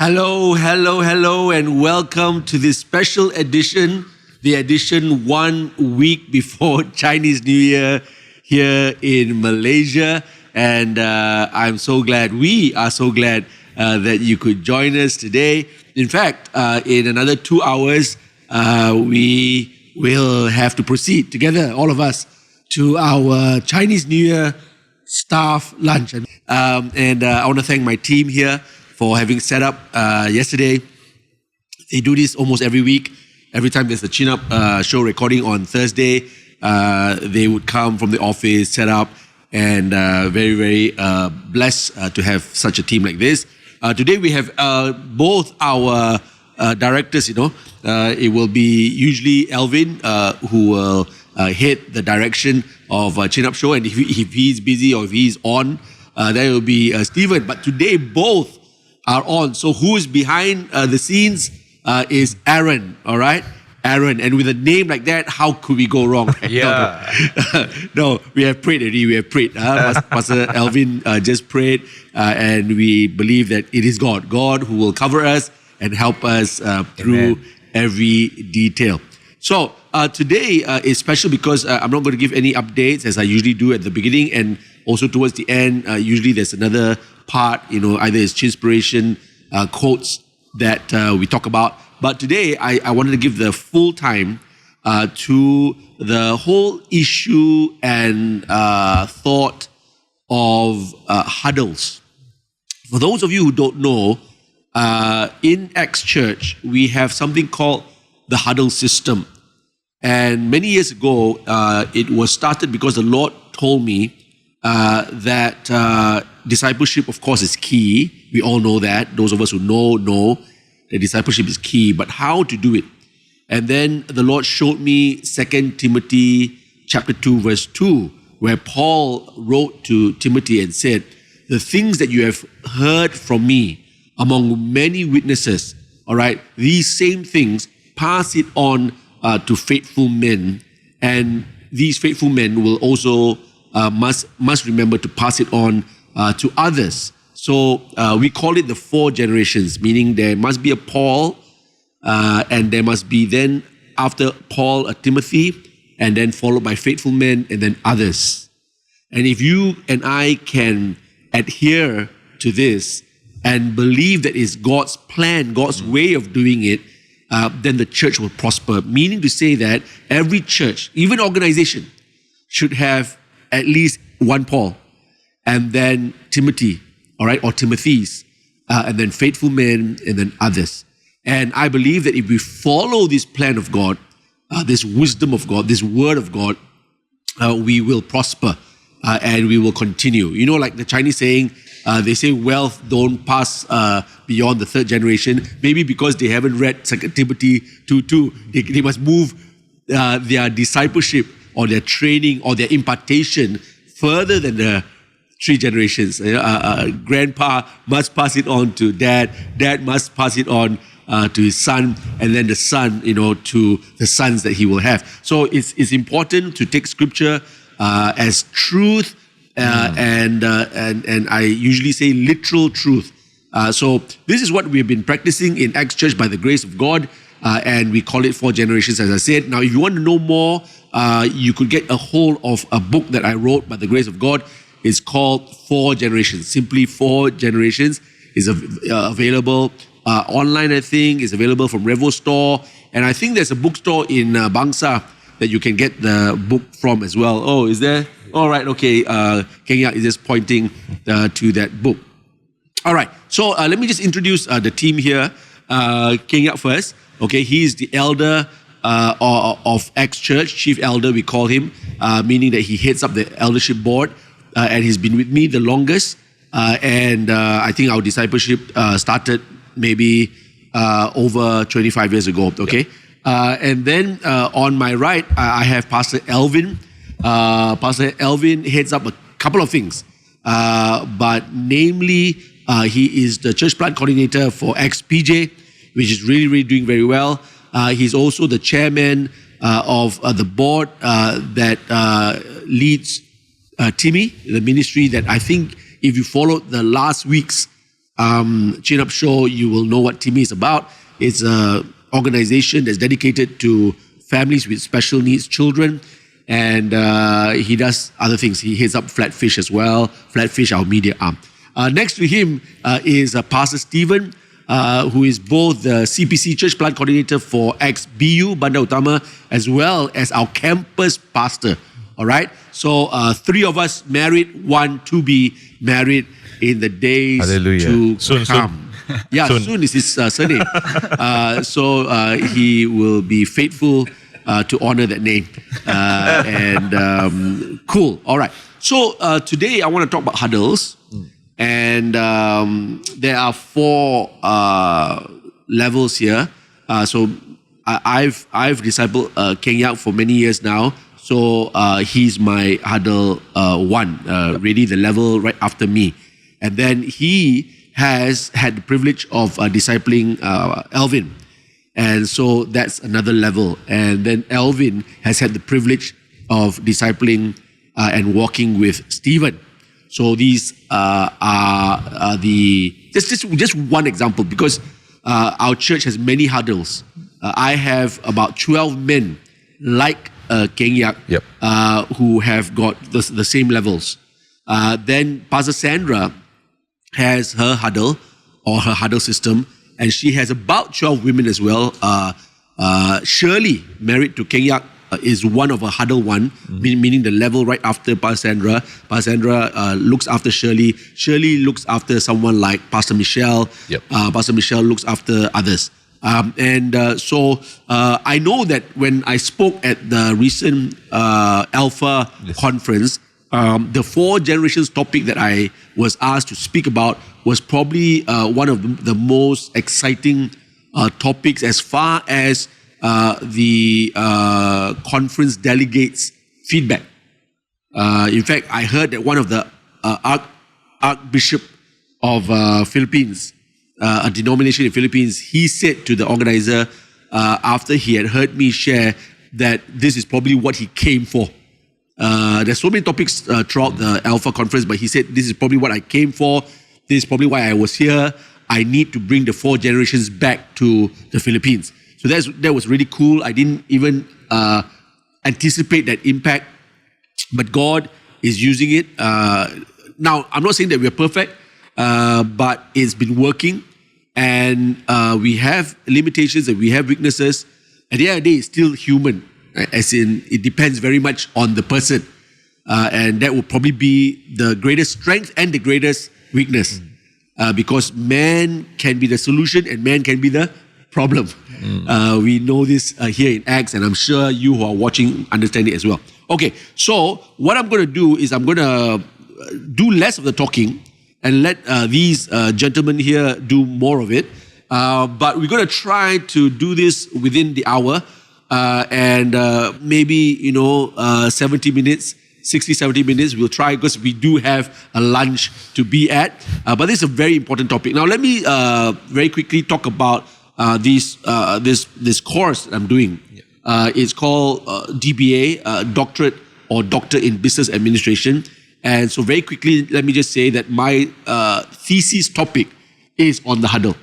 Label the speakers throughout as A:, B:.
A: Hello, and welcome to this special edition, the edition 1 week before Chinese New Year here in Malaysia. And we are so glad that you could join us today. In fact, in another 2 hours, we will have to proceed together, all of us, to our Chinese New Year staff lunch. I want to thank my team here for having set up yesterday. They do this almost every week. Every time there's a chin-up show recording on Thursday, they would come from the office, set up, and very blessed to have such a team like this. Today we have both our directors, it will be usually Alvin who will head the direction of chin-up show, and if he's busy or if he's on, there will be Stephen. But today both are on. So who is behind the scenes is Aaron, all right? Aaron. And with a name like that, how could we go wrong?
B: Yeah.
A: No, we have prayed already. We have prayed. Pastor Alvin just prayed, and we believe that it is God who will cover us and help us through every detail. So today is special because I'm not going to give any updates as I usually do at the beginning, and also towards the end, usually there's another part, either it's Chinspiration, quotes that we talk about. But today, I wanted to give the full time to the whole issue and thought of huddles. For those of you who don't know, in Acts Church, we have something called the huddle system. And many years ago, it was started because the Lord told me that discipleship, of course, is key. We all know that. Those of us who know that discipleship is key, but how to do it. And then the Lord showed me 2 Timothy chapter 2, verse 2, where Paul wrote to Timothy and said, the things that you have heard from me among many witnesses, all right, these same things, pass it on to faithful men, and these faithful men will also must remember to pass it on to others. So we call it the 4 generations, meaning there must be a Paul, and there must be then after Paul a Timothy, and then followed by faithful men, and then others. And if you and I can adhere to this and believe that it's God's plan, God's way of doing it, then the church will prosper. Meaning to say that every church, even organization, should have at least one Paul, and then Timothy, all right, or Timothys, and then faithful men, and then others. And I believe that if we follow this plan of God, this wisdom of God, this word of God, we will prosper and we will continue. Like the Chinese saying, they say wealth don't pass beyond the 3rd generation, maybe because they haven't read 2 Timothy 2:2. They must move their discipleship or their training or their impartation further than the 3 generations. Grandpa must pass it on to dad must pass it on to his son, and then the son, to the sons that he will have. So it's important to take scripture as truth, and I usually say literal truth. So this is what we've been practicing in Acts Church by the grace of God, and we call it 4 generations, as I said. Now, if you want to know more, you could get a hold of a book that I wrote by the grace of God. It's called 4 Generations. Simply 4 Generations is available online, I think. It's available from Revo Store. And I think there's a bookstore in Bangsa that you can get the book from as well. Oh, is there? All right, okay. Kien Yiak is just pointing to that book. All right, so let me just introduce the team here. Kien Yiak first. Okay, he's the elder of Acts Church, chief elder, we call him, meaning that he heads up the eldership board, and he's been with me the longest. And I think our discipleship started maybe over 25 years ago, okay? And then on my right, I have Pastor Alvin. Pastor Alvin heads up a couple of things, but namely, he is the church plant coordinator for XPJ, which is really doing very well. He's also the chairman of the board that leads Timmy, the ministry that I think if you followed the last week's Chin Up Show, you will know what Timmy is about. It's an organization that's dedicated to families with special needs children. And he does other things. He heads up Flatfish as well. Flatfish, our media arm. Next to him is Pastor Stephen, who is both the CPC Church Plant Coordinator for XBU, Bandar Utama, as well as our campus pastor. All right? So 3 of us married, 1 to be married in the days to come. Yeah, soon is his surname. So he will be faithful to honor that name. Cool. All right. So today I want to talk about huddles. And there are 4 levels here. So I've discipled Kien Yiak for many years now. So he's my huddle 1, really the level right after me. And then he has had the privilege of discipling Alvin. And so that's another level. And then Alvin has had the privilege of discipling and walking with Stephen. So these are the just one example, because our church has many huddles. I have about 12 men like Kien Yiak who have got the same levels. Then Pastor Sandra has her huddle or her huddle system, and she has about 12 women as well. Shirley, married to Kien Yiak, is one of a huddle 1, meaning the level right after Pastor Sandra. Pastor Sandra looks after Shirley. Shirley looks after someone like Pastor Michelle. Pastor Michelle looks after others. So I know that when I spoke at the recent Alpha conference, the 4 generations topic that I was asked to speak about was probably one of the most exciting topics as far as the conference delegates' feedback. In fact, I heard that one of the Archbishop of Philippines, a denomination in Philippines, he said to the organizer after he had heard me share that this is probably what he came for. There's so many topics throughout the Alpha conference, but he said, this is probably what I came for. This is probably why I was here. I need to bring the 4 generations back to the Philippines. So that was really cool. I didn't even anticipate that impact, but God is using it. Now, I'm not saying that we're perfect, but it's been working, and we have limitations and we have weaknesses. At the end of the day, it's still human, as in it depends very much on the person. And that will probably be the greatest strength and the greatest weakness. Because man can be the solution and man can be the problem. We know this here in Acts, and I'm sure you who are watching understand it as well. Okay, so what I'm going to do is I'm going to do less of the talking and let these gentlemen here do more of it. But we're going to try to do this within the hour, and maybe 70 minutes, 60, 70 minutes. We'll try, because we do have a lunch to be at. But this is a very important topic. Now, let me very quickly talk about this course that I'm doing. It's called DBA, Doctorate or Doctor in Business Administration. And so very quickly, let me just say that my thesis topic is on the huddle.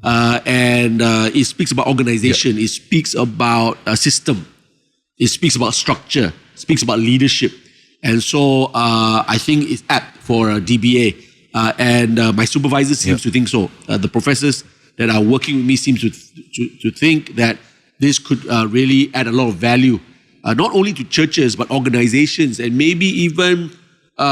A: And it speaks about organization. It speaks about a system. It speaks about structure. It speaks about leadership. And so I think it's apt for a DBA. And my supervisor seems to think so. The professors that are working with me seem to think that this could really add a lot of value, not only to churches, but organizations, and maybe even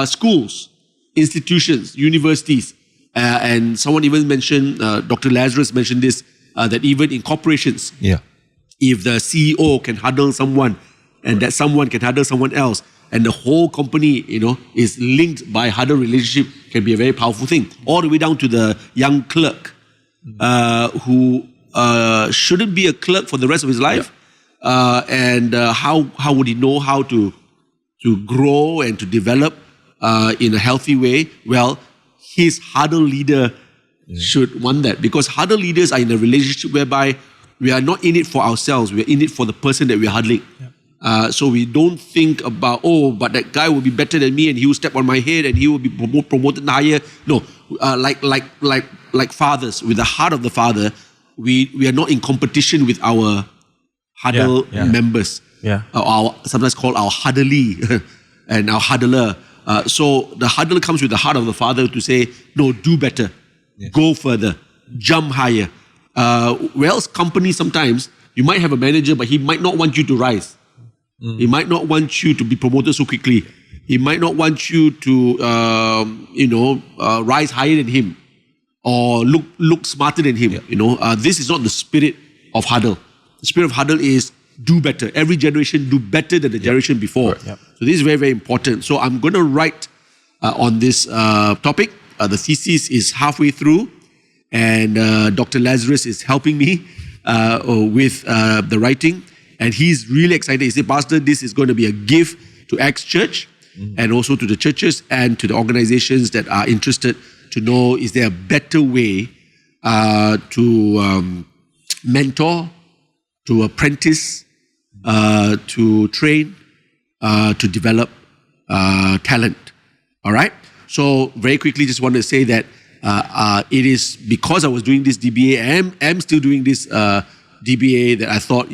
A: schools, institutions, universities. And someone even mentioned, Dr. Lazarus mentioned this, that even in corporations, if the CEO can huddle someone, and that someone can huddle someone else, and the whole company, is linked by huddle relationship, can be a very powerful thing. All the way down to the young clerk, who shouldn't be a clerk for the rest of his life. And how would he know how to grow and to develop in a healthy way? Well, his huddle leader should want that, because huddle leaders are in a relationship whereby we are not in it for ourselves, we are in it for the person that we are huddling. So we don't think about, but that guy will be better than me and he will step on my head and he will be promoted higher. No, like fathers, with the heart of the Father, we are not in competition with our Huddle members.
B: Yeah.
A: Our sometimes called our Huddlee and our Huddler. So the Huddle comes with the heart of the Father to say, no, do better, go further, jump higher. Whereas company sometimes, you might have a manager, but he might not want you to rise. He might not want you to be promoted so quickly. He might not want you to, rise higher than him or look smarter than him. This is not the spirit of Huddle. The spirit of Huddle is do better. Every generation do better than the generation before.
B: Yep.
A: So this is very, very important. So I'm going to write on this topic. The thesis is halfway through, and Dr. Lazarus is helping me with the writing. And he's really excited. He said, Pastor, this is going to be a gift to Acts Church and also to the churches and to the organizations that are interested to know, is there a better way to mentor, to apprentice, to train, to develop talent. All right? So very quickly, just want to say that it is because I was doing this DBA, and am still doing this DBA, that I thought,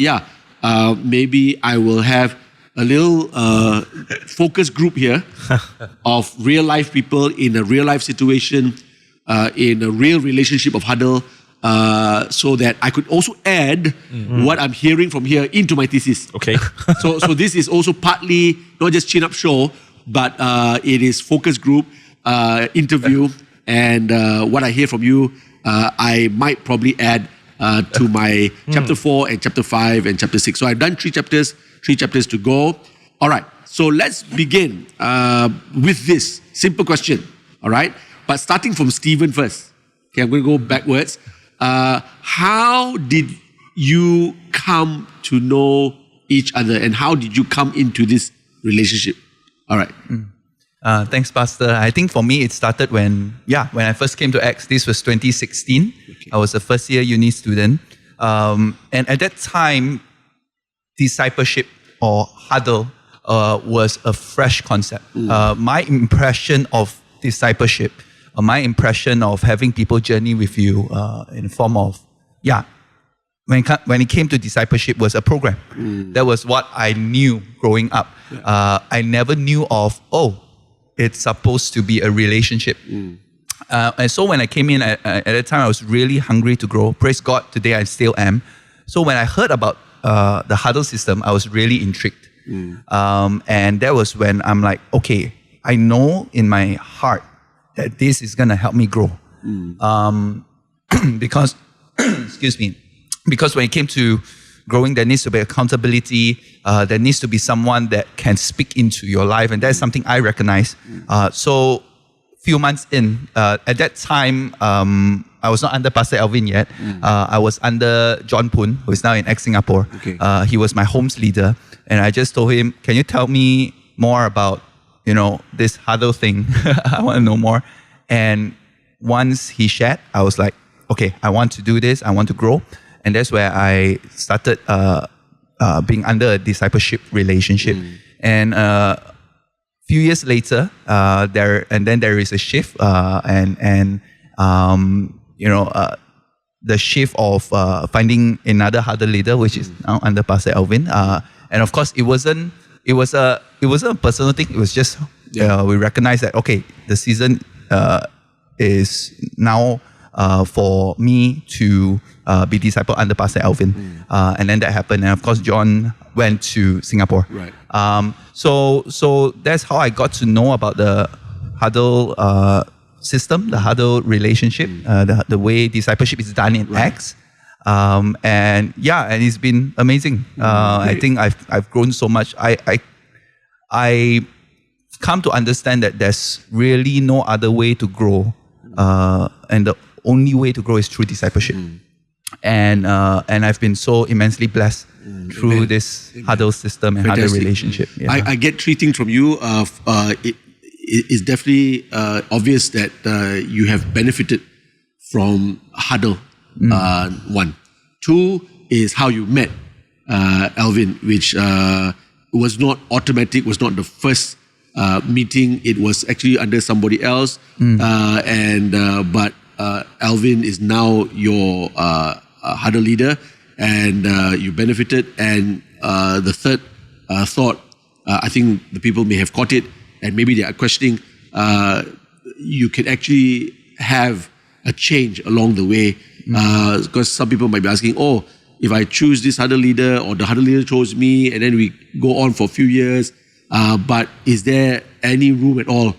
A: maybe I will have a little focus group here of real life people in a real life situation, in a real relationship of Huddle, so that I could also add what I'm hearing from here into my thesis.
B: Okay.
A: So this is also partly not just chin up show, but it is focus group, interview, and what I hear from you, I might probably add to my chapter 4 and chapter 5 and chapter 6. So I've done 3 chapters to go. All right. So let's begin with this simple question. All right. But starting from Stephen first. Okay, I'm going to go backwards. How did you come to know each other, and how did you come into this relationship? All right.
C: Thanks, Pastor. I think for me, it started when I first came to Acts. This was 2016. Okay. I was a first year uni student. And at that time, discipleship or Huddle was a fresh concept. My impression of discipleship, my impression of having people journey with you in the form of, when it came to discipleship, was a program. That was what I knew growing up. I never knew of, it's supposed to be a relationship. And so when I came in at that time, I was really hungry to grow. Praise God, today I still am. So when I heard about the Huddle system, I was really intrigued. And that was when I'm like, okay, I know in my heart that this is going to help me grow. Because, excuse me, because when it came to growing, there needs to be accountability. There needs to be someone that can speak into your life. And that's something I recognize. So few months in, at that time, I was not under Pastor Alvin yet. I was under John Poon, who is now in Singapore.
A: Okay.
C: He was my homes leader. And I just told him, can you tell me more about, this Huddle thing? I want to know more. And once he shared, I was like, okay, I want to do this. I want to grow. And that's where I started being under a discipleship relationship. And few years later, there is a shift, the shift of finding another Huddle leader, which is now under Pastor Alvin. And of course, it wasn't a personal thing. It was just we recognized that the season is now for me to be disciple under Pastor Alvin. And then that happened. And of course, John went to Singapore.
A: Right.
C: So that's how I got to know about the Huddle system, the Huddle relationship, the way discipleship is done in Acts. And it's been amazing. I think I've grown so much. I come to understand that there's really no other way to grow. And the only way to grow is through discipleship. And I've been so immensely blessed through this Huddle system and Huddle relationship. Yeah.
A: I get 3 things from you. It is definitely obvious that you have benefited from Huddle. 1. 2 is how you met Alvin, which was not automatic, was not the first meeting, it was actually under somebody else. But Alvin is now your Huddle leader, and you benefited. And the third thought, I think the people may have caught it, and maybe they are questioning, you can actually have a change along the way. Because some people might be asking, if I choose this Huddle leader, or the Huddle leader chose me, and then we go on for a few years, but is there any room at all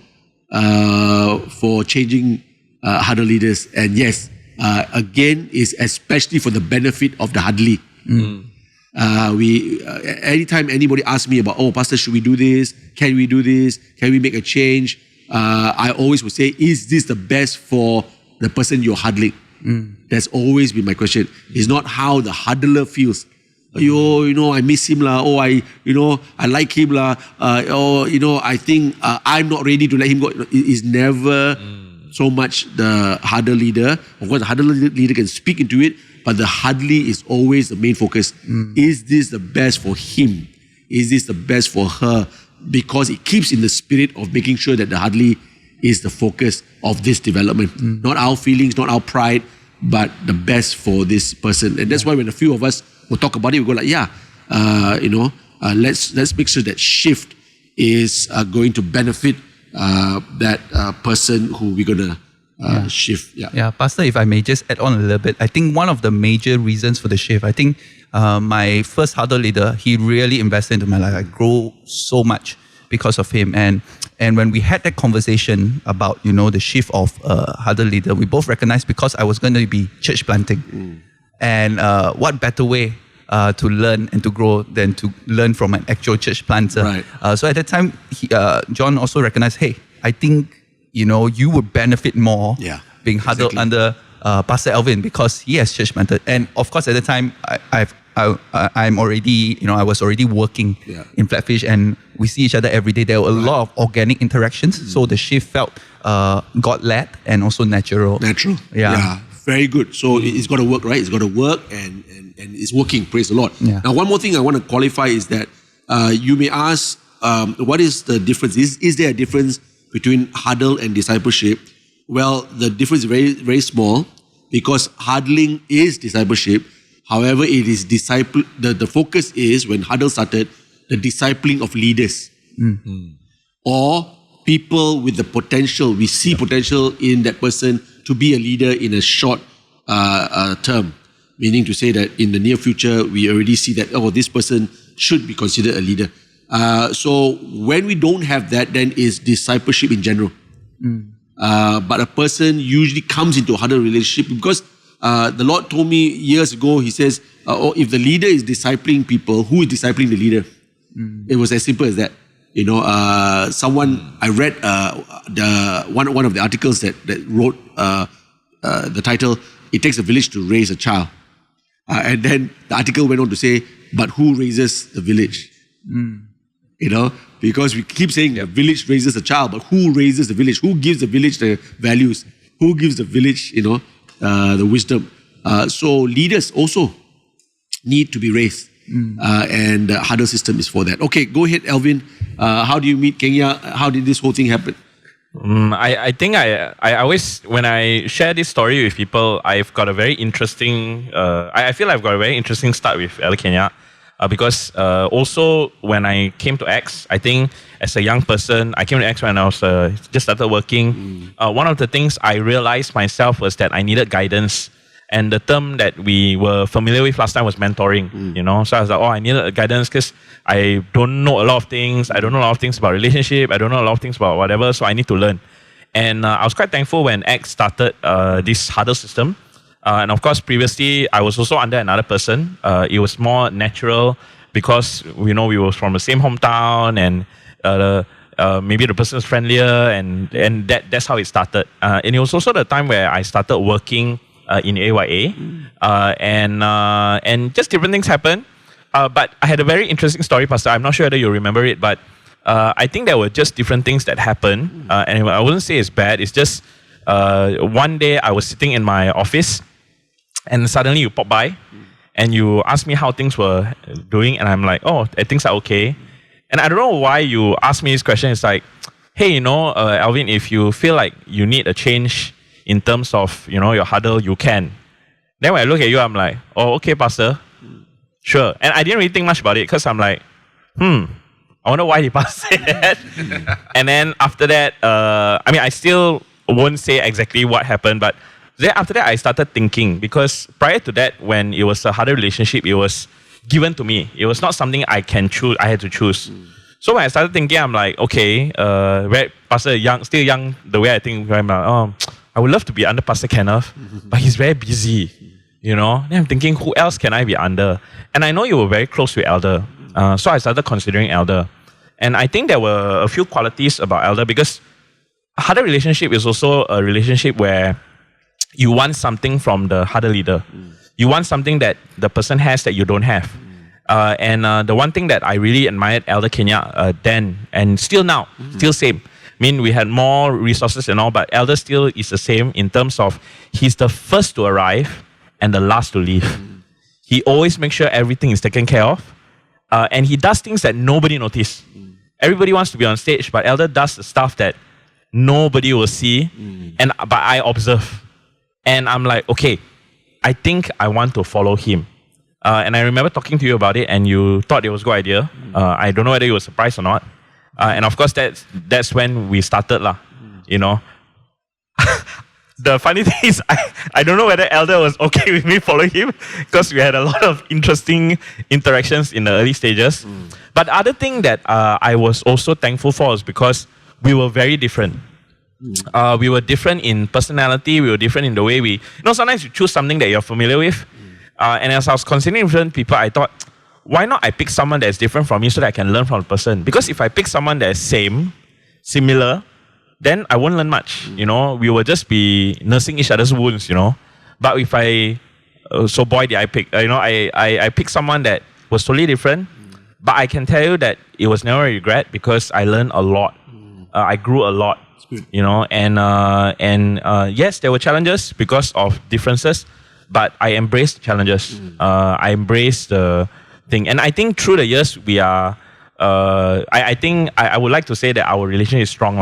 A: for changing Huddle leaders? And yes, again, is especially for the benefit of the Huddlee. Anytime anybody asks me about, Pastor, should we do this? Can we do this? Can we make a change? I always would say, is this the best for the person you're huddling? That's always been my question. It's not how the huddler feels. I miss him lah. I like him lah. I think I'm not ready to let him go. It's never so much the Huddle leader. Of course, the Huddle leader can speak into it, but the Huddlee is always the main focus. Is this the best for him? Is this the best for her? Because it keeps in the spirit of making sure that the Huddlee is the focus of this development. Not our feelings, not our pride, but the best for this person. And that's why when a few of us will talk about it, we go like, let's make sure that shift is going to benefit that person who we're going to shift.
C: Yeah, Pastor, if I may just add on a little bit, I think one of the major reasons for the shift, I think my first Huddle leader, he really invested into my life. I grew so much because of him. And when we had that conversation about, the shift of Huddle leader, we both recognized because I was going to be church planting. And what better way to learn and to grow than to learn from an actual church planter.
A: Right.
C: So at that time, John also recognized, hey, I think, you would benefit more being huddled under Pastor Alvin because he has church planted. And of course, at the time, I'm already, I was already working in Flatfish, and we see each other every day. There were a lot of organic interactions. So the shift felt God-led and also natural.
A: Yeah. Very good. So it's got to work, right? It's got to work, and it's working. Praise the Lord.
C: Yeah.
A: Now, one more thing I want to qualify is that you may ask, what is the difference? Is there a difference between huddle and discipleship? Well, the difference is very, very small because huddling is discipleship. However, it is the focus is, when Huddle started, the discipling of leaders or people with the potential. We see potential in that person to be a leader in a short term, meaning to say that in the near future, we already see that, this person should be considered a leader. So when we don't have that, then is discipleship in general. But a person usually comes into a Huddle relationship because the Lord told me years ago, He says, if the leader is discipling people, who is discipling the leader? It was as simple as that. I read one of the articles that wrote the title, "It Takes a Village to Raise a Child." And then the article went on to say, but who raises the village? Because we keep saying a village raises a child, but who raises the village? Who gives the village the values? Who gives the village, the wisdom? So leaders also need to be raised. And the Huddle system is for that. Okay, go ahead, Alvin. How do you meet Kien Yiak? How did this whole thing happen?
B: I think I always, when I share this story with people, I've got a very interesting, I feel I've got a very interesting start with Kien Yiak. Because also when I came to X, I think as a young person, I came to X when I was just started working. One of the things I realized myself was that I needed guidance. And the term that we were familiar with last time was mentoring, So I was like, I needed guidance because I don't know a lot of things. I don't know a lot of things about relationship. I don't know a lot of things about whatever. So I need to learn. And I was quite thankful when X started this Huddle system. And of course, previously, I was also under another person. It was more natural because, we were from the same hometown and maybe the person is friendlier and that's how it started. And it was also the time where I started working in AYA, and just different things happened. But I had a very interesting story, Pastor. I'm not sure whether you remember it, but I think there were just different things that happened. And I wouldn't say it's bad. It's just one day I was sitting in my office, and suddenly you pop by, and you ask me how things were doing, and I'm like, things are okay. And I don't know why you asked me this question. It's like, hey, Alvin, if you feel like you need a change in terms of, your huddle, you can. Then when I look at you, I'm like, oh, okay, Pastor. Sure. And I didn't really think much about it because I'm like, I wonder why the pastor said that. And then after that, I still won't say exactly what happened, but then after that, I started thinking, because prior to that, when it was a harder relationship, it was given to me. It was not something I can choose. I had to choose. So when I started thinking, I'm like, okay, Pastor young, still young, the way I think, I'm like, I would love to be under Pastor Kenneth, but he's very busy, Then I'm thinking, who else can I be under? And I know you were very close with Elder. So I started considering Elder. And I think there were a few qualities about Elder, because a harder relationship is also a relationship where you want something from the harder leader. You want something that the person has that you don't have. And the one thing that I really admired Elder Kien Yiak then, and still now, still same. I mean, we had more resources and all, but Elder still is the same in terms of he's the first to arrive and the last to leave. He always makes sure everything is taken care of. And he does things that nobody notices. Everybody wants to be on stage, but Elder does the stuff that nobody will see, but I observe. And I'm like, okay, I think I want to follow him. And I remember talking to you about it, and you thought it was a good idea. I don't know whether you were surprised or not. And of course, that's when we started, The funny thing is, I don't know whether Elder was okay with me following him, because we had a lot of interesting interactions in the early stages. But the other thing that I was also thankful for is because we were very different. We were different in personality. We were different in the way we... sometimes you choose something that you're familiar with. And as I was considering different people, I thought, why not I pick someone that's different from me so that I can learn from the person? Because if I pick someone that's similar, then I won't learn much. We will just be nursing each other's wounds, But if so boy, did I pick, I picked someone that was totally different. But I can tell you that it was never a regret, because I learned a lot. I grew a lot. And yes, there were challenges because of differences, but I embraced challenges. I embraced the thing, and I think through the years we are. I think I would like to say that our relationship is strong,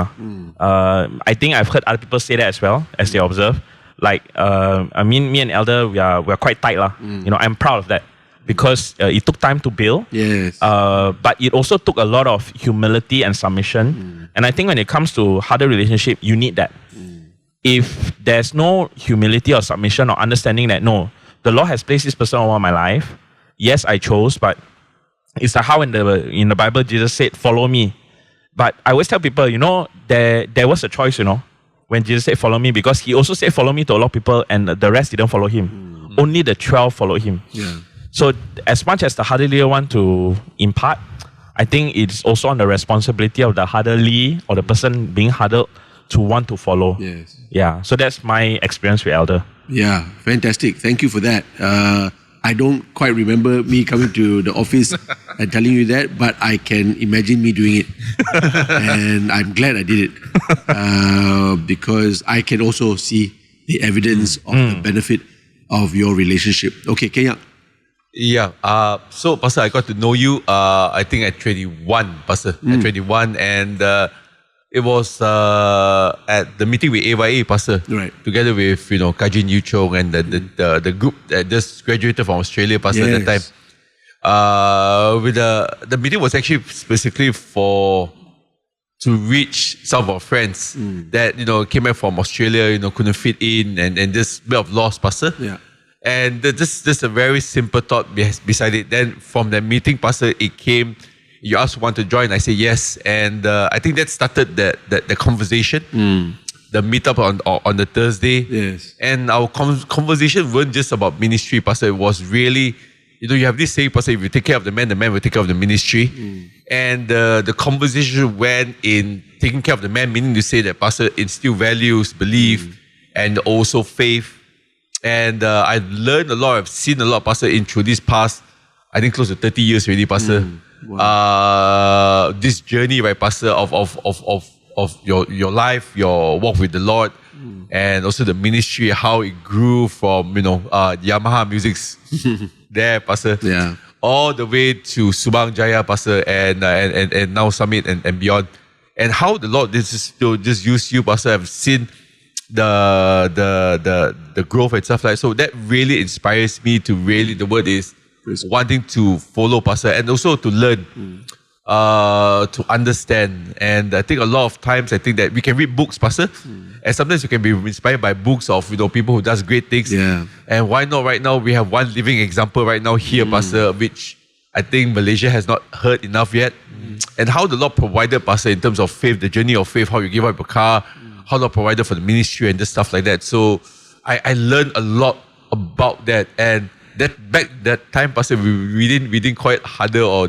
B: I think I've heard other people say that as well, as they observe. Like me and Elder, we are quite tight, I'm proud of that. Because it took time to build, but it also took a lot of humility and submission. And I think when it comes to harder relationship, you need that. If there's no humility or submission or understanding that, no, the Lord has placed this person over my life. Yes, I chose, but it's like how in the Bible Jesus said, follow me. But I always tell people, there was a choice, when Jesus said, follow me, because he also said, follow me to a lot of people, and the rest didn't follow him. Only the 12 followed him. So as much as the harder leader want to impart, I think it's also on the responsibility of the harderly or the person being huddled to want to follow. Yeah. So that's my experience with Elder.
A: Yeah, fantastic. Thank you for that. I don't quite remember me coming to the office and telling you that, but I can imagine me doing it. And I'm glad I did it. Because I can also see the evidence of the benefit of your relationship. Okay, Kien Yiak.
D: Yeah. So, Pastor, I got to know you, I think at 21, Pastor. At 21. And it was at the meeting with AYA, Pastor.
A: Right.
D: Together with, Kajin Yu Chong and the group that just graduated from Australia, Pastor, at that time. With the meeting was actually specifically to reach some of our friends that, came back from Australia, couldn't fit in and just a bit of loss, Pastor.
A: Yeah.
D: And just a very simple thought beside it. Then from that meeting, Pastor, it came, you asked want to join, I said yes. And I think that started the conversation, the meetup on the Thursday.
A: Yes.
D: And our conversation wasn't just about ministry, Pastor. It was really, you have this saying, Pastor, if you take care of the man will take care of the ministry. And the conversation went in taking care of the man, meaning to say that, Pastor, instill values, belief, and also faith. And I've learned a lot, I've seen a lot, Pastor, through this past, I think close to 30 years already, Pastor. Wow. This journey, right, Pastor, of your life, your walk with the Lord, and also the ministry, how it grew from, Yamaha Music's there, Pastor.
A: Yeah.
D: all the way to Subang Jaya, Pastor, and now Summit and beyond. And how the Lord just use you, Pastor. I've seen the growth and stuff like that. So that really inspires me to really, the word is wanting to follow, Pastor, and also to learn, to understand. And I think a lot of times I think that we can read books, Pastor, and sometimes you can be inspired by books of people who does great things.
A: Yeah.
D: And why not right now we have one living example right now here, Pastor, which I think Malaysia has not heard enough yet. And how the Lord provided, Pastor, in terms of faith, the journey of faith, how you give up your car, how the Lord provided for the ministry and just stuff like that. So I learned a lot about that. And that time, Pastor, we didn't call it Huddle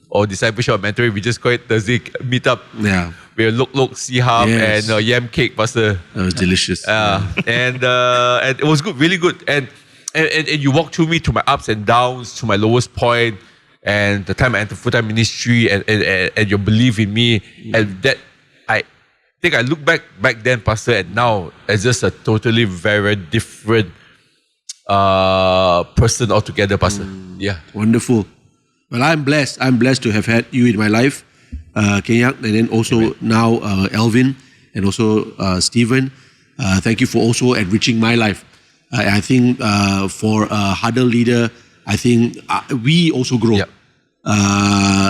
D: or discipleship or mentoring. We just call it Thursday meetup.
A: Yeah.
D: We look, see-hub and yam cake, Pastor.
A: That was delicious.
D: And it was good, really good. And you walked through me to my ups and downs, to my lowest point, and the time I entered full-time ministry and your belief in me. And that, I think I look back then, Pastor, and now as just a totally very, very different person altogether, Pastor. Yeah.
A: Wonderful. Well, I'm blessed. I'm blessed to have had you in my life, Kien Yiak, and then also now Alvin, and also Stephen. Thank you for also enriching my life. I think for a Huddle leader, I think we also grow.
D: Yep.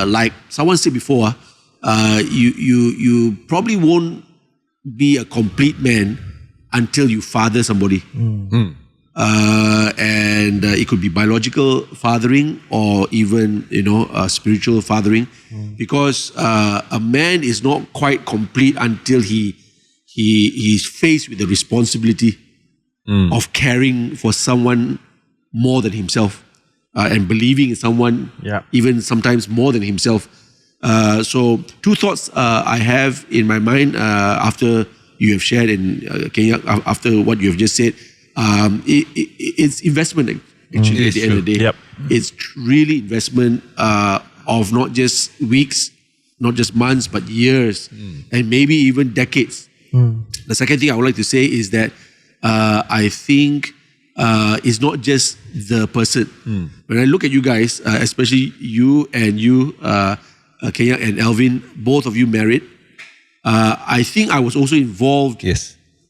A: Like someone said before, you probably won't be a complete man until you father somebody. And it could be biological fathering or even spiritual fathering, because a man is not quite complete until he's faced with the responsibility of caring for someone more than himself, and believing in someone even sometimes more than himself. So two thoughts I have in my mind after you have shared, and Kien Yiak, after what you have just said. It's investment actually at the end of the day.
B: Yep.
A: It's really investment of not just weeks, not just months, but years, and maybe even decades. The second thing I would like to say is that I think it's not just the person. When I look at you guys, especially you, Kien Yiak and Alvin, both of you married, I think I was also involved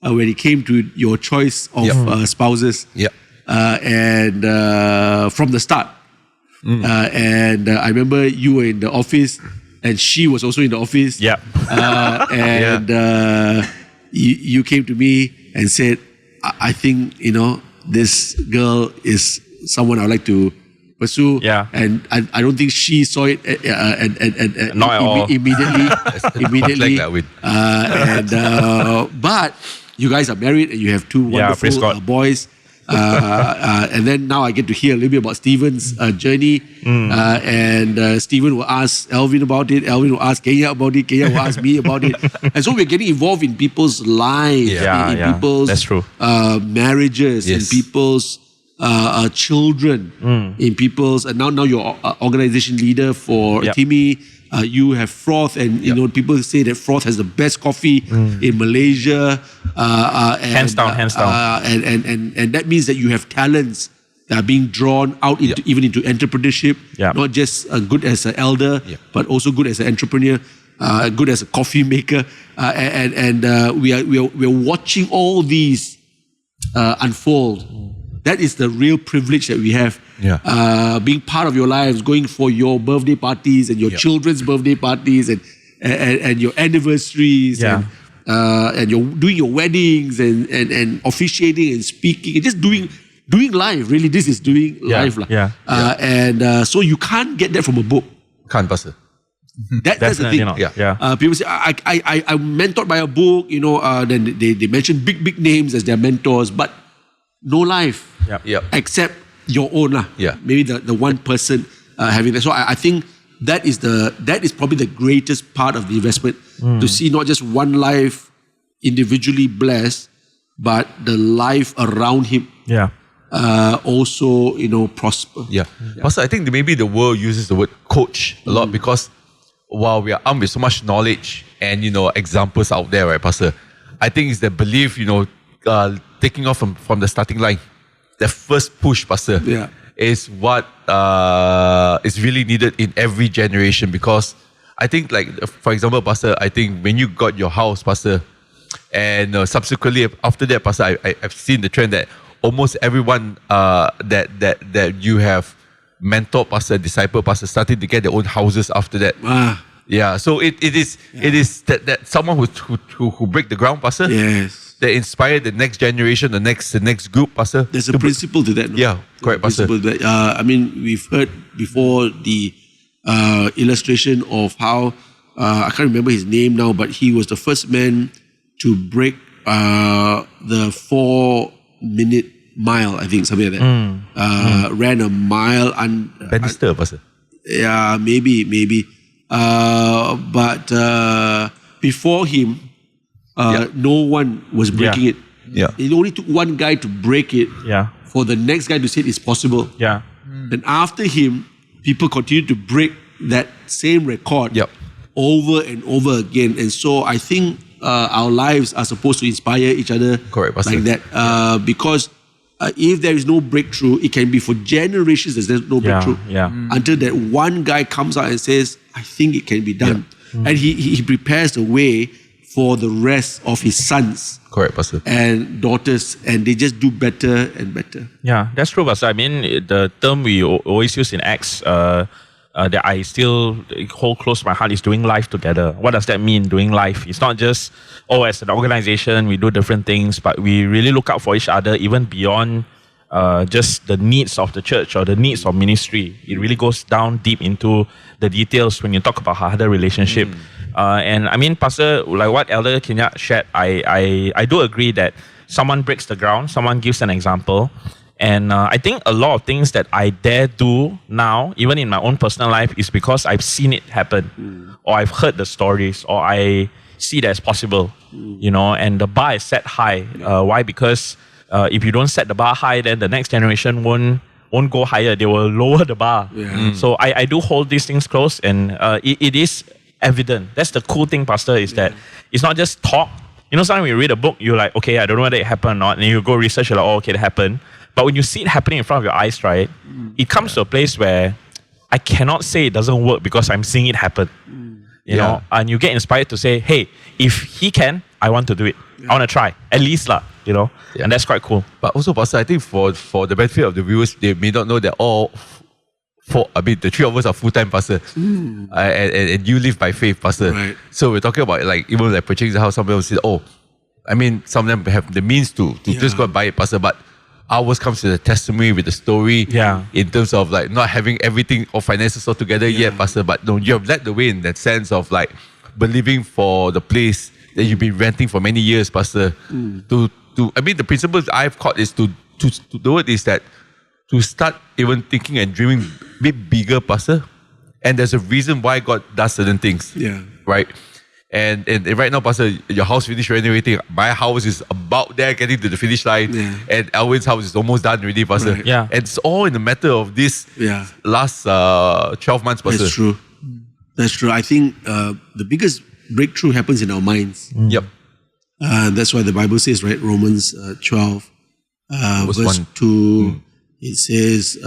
A: when it came to your choice of spouses. And from the start. And I remember you were in the office and she was also in the office. You came to me and said, I think, this girl is someone I'd like to pursue. And I don't think she saw it
B: not at all.
A: immediately. But you guys are married and you have two wonderful boys. And then now I get to hear a little bit about Stephen's journey. And Stephen will ask Alvin about it. Alvin will ask Kien Yiak about it. Kien Yiak will ask me about it. And so we're getting involved in people's lives, in people's
B: that's true.
A: Marriages, in people's children, in people's. And now you're organization leader for Timmy. You have Froth, and people say that Froth has the best coffee in Malaysia.
B: Hands down.
A: And that means that you have talents that are being drawn out into even into entrepreneurship. Not just good as an elder, but also good as an entrepreneur, good as a coffee maker. We are watching all these unfold. That is the real privilege that we have. Being part of your lives, going for your birthday parties and your children's birthday parties and your anniversaries and you're doing your weddings and officiating and speaking and just doing life. Really, this is doing life. So you can't get that from a book.
D: Can't, Pastor.
A: That's the thing. People say, I'm mentored by a book, then they mention big names as their mentors, but no life except your own. Maybe the one person having that. So I think that is probably the greatest part of the investment, to see not just one life individually blessed, but the life around him also prosper.
D: Pastor, I think maybe the world uses the word coach a lot because while we are armed with so much knowledge and examples out there, right, Pastor, I think it's the belief taking off from the starting line, the first push, Pastor. is what is really needed in every generation. Because I think, like, for example, Pastor, I think when you got your house, Pastor, and subsequently after that, Pastor, I've seen the trend that almost everyone that you have mentored, Pastor, disciple, Pastor, started to get their own houses after that. Yeah, so it is that someone who break the ground, Pastor.
A: Yes.
D: That inspire the next generation, the next group, Pastor.
A: There's a principle to that. No?
D: Yeah, correct, Pastor.
A: I mean, we've heard before the illustration of how I can't remember his name now, but he was the first man to break the 4-minute mile, I think, something like that. Ran a mile.
D: Bannister, Pastor.
A: Yeah, maybe. But before him, no one was breaking it.
D: Yeah.
A: It only took one guy to break it for the next guy to say it's possible.
B: Yeah.
A: And after him, people continued to break that same record over and over again. And so I think our lives are supposed to inspire each other.
D: Correct, Pastor.
A: Like that. Because if there is no breakthrough, it can be for generations there's no breakthrough. Until that one guy comes out and says, I think it can be done. And he prepares the way for the rest of his sons.
D: Correct, Pastor.
A: And daughters, and they just do better and better.
B: Yeah, that's true, Pastor. I mean, the term we always use in Acts that I still hold close to my heart is doing life together. What does that mean, doing life? It's not just, as an organization, we do different things, but we really look out for each other, even beyond just the needs of the church or the needs of ministry. It really goes down deep into the details when you talk about Huddle relationship. And I mean, Pastor, like what Elder Kien Yiak shared, I do agree that someone breaks the ground, someone gives an example. And I think a lot of things that I dare do now, even in my own personal life, is because I've seen it happen, or I've heard the stories, or I see that it's possible, you know, and the bar is set high. Why? Because if you don't set the bar high, then the next generation won't go higher. They will lower the bar. So I do hold these things close, and it is evident. That's the cool thing, Pastor, is that it's not just talk. You know, sometimes when you read a book, you're like, okay, I don't know whether it happened or not, and you go research, you're like, oh, okay, it happened. But when you see it happening in front of your eyes, right, it comes to a place where I cannot say it doesn't work because I'm seeing it happen. You know, and you get inspired to say, hey, if he can, I want to do it. I want to try, at least lah, you know, and that's quite cool.
D: But also, Pastor, I think for the benefit of the viewers, they may not know that the three of us are full-time, Pastor, and you live by faith, Pastor.
A: Right.
D: So we're talking about even like purchasing the house. Some people say, some of them have the means to just go and buy it, Pastor, but ours comes to the testimony with the story in terms of like not having everything or finances all together yet, Pastor, but no, you have led the way in that sense of like believing for the place that you've been renting for many years, Pastor. The principles I've caught is to do it is that to start even thinking and dreaming a bit bigger, Pastor. And there's a reason why God does certain things. Right? And right now, Pastor, your house finished renovating. My house is about there getting to the finish line. And Alvin's house is almost done already, Pastor.
A: Right.
D: And it's all in the matter of this last 12 months, Pastor.
A: That's true. That's true. I think the biggest breakthrough happens in our minds. That's why the Bible says, right, Romans 12, verse 2, it says,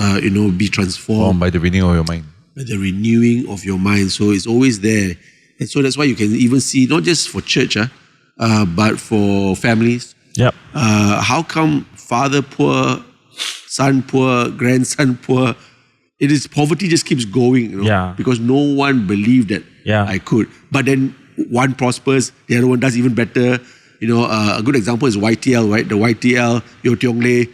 A: be transformed
D: by the renewing of your mind.
A: By the renewing of your mind. So it's always there. And so that's why you can even see, not just for church, but for families. How come father poor, son poor, grandson poor? It is poverty just keeps going, because no one believed that I could. But then one prospers, the other one does even better. A good example is YTL, right? The YTL, Yo Tiong Lei,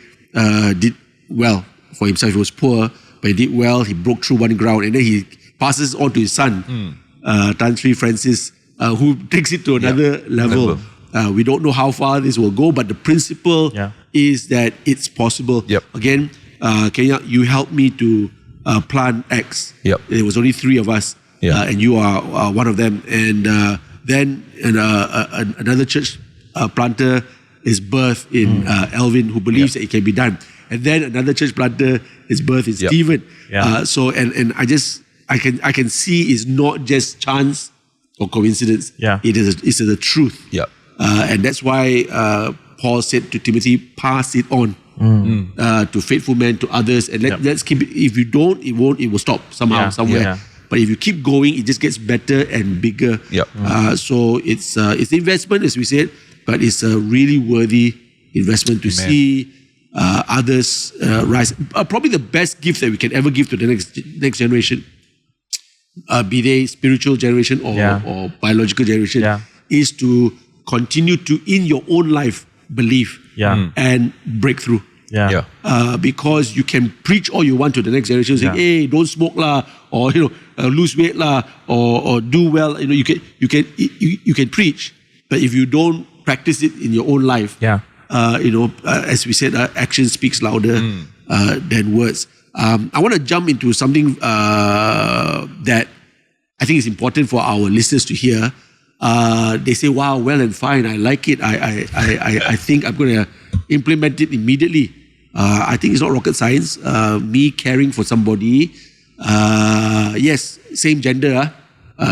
A: did well for himself. He was poor, but he did well. He broke through one ground, and then he passes on to his son, Tan Sri Francis, who takes it to another level. We don't know how far this will go, but the principle is that it's possible. Again, Kien Yiak, you helped me to plant X. There was only 3 of us, and you are one of them. And then another church planter is birthed in Alvin, who believes that it can be done. And then another church planter is birthed in Stephen. So I can see it's not just chance or coincidence. It's the truth. And that's why Paul said to Timothy, pass it on. to faithful men, to others, and let's keep it. If you don't, it will stop somehow, somewhere.
B: Yeah.
A: But if you keep going, it just gets better and bigger. So it's investment, as we said, but it's a really worthy investment to see others rise. Probably the best gift that we can ever give to the next generation, be they spiritual generation or biological generation, is to continue to, in your own life, believe and break through. Because you can preach all you want to the next generation, saying, "Hey, don't smoke lah," or lose weight lah, or do well. You can preach, but if you don't practice it in your own life, as we said, action speaks louder than words. I want to jump into something that I think is important for our listeners to hear. They say, "Wow, well and fine. I like it. I think I'm going to implement it immediately." I think it's not rocket science. Me caring for somebody, yes, same gender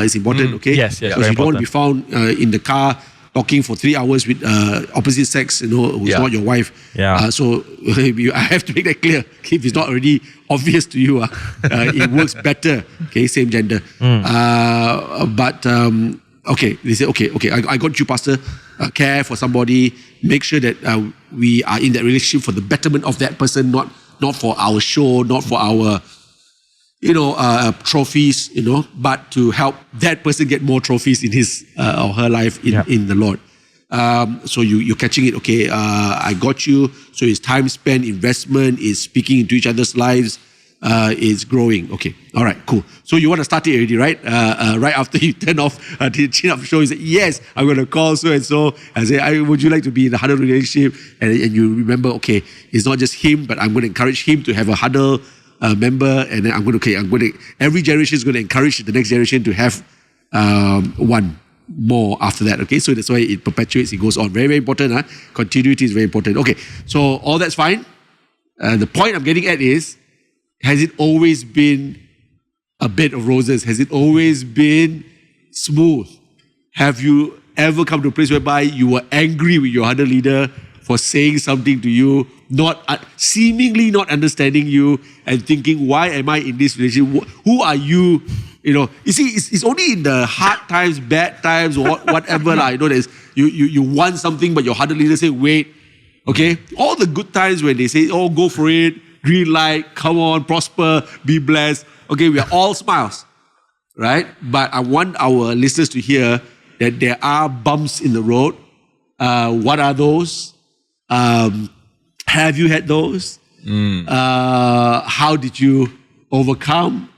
A: is important. Okay,
B: yes,
A: because you don't want to be found in the car talking for 3 hours with opposite sex, who's not your wife. So I have to make that clear. Okay, if it's not already obvious to you, it works better. Okay, same gender. Okay, they say, okay, I got you, Pastor. Care for somebody, make sure that we are in that relationship for the betterment of that person, not for our show, not for our trophies, but to help that person get more trophies in his or her life in the Lord. So you're catching it. Okay, I got you. So it's time spent, investment, is speaking into each other's lives. Is growing. Okay. All right, cool. So you want to start it already, right? Right after you turn off the chin-up show, you say, "Yes, I'm going to call so-and-so and say, would you like to be in a Huddle relationship?" And you remember, okay, it's not just him, but I'm going to encourage him to have a Huddle member. And then I'm going to, every generation is going to encourage the next generation to have one more after that. Okay. So that's why it perpetuates, it goes on. Very, very important. Continuity is very important. Okay. So all that's fine. The point I'm getting at is, has it always been a bed of roses? Has it always been smooth? Have you ever come to a place whereby you were angry with your other leader for saying something to you, seemingly not understanding you, and thinking, "Why am I in this relationship? Who are you?" You see, it's only in the hard times, bad times, or whatever. There's you want something, but your other leader say, "Wait." Okay, all the good times when they say, "Oh, go for it. Green light, come on, prosper, be blessed." Okay, we are all smiles, right? But I want our listeners to hear that there are bumps in the road. What are those? Have you had those? How did you overcome?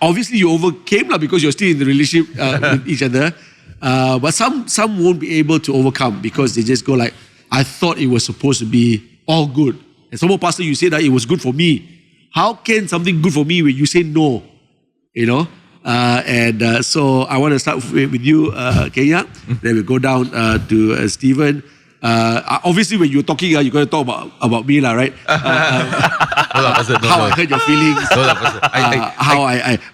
A: Obviously, you overcame because you're still in the relationship with each other. But some won't be able to overcome because they just go like, "I thought it was supposed to be all good. And some more, Pastor, you said that it was good for me. How can something good for me when you say no?" So I want to start with you, Kien Yiak. Then we'll go down to Stephen. Obviously, when you're talking, you're going to talk about me, right? How I hurt your feelings.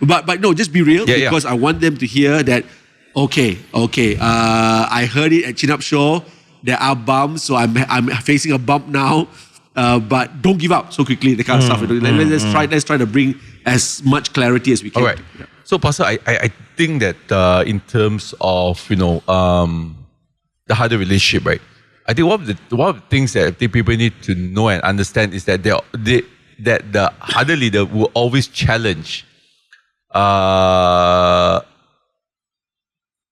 A: But no, just be real, because I want them to hear that. Okay. I heard it at Chin Up Show. There are bumps, so I'm facing a bump now. But don't give up so quickly, the kind of stuff. Let's try to bring as much clarity as we can.
D: All right. So, Pastor, I think that in terms of the harder relationship, right? I think one of the things that I think people need to know and understand is that that the harder leader will always challenge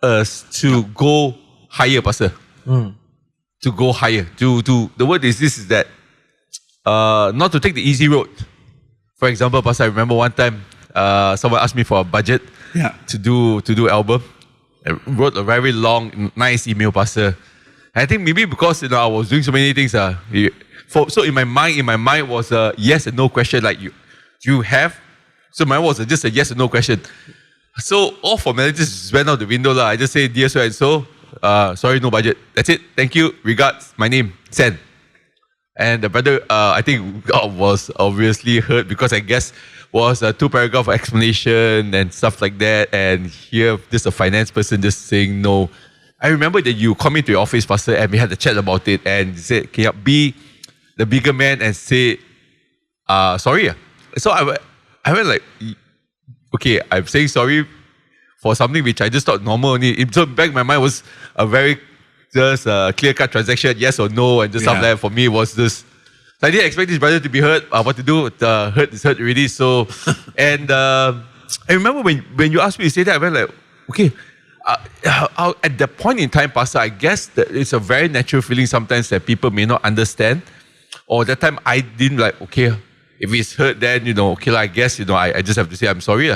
D: us to go higher, Pastor. To go higher. The word is that. Not to take the easy road. For example, Pastor, I remember one time someone asked me for a budget to do album. I wrote a very long, nice email, Pastor. I think maybe because I was doing so many things. So in my mind was a yes and no question. Like you have. So mine was just a yes and no question. So all formalities went out the window. I just say, "Dear so and so, sorry, no budget. That's it. Thank you. Regards. My name. Send." And the brother, I think God was obviously hurt because I guess was a 2-paragraph explanation and stuff like that. And here, just a finance person just saying no. I remember that you called me to your office, Pastor, and we had a chat about it. And you said, "Kien Yiak, the bigger man and say, sorry. So I went like, okay, I'm saying sorry for something which I just thought normal only. So back in my mind was a very just clear-cut transaction, yes or no, and just stuff like that. For me, it was just, so I didn't expect this brother to be hurt. What to do? The hurt is hurt already. So, and I remember when you asked me to say that, I went like, okay, at that point in time, Pastor, I guess that it's a very natural feeling sometimes that people may not understand. Or that time I didn't like, okay, if it's hurt, then, okay, I guess, I just have to say I'm sorry.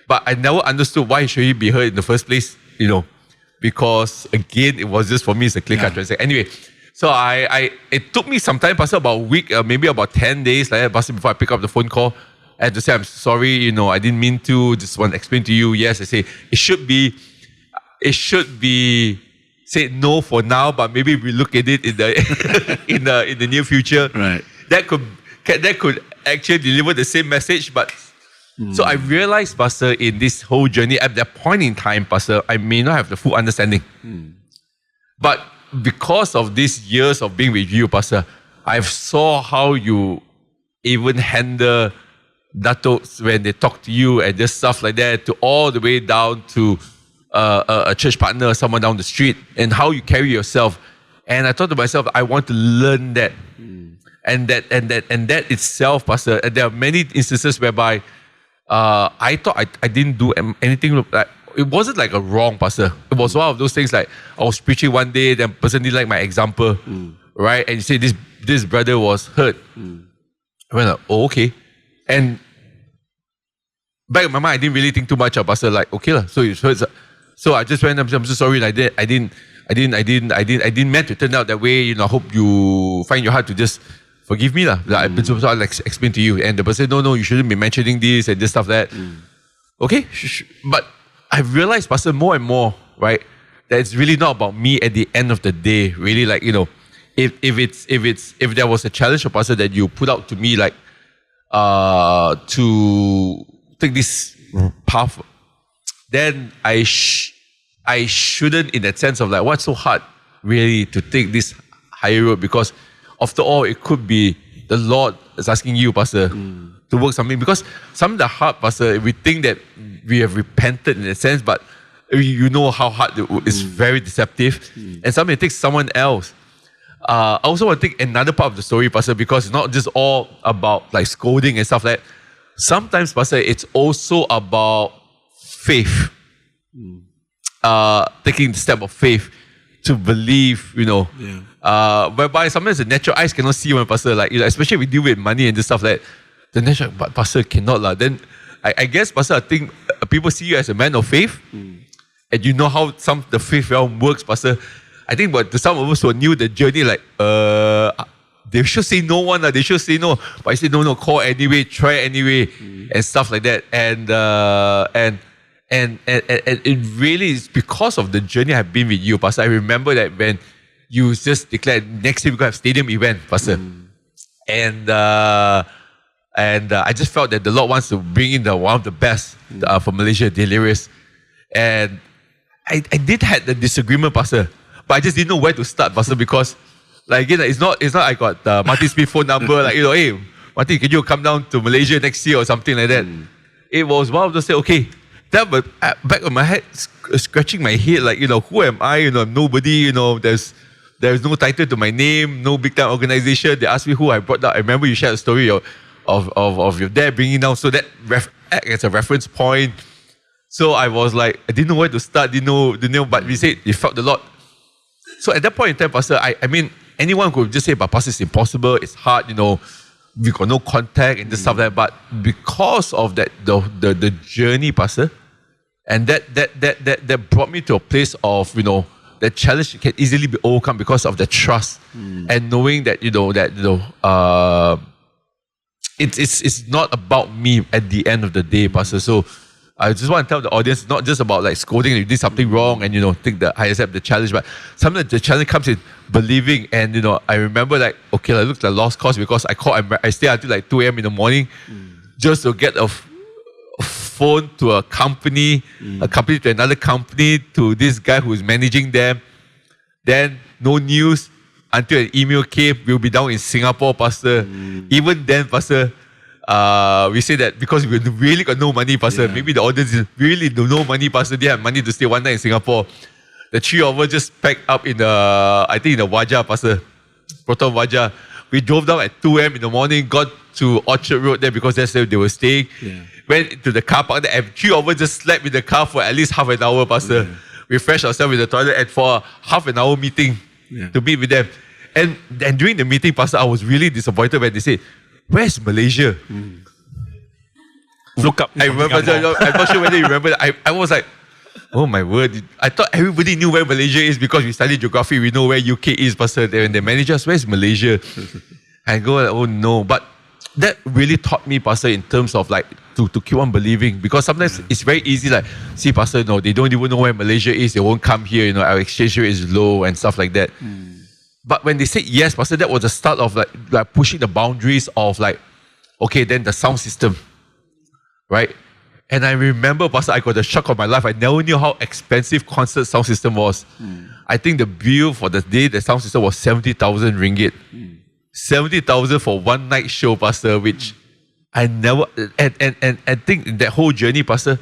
D: But I never understood why should he be hurt in the first place, because again, it was just for me, it's a clear-cut transaction. Anyway, so it took me some time, Pastor, about a week, maybe about 10 days, like that, Pastor, before I pick up the phone call. I had to say, I'm sorry, I didn't mean to, just want to explain to you. Yes, I say, it should be, say no for now, but maybe we look at it in the in the near future.
A: Right.
D: That could actually deliver the same message, but so I realized, Pastor, in this whole journey, at that point in time, Pastor, I may not have the full understanding. But because of these years of being with you, Pastor, I saw how you even handle datos when they talk to you and just stuff like that, to all the way down to a church partner or someone down the street, and how you carry yourself. And I thought to myself, I want to learn that. And that itself, Pastor, and there are many instances whereby I thought I didn't do anything like, it wasn't like a wrong, Pastor. It was one of those things like I was preaching one day, then person didn't like my example, right? And you say this brother was hurt. I went like, oh, okay. And back in my mind, I didn't really think too much of, Pastor, like, okay lah, so it's hurt. So I just went, I'm so sorry, like that. I didn't meant to turn out that way. I hope you find your heart to just forgive me lah. So I'll explain to you. And the person, no, you shouldn't be mentioning this and this stuff that. Okay, but I realized, Pastor, more and more, right, that it's really not about me at the end of the day. Really, like, if there was a challenge, Pastor, that you put out to me, like, to take this path, then I shouldn't, in that sense of like, what's so hard really to take this higher road? Because after all, it could be the Lord is asking you, Pastor, to work something. Because some of the hard, Pastor, we think that we have repented in a sense, but you know how hard it is, very deceptive. And sometimes it takes someone else. I also want to take another part of the story, Pastor, because it's not just all about like scolding and stuff like that. Sometimes, Pastor, it's also about faith. Taking the step of faith to believe, whereby sometimes the natural eyes cannot see one, Pastor, like, especially we deal with money and this stuff like that. The natural, but Pastor cannot lah. Then I guess, Pastor, I think people see you as a man of faith, and you know how the faith realm works, Pastor. I think, but to some of us who knew the journey, like, they should say no one, they should say no. But I said, no, call anyway, try anyway, and stuff like that. And it really is because of the journey I've been with you, Pastor. I remember that when you just declared next year we're going to have stadium event, Pastor. And I just felt that the Lord wants to bring in one of the best for Malaysia, Delirious. And I did have the disagreement, Pastor, but I just didn't know where to start, Pastor, because like again, it's not I got Martin Smith's phone number, like, hey, Martin, can you come down to Malaysia next year or something like that? It was one of those say, okay. That was back of my head, scratching my head, like, who am I? I'm nobody, there's no title to my name, no big time organization. They asked me who I brought down. I remember you shared a story of your dad bringing down, so that act as a reference point. So I was like, I didn't know where to start, didn't know, but we said, you felt the Lord. So at that point in time, Pastor, I mean, anyone could just say, but Pastor, it's impossible, it's hard, we got no contact and this stuff like that. But because of that, the journey, Pastor, and that brought me to a place of, that challenge can easily be overcome because of the trust and knowing that, it's not about me at the end of the day, Pastor. So I just want to tell the audience, not just about like scolding if you did something wrong and, think that I accept the challenge, but sometimes the challenge comes in believing. And, I remember like, okay, I looked at lost cause because I stayed until like 2 a.m. in the morning just to get a phone to a company to another company, to this guy who is managing them. Then no news until an email came. We'll be down in Singapore, Pastor. Even then, Pastor, we say that because we really got no money, Pastor. Maybe the audience really do no money, Pastor. They have money to stay one night in Singapore. The three of us just packed up in the, I think in the Wajah, Pastor. Proton Wajah. We drove down at 2 a.m. in the morning, got to Orchard Road there because that's where they were staying. Went to the car park there, and three of us just slept in the car for at least half an hour, Pastor. Refreshed ourselves in the toilet and for a half an hour meeting to meet with them. And during the meeting, Pastor, I was really disappointed when they said, "Where's Malaysia?"
B: Look up.
D: I remember, I'm not sure whether you remember. I was like, oh my word. I thought everybody knew where Malaysia is because we studied geography. We know where UK is, Pastor. When they manage us, where's Malaysia? I go, oh no. But that really taught me, Pastor, in terms of like to keep on believing. Because sometimes it's very easy, like, see, Pastor, no, they don't even know where Malaysia is. They won't come here. Our exchange rate is low and stuff like that. But when they said yes, Pastor, that was the start of like pushing the boundaries of like, okay, then the sound system, right? And I remember, Pastor, I got the shock of my life. I never knew how expensive concert sound system was. I think the bill for the day, the sound system was 70,000 ringgit. 70,000 for one night show, Pastor, which I never, and I think in that whole journey, Pastor,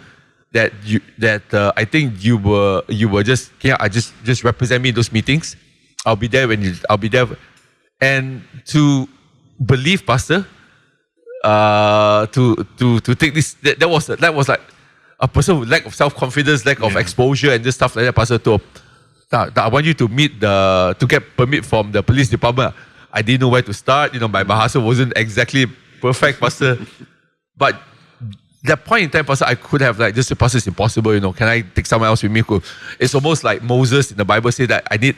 D: that I think you were just, just represent me in those meetings. I'll be there I'll be there. And to believe, Pastor, to take this, that was like a person with lack of self-confidence, lack of exposure and just stuff like that, Pastor, I want you to meet to get permit from the police department. I didn't know where to start. My Bahasa wasn't exactly perfect, Pastor. But that point in time, Pastor, I could have like just said, Pastor, it's impossible. Can I take someone else with me? It's almost like Moses in the Bible said that I need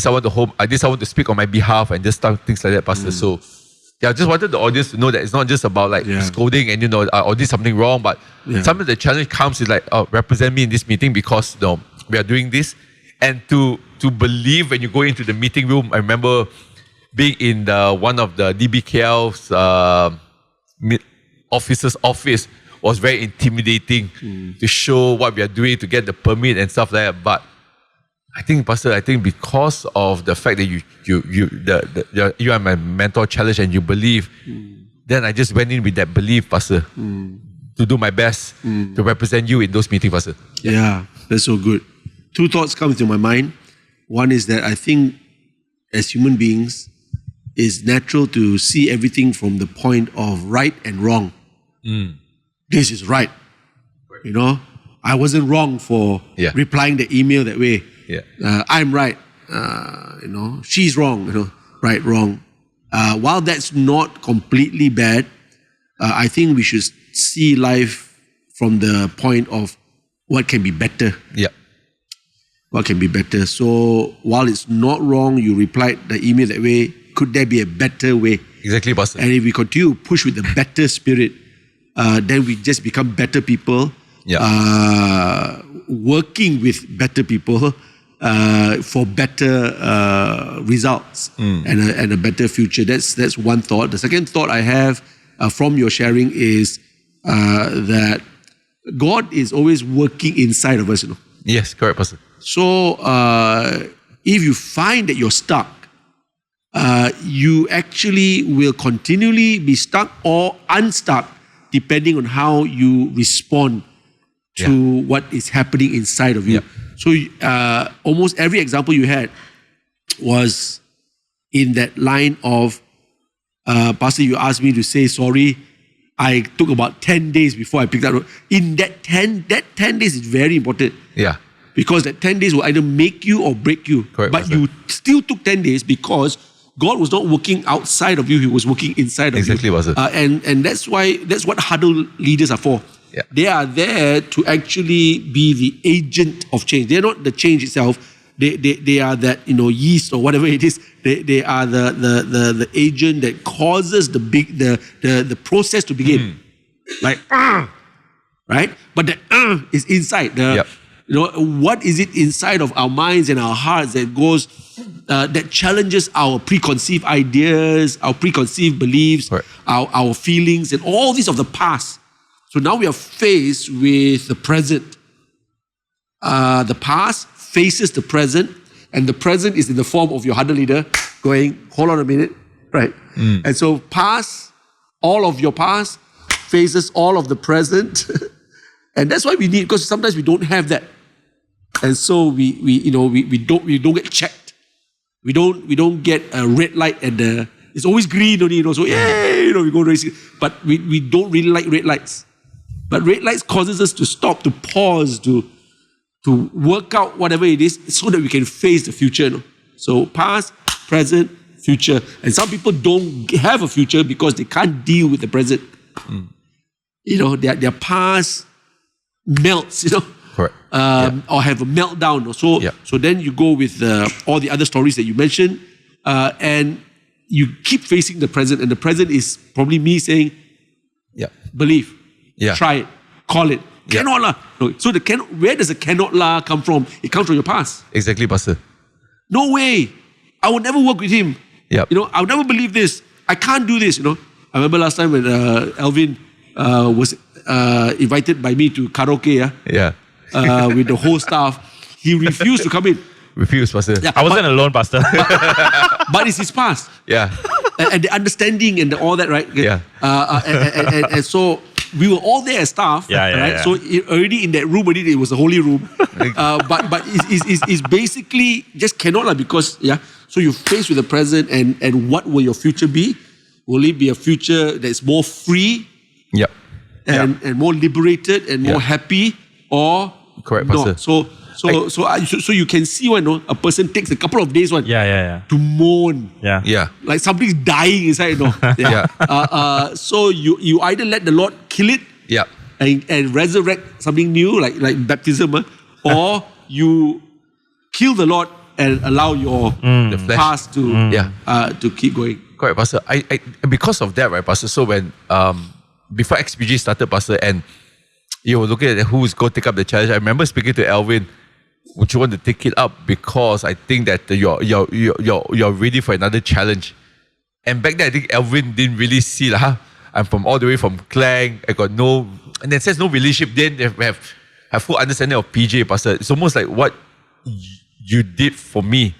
D: someone to speak on my behalf and just things like that, Pastor. So I just wanted the audience to know that it's not just about like scolding and or did something wrong, but sometimes the challenge comes is like, represent me in this meeting because we are doing this, and to believe when you go into the meeting room. I remember being in one of the DBKL's officers' office was very intimidating to show what we are doing to get the permit and stuff like that. But I think, Pastor, because of the fact that you are my mentor challenge and you believe, then I just went in with that belief, Pastor, to do my best to represent you in those meetings, Pastor.
A: Yeah, that's so good. Two thoughts come to my mind. One is that I think as human beings, it's natural to see everything from the point of right and wrong. This is right. I wasn't wrong for replying the email that way. I'm right. She's wrong. Right, wrong. While that's not completely bad, I think we should see life from the point of what can be better. What can be better? So while it's not wrong, you replied the email that way. Could there be a better way?
D: Exactly, Pastor.
A: And if we continue to push with the better spirit, then we just become better people. Working with better people for better results and a better future. That's one thought. The second thought I have from your sharing is that God is always working inside of us.
D: Yes, correct, Pastor.
A: So if you find that you're stuck, you actually will continually be stuck or unstuck depending on how you respond to what is happening inside of you. So almost every example you had was in that line of, Pastor, you asked me to say sorry. I took about 10 days before I picked up. In that 10 days is very important. Because that 10 days will either make you or break you.
D: Correct,
A: but
D: Pastor.
A: you still took 10 days because God was not working outside of you, He was working inside of
D: Exactly,
A: you.
D: Pastor.
A: And that's what Huddle leaders are for. They are there to actually be the agent of change. They're not the change itself. They are that yeast or whatever it is. They are the agent that causes the process to begin. Like right? But the is inside. What is it inside of our minds and our hearts that goes that challenges our preconceived ideas, our preconceived beliefs, our feelings, and all these of the past. So now we are faced with the present. The past faces the present, and the present is in the form of your Huddle leader going, hold on a minute, right? And so past, all of your past faces all of the present. And that's why we need, because sometimes we don't have that. And so we don't get checked. We don't get a red light and it's always green only, so yay, we go racing. But we don't really like red lights. But red lights causes us to stop, to pause, to work out whatever it is so that we can face the future. So past, present, future. And some people don't have a future because they can't deal with the present. Their past melts,
D: Correct.
A: or have a meltdown. So then you go with all the other stories that you mentioned, and you keep facing the present, and the present is probably me saying, believe, try it, call it, cannot lah. No, so where does the cannot lah come from? It comes from your past.
D: Exactly, Pastor.
A: No way. I would never work with him.
D: Yep.
A: I would never believe this. I can't do this. I remember last time when Alvin was invited by me to karaoke. With the whole staff, he refused to come in.
D: Refused, Pastor.
B: I wasn't alone, Pastor.
A: But it's his past. And the understanding and all that, right?
D: Yeah.
A: And so we were all there as staff, right? So already in that room, it was a holy room. But it's basically just cannot, because so you're faced with the present, and what will your future be? Will it be a future that's more free? And more liberated and more happy, or
D: correct,
A: not?
D: Pastor.
A: So you can see when a person takes a couple of days to mourn. Like something's dying inside. So you either let the Lord kill it and resurrect something new, like baptism, or you kill the Lord and allow your past to keep going.
D: Correct, Pastor. I because of that, right, Pastor. So when before XPG started, Pastor, and you were looking at who's going to take up the challenge, I remember speaking to Alvin. Would you want to take it up? Because I think that you're ready for another challenge. And back then, I think Alvin didn't really see I'm from all the way from Klang. I got no, and then says no relationship. Then have full understanding of PJ, Pastor. It's almost like what you did for me,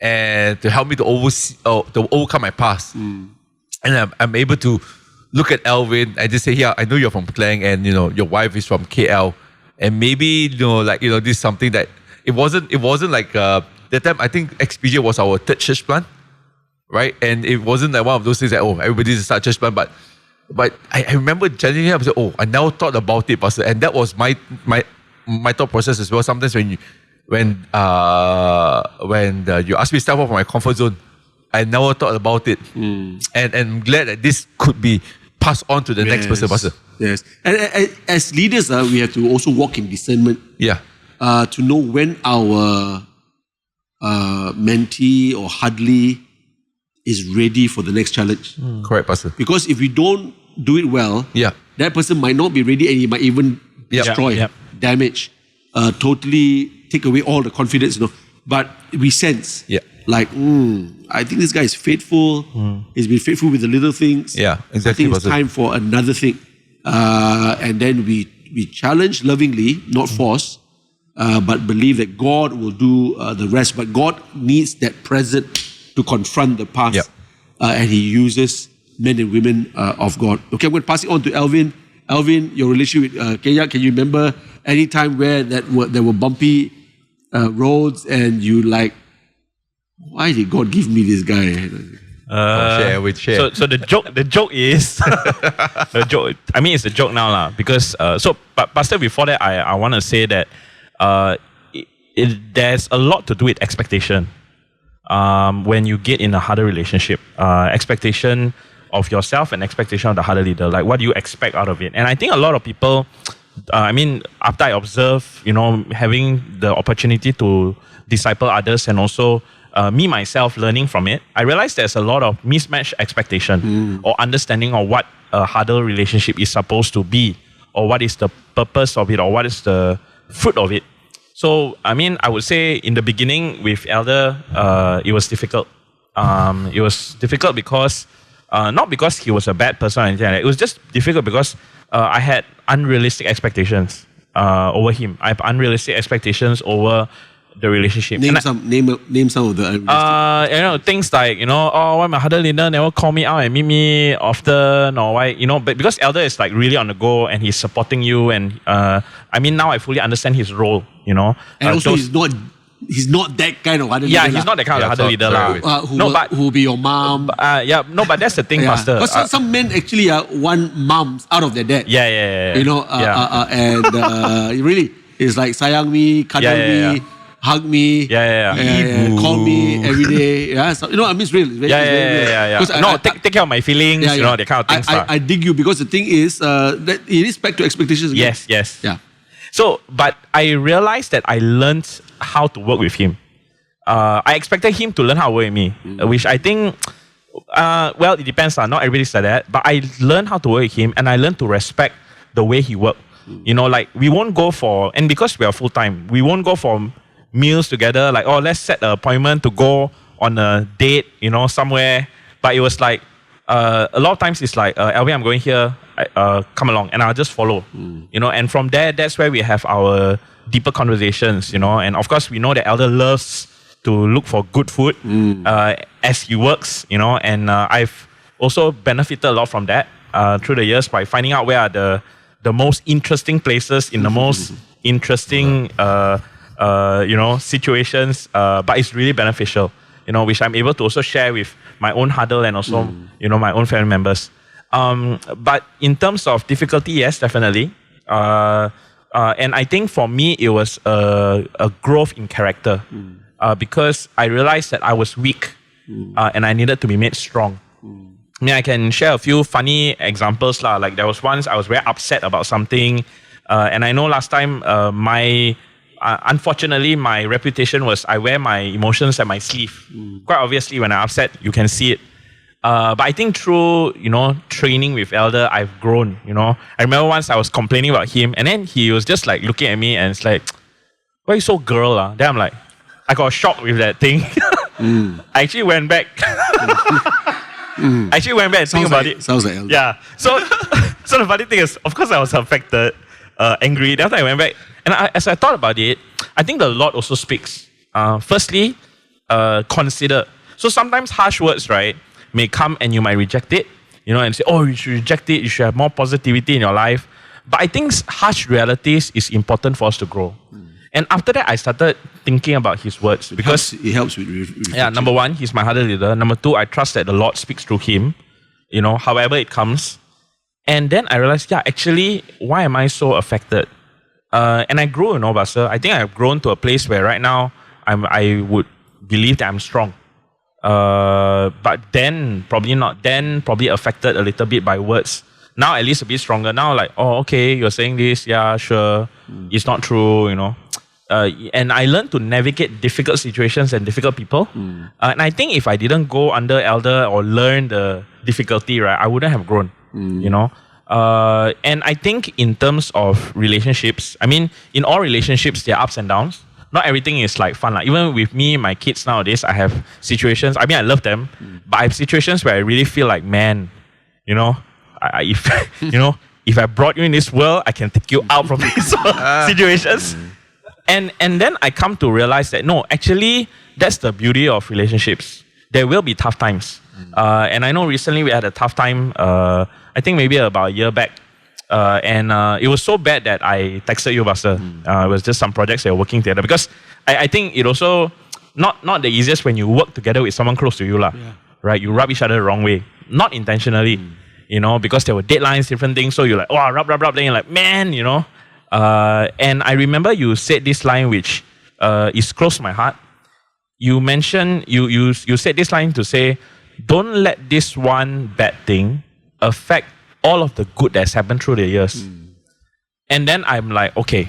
D: and to help me to overcome my past. And I'm able to look at Alvin. I just say, I know you're from Klang, and your wife is from KL, and maybe this is something that it wasn't like that time. I think XPJ was our third church plant, right? And it wasn't like one of those things that everybody's a start church plant, but I remember challenging him. I said, I now thought about it, Pastor, and that was my thought process as well. Sometimes when you ask me to step out from my comfort zone, I never thought about it. And I'm glad that this could be passed on to the next person, Pastor.
A: Yes. And as leaders, we have to also walk in discernment. To know when our mentee or huddly is ready for the next challenge.
D: Correct, Pastor.
A: Because if we don't do it well, that person might not be ready, and he might even destroy, damage, totally take away all the confidence, But we sense, I think this guy is faithful. He's been faithful with the little things.
D: Exactly.
A: I think it's time for another thing. And then we challenge lovingly, not force, but believe that God will do the rest. But God needs that present to confront the past. And He uses men and women of God. Okay, I'm going to pass it on to Alvin. Alvin, your relationship with Kien Yiak, can you remember any time where there were bumpy roads and you why did God give me this guy?
D: Share.
B: So the joke is the joke. I mean, it's a joke now, lah. Because but Pastor, before that, I want to say that there's a lot to do with expectation. When you get in a Huddle relationship, expectation of yourself and expectation of the Huddle leader. Like, what do you expect out of it? And I think a lot of people, after I observe, having the opportunity to disciple others and also me myself learning from it, I realized there's a lot of mismatched expectation or understanding of what a Huddle relationship is supposed to be, or what is the purpose of it, or what is the fruit of it. So, I would say in the beginning with Elder, it was difficult. It was difficult because, not because he was a bad person or anything like that. It was just difficult because I had unrealistic expectations over him. I have unrealistic expectations over the relationship.
A: Name
B: And
A: some of the
B: things like, why my huddle leader never call me out and meet me often, or why, but because elder is like really on the go and he's supporting you, and now I fully understand his role,
A: and also he's not that kind of huddle leader.
B: Yeah, he's not that kind of huddle leader.
A: Who will be your mom.
B: But that's the thing, Pastor.
A: But some men actually want moms out of their dad.
B: Yeah.
A: And really, it's like sayang me, cuddle me, hug me, call me every day. Yeah, so, it's real. It's very real.
B: Take care of my feelings, that kind of things.
A: I dig you, because the thing is that it is back to expectations again.
B: Yes.
A: Yeah.
B: So, but I realized that I learned how to work with him. I expected him to learn how to work with me, which I think, it depends. Not everybody's like that. But I learned how to work with him, and I learned to respect the way he worked. Like we won't go for, and because we are full-time, we won't go for meals together, like, let's set an appointment to go on a date, somewhere. But it was like, a lot of times it's like, Alvin, I'm going here, come along, and I'll just follow. And from there, that's where we have our deeper conversations, and of course we know that elder loves to look for good food as he works, and I've also benefited a lot from that through the years by finding out where are the most interesting places in the most interesting situations, but it's really beneficial, which I'm able to also share with my own huddle and also, my own family members. But in terms of difficulty, yes, definitely. And I think for me, it was a growth in character because I realized that I was weak and I needed to be made strong. I can share a few funny examples. Like there was once I was very upset about something, and I know last time unfortunately, my reputation was I wear my emotions at my sleeve. Quite obviously, when I'm upset, you can see it. But I think through, training with elder, I've grown, I remember once I was complaining about him, and then he was just like looking at me and it's like, why are you so girl? Then I'm like, I got shocked with that thing. I actually went back. And think about it.
A: Sounds like elder.
B: Yeah. So the funny thing is, of course I was affected, angry. Then after I went back, and as I thought about it, I think the Lord also speaks. Firstly, consider. So sometimes harsh words, right, may come and you might reject it, and say, you should reject it, you should have more positivity in your life. But I think harsh realities is important for us to grow. And after that, I started thinking about his words because
A: it helps with reflection.
B: Yeah, number one, he's my huddle leader. Number two, I trust that the Lord speaks through him, however it comes. And then I realized, actually, why am I so affected? And I grew, Pastor. I think I've grown to a place where right now I would believe that I'm strong. But then probably not. Then probably affected a little bit by words. Now at least a bit stronger. Now like, okay, you're saying this. Yeah, sure. It's not true, and I learned to navigate difficult situations and difficult people. And I think if I didn't go under elder or learn the difficulty, right, I wouldn't have grown, And I think in terms of relationships, in all relationships, there are ups and downs. Not everything is like fun. Even with me, my kids nowadays, I have situations. I love them, but I have situations where I really feel like, man, if I brought you in this world, I can take you out from these situations. And then I come to realize that no, actually, that's the beauty of relationships. There will be tough times. And I know recently we had a tough time. I think maybe about a year back. And it was so bad that I texted you, Pastor. It was just some projects that were working together. Because I think it also, not the easiest when you work together with someone close to you, right? You rub each other the wrong way. Not intentionally, because there were deadlines, different things. So you're like, rub. Then you're like, man, And I remember you said this line which is close to my heart. You mentioned, you said this line to say, don't let this one bad thing affect all of the good that's happened through the years. And then I'm like, okay.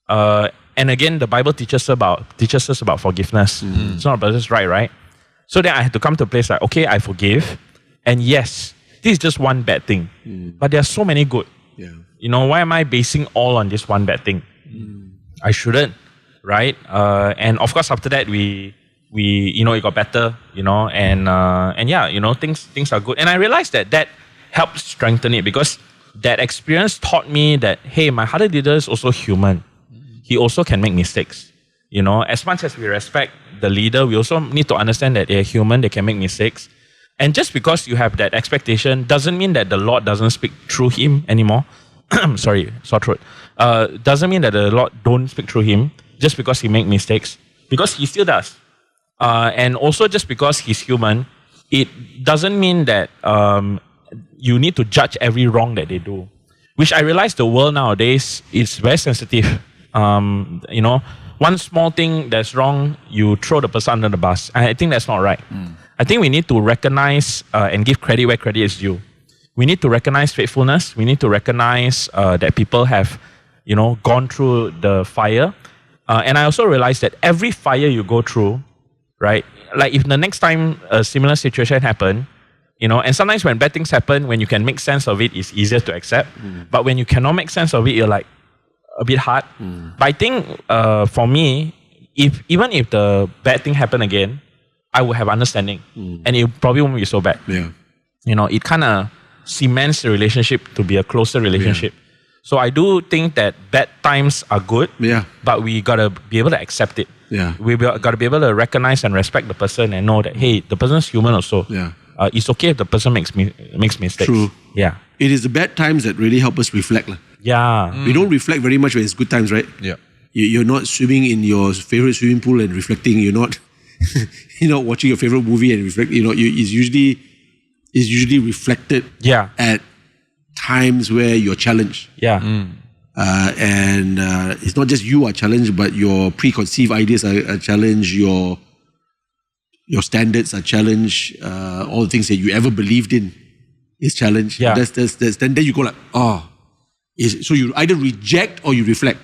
B: And again, the Bible teaches us about forgiveness. It's not about just right? So then I had to come to a place like, okay, I forgive. And yes, this is just one bad thing. But there are so many good. Yeah. Why am I basing all on this one bad thing? I shouldn't, right? And of course, after that, we it got better, and yeah, things are good. And I realized that helped strengthen it because that experience taught me that, hey, my huddle leader is also human. He also can make mistakes. You know, as much as we respect the leader, we also need to understand that they're human, they can make mistakes. And just because you have that expectation doesn't mean that the Lord doesn't speak through him anymore. Sorry, sore throat. Doesn't mean that the Lord don't speak through him just because he make mistakes. Because he still does. And also just because he's human, it doesn't mean that you need to judge every wrong that they do. Which I realize the world nowadays is very sensitive. You know, one small thing that's wrong, you throw the person under the bus. I think that's not right. I think we need to recognize and give credit where credit is due. We need to recognize faithfulness. We need to recognize that people have, you know, gone through the fire. And I also realize that every fire you go through, right? Like if the next time a similar situation happen, you know, and sometimes when bad things happen, when you can make sense of it, it's easier to accept. But when you cannot make sense of it, you're like a bit hard. But I think for me, even if the bad thing happen again, I will have understanding, and it probably won't be so bad.
A: Yeah.
B: You know, it kind of cements the relationship to be a closer relationship. So I do think that bad times are good, but we gotta be able to accept it. We gotta be able to recognize and respect the person and know that, hey, the person's human also. It's okay if the person makes mistakes.
A: True.
B: Yeah.
A: It is the bad times that really help us reflect.
B: Yeah.
A: We don't reflect very much when it's good times, right?
D: Yeah.
A: You're not swimming in your favorite swimming pool and reflecting. You're not watching your favorite movie and reflect. You know, it's usually reflected at times where you're challenged. And it's not just you are challenged, but your preconceived ideas are challenged, your standards are challenged, all the things that you ever believed in is challenged. Then you go like, so you either reject or you reflect.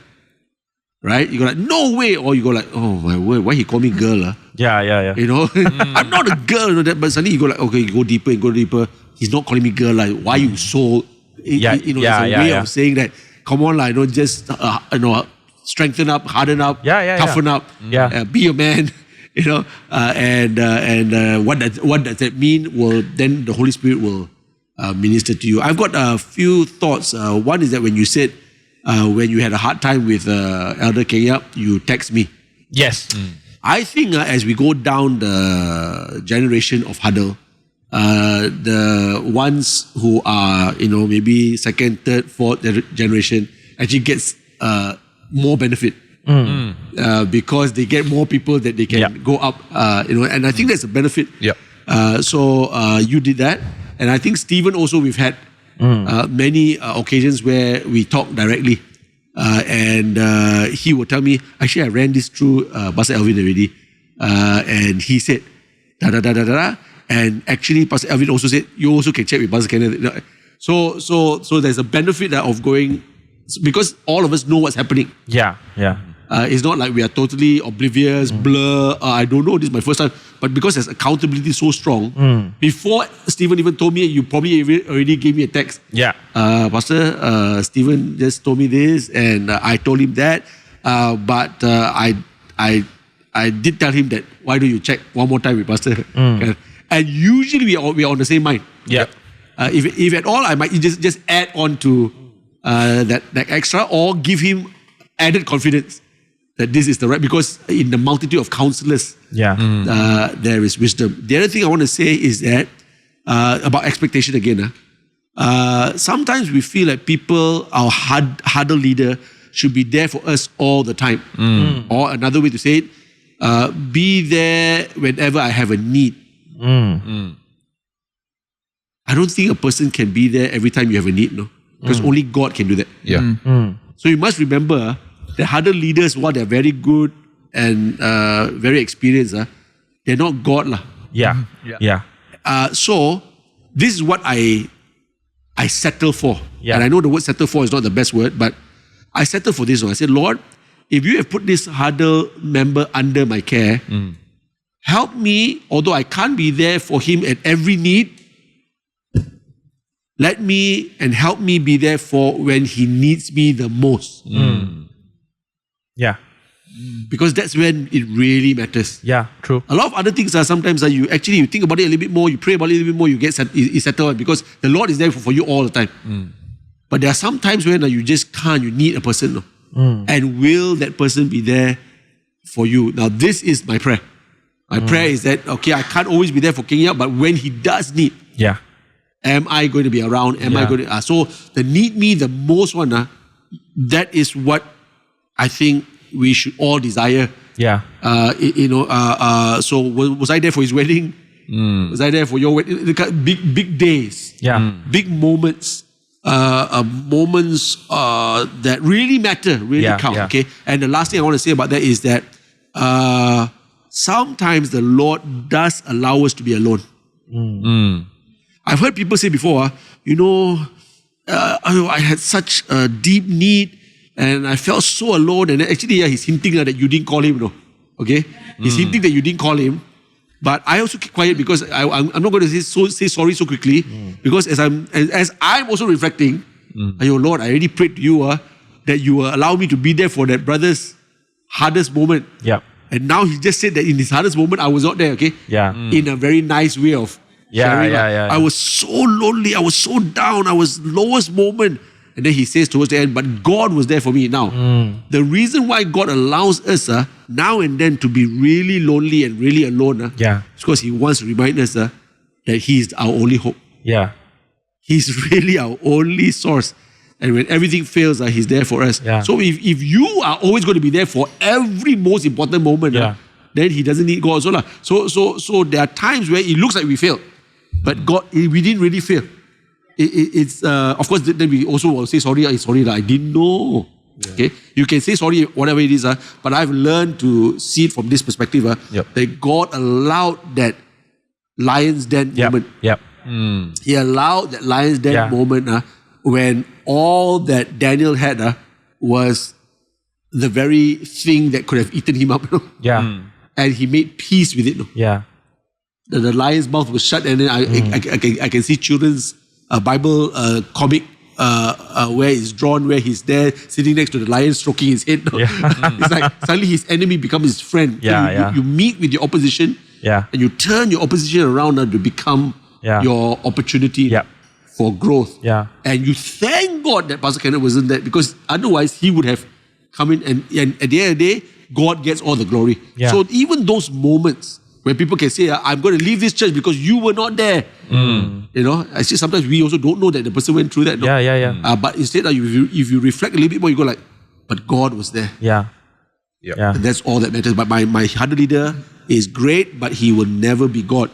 A: Right? You go like, no way. Or you go like, oh my word, why he call me girl? You know, I'm not a girl. You know, but suddenly you go like, okay, you go deeper and go deeper. He's not calling me girl. Like, why you so? There's a way of saying that. Come on, like, just strengthen up, harden up, toughen up, be a man. You know, and what does that mean? Well, then the Holy Spirit will minister to you. I've got a few thoughts. One is that when you said, when you had a hard time with Elder Kien Yiak, you text me.
B: Yes.
A: I think as we go down the generation of Huddle, the ones who are, maybe second, third, fourth generation actually gets more benefit. Because they get more people that they can go up, and I think that's a benefit. So you did that. And I think Stephen also, we've had many occasions where we talk directly, and he would tell me, actually, I ran this through Pastor Alvin already, and he said, and actually, Pastor Alvin also said, you also can check with Pastor Kenneth. So there's a benefit of going, because all of us know what's happening. It's not like we are totally oblivious, blur, I don't know, this is my first time. But because there's accountability so strong, before Stephen even told me, you probably already gave me a text. Pastor, Stephen just told me this, and I told him that. But I did tell him that, why don't you check one more time with Pastor? And usually we are on the same mind. If at all, I might just add on to that extra, or give him added confidence that this is the right, because in the multitude of counselors, there is wisdom. The other thing I want to say is that about expectation again. Sometimes we feel like people, our huddle leader, should be there for us all the time. Or another way to say it, be there whenever I have a need. I don't think a person can be there every time you have a need, no? Because only God can do that. So you must remember, the huddle leaders, while they're very good and very experienced, they're not God. So this is what I settle for. And I know the word settle for is not the best word, but I settle for this one. I said, Lord, if you have put this huddle member under my care, help me, although I can't be there for him at every need, let me and help me be there for when he needs me the most. Because that's when it really matters.
B: True.
A: A lot of other things are sometimes you think about it a little bit more, you pray about it a little bit more, you get settled, because the Lord is there for you all the time. But there are some times when you just can't, you need a person. And will that person be there for you. Now, this is my prayer. My prayer is that, okay, I can't always be there for Kien Yiak, but when he does need,
B: Yeah.
A: am I going to be around? Am I
B: Yeah.
A: going to... so the need me the most one, that is what I think we should all desire.
B: Yeah.
A: So was I there for his wedding? Was I there for your wedding? Big days.
B: Yeah.
A: Big moments. Moments that really matter, really count.
B: Yeah.
A: Okay. And the last thing I want to say about that is that sometimes the Lord does allow us to be alone. I've heard people say before, I had such a deep need and I felt so alone. And actually, he's hinting that you didn't call him, okay? He's hinting that you didn't call him. But I also keep quiet because I'm not going to say sorry so quickly. Because as I'm also reflecting, Lord, I already prayed to you that you will allow me to be there for that brother's hardest moment.
B: Yeah.
A: And now he just said that in his hardest moment, I was not there, okay?
B: Yeah.
A: In a very nice way of sharing.
B: Yeah.
A: I was so lonely. I was so down. I was lowest moment. And then he says towards the end, but God was there for me. Now, the reason why God allows us now and then to be really lonely and really alone is because he wants to remind us that he's our only hope.
B: Yeah.
A: He's really our only source. And when everything fails, he's there for us.
B: Yeah.
A: So if you are always going to be there for every most important moment, then he doesn't need God also. So there are times where it looks like we failed. But God, we didn't really fail. It's of course, then we also will say, sorry, I didn't know. Yeah. Okay, you can say sorry, whatever it is, but I've learned to see it from this perspective, that God allowed that lion's den moment.
B: Yep.
A: He allowed that lion's den moment when all that Daniel had was the very thing that could have eaten him up.
B: Yeah.
A: And he made peace with it.
B: Yeah.
A: The lion's mouth was shut, and then I can see children's Bible comic where it's drawn, where he's there sitting next to the lion stroking his head. It's like suddenly his enemy becomes his friend. You meet with your opposition, and you turn your opposition around to become your opportunity for growth. And you thank God that Pastor Kenneth wasn't there, because otherwise he would have come in, and at the end of the day, God gets all the glory. So even those moments where people can say, I'm going to leave this church because you were not there. Actually sometimes we also don't know that the person went through that. But instead, if you reflect a little bit more, you go like, but God was there. And that's all that matters. But my Huddle leader is great, but he will never be God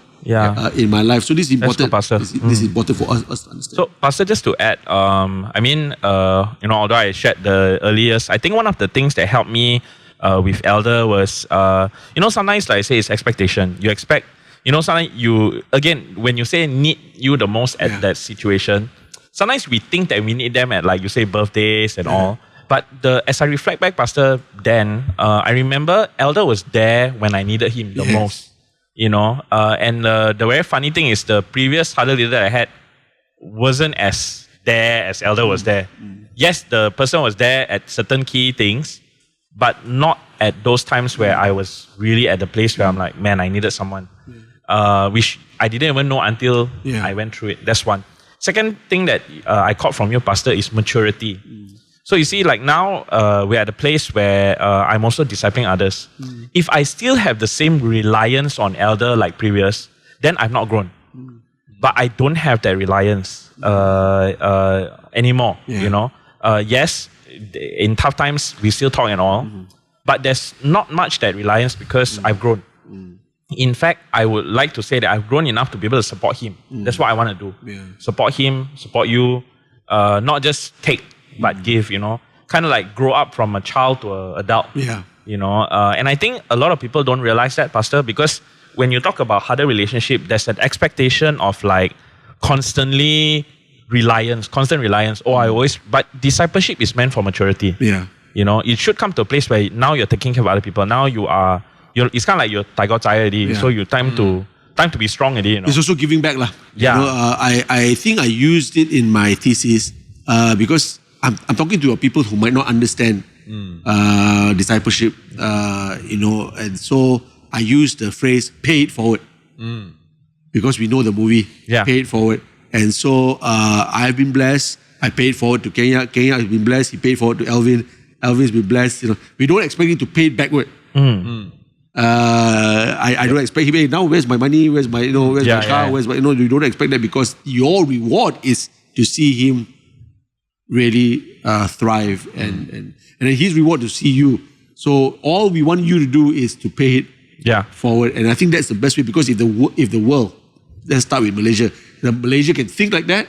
A: in my life. So this is important.
B: Pastor.
A: This is important for us to understand.
B: So, Pastor, just to add, although I shared the early years, I think one of the things that helped me with Elder was, sometimes, like I say, it's expectation. You expect, sometimes when you say need you the most at that situation, sometimes we think that we need them at, like you say, birthdays and all. But as I reflect back, Pastor Dan, I remember Elder was there when I needed him the most. And the very funny thing is the previous Huddle leader that I had wasn't as there as Elder was there. Yes, the person was there at certain key things, but not at those times where I was really at the place where I'm like, man, I needed someone. Which I didn't even know until I went through it. That's one. Second thing that I caught from you, Pastor, is maturity. So you see, like now, we're at a place where I'm also discipling others. If I still have the same reliance on Elder like previous, then I've not grown. But I don't have that reliance anymore, Yes, in tough times, we still talk and all. But there's not much that reliance because I've grown. In fact, I would like to say that I've grown enough to be able to support him. That's what I want to do. Support him, support you. Not just take, but give, Kind of like grow up from a child to an adult. And I think a lot of people don't realize that, Pastor, because when you talk about Huddle relationship, there's an expectation of like constant reliance. But discipleship is meant for maturity. It should come to a place where now you're taking care of other people. Now it's kind of like you're tiger already. So you time to be strong already.
A: It's also giving back. I think I used it in my thesis because I'm talking to people who might not understand discipleship, and so I used the phrase "pay it forward" because we know the movie "Pay It Forward," and so I've been blessed. I paid forward to Kien Yiak. Kien Yiak has been blessed. He paid forward to Alvin. Alvin's been blessed. We don't expect him to pay it backward. I don't expect him, hey, now where's my money, where's my where's my car, where's my you don't expect that, because your reward is to see him really thrive, and then his reward to see you. So all we want you to do is to pay it forward, and I think that's the best way, because if the world, let's start with Malaysia, if Malaysia can think like that,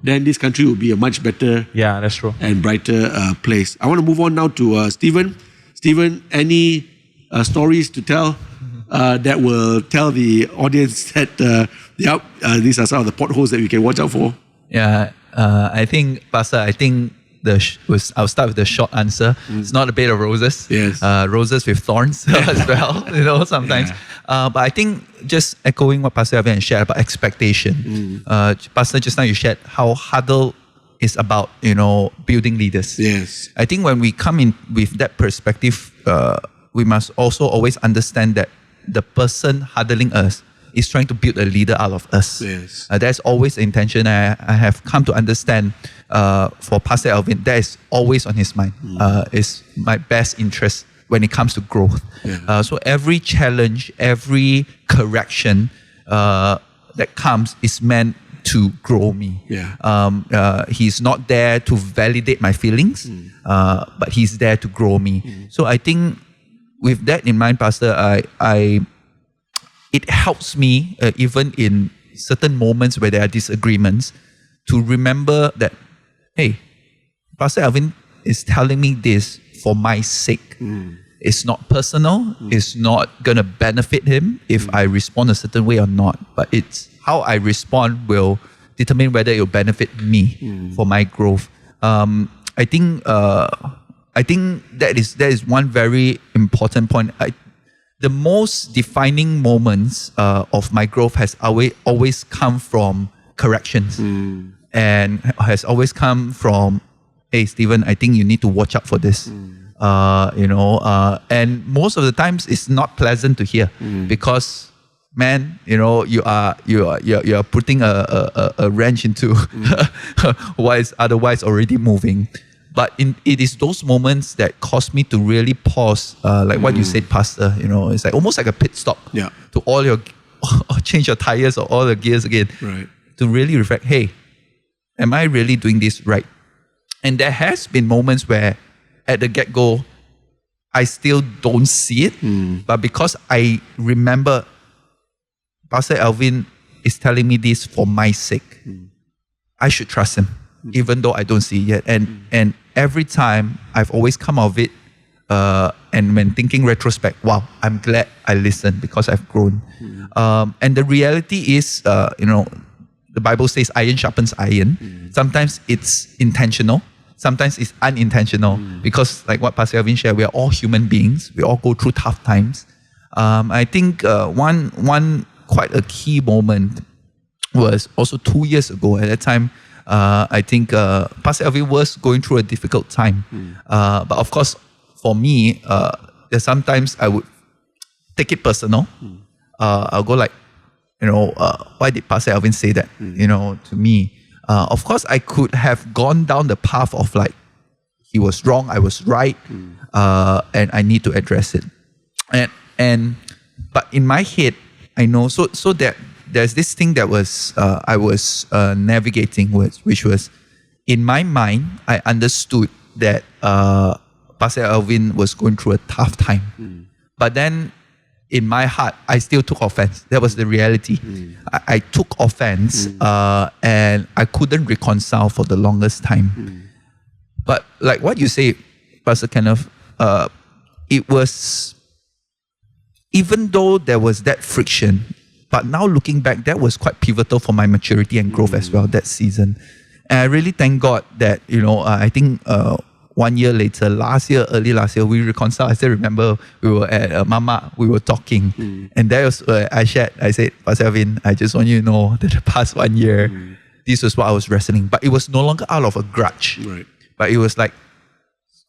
A: then this country will be a much better
B: that's true,
A: and brighter place. I want to move on now to Stephen. Stephen, any stories to tell that will tell the audience that these are some of the potholes that we can watch out for?
C: Yeah, I think, Pastor, I'll start with the short answer. It's not a bed of roses.
A: Yes.
C: Roses with thorns as well, sometimes. But I think just echoing what Pastor Alvin shared about expectation. Pastor, just now you shared how Huddle is about, building leaders.
A: Yes.
C: I think when we come in with that perspective, we must also always understand that the person huddling us is trying to build a leader out of us.
A: Yes.
C: That's always the intention. I have come to understand for Pastor Alvin, that is always on his mind. Is my best interest when it comes to growth.
A: Yeah.
C: So every challenge, every correction that comes is meant to grow me.
A: Yeah.
C: He's not there to validate my feelings, but he's there to grow me. So I think with that in mind, Pastor, it helps me even in certain moments where there are disagreements to remember that, hey, Pastor Alvin is telling me this for my sake. It's not personal. It's not going to benefit him if I respond a certain way or not. But it's how I respond will determine whether it will benefit me for my growth. I think that is one very important point. The most defining moments of my growth has always come from corrections, and has always come from, hey, Stephen, I think you need to watch out for this. And most of the times it's not pleasant to hear, because, man, you are putting a wrench into what is otherwise already moving. But it is those moments that cause me to really pause, like what you said, Pastor. It's like almost like a pit stop to all your, change your tires or all the gears again,
A: right,
C: to really reflect, hey, am I really doing this right? And there has been moments where at the get-go, I still don't see it, but because I remember Pastor Alvin is telling me this for my sake, I should trust him, even though I don't see it yet. And every time I've always come out of it, and when thinking retrospect, wow, I'm glad I listened because I've grown. And the reality is, the Bible says iron sharpens iron. Sometimes it's intentional. Sometimes it's unintentional, because like what Pastor Alvin shared, we are all human beings. We all go through tough times. I think one quite a key moment was also 2 years ago. At that time, I think Pastor Alvin was going through a difficult time. But of course, for me, sometimes I would take it personal. I'll go like, why did Pastor Alvin say that, to me? Of course, I could have gone down the path of like, he was wrong, I was right, and I need to address it. But in my head, I know, so that there's this thing that was I was navigating with, which was, in my mind, I understood that Pastor Alvin was going through a tough time. But then in my heart, I still took offense. That was the reality. I took offense, and I couldn't reconcile for the longest time. But like what you say, Pastor Kenneth, it was, even though there was that friction, but now looking back, that was quite pivotal for my maturity and growth as well, that season. And I really thank God that, I think 1 year later, early last year, we reconciled. I still remember we were at Mama, we were talking. And that was where I said, Pastor Alvin, I just want you to know that the past 1 year, this was what I was wrestling. But it was no longer out of a grudge.
A: Right.
C: But it was like,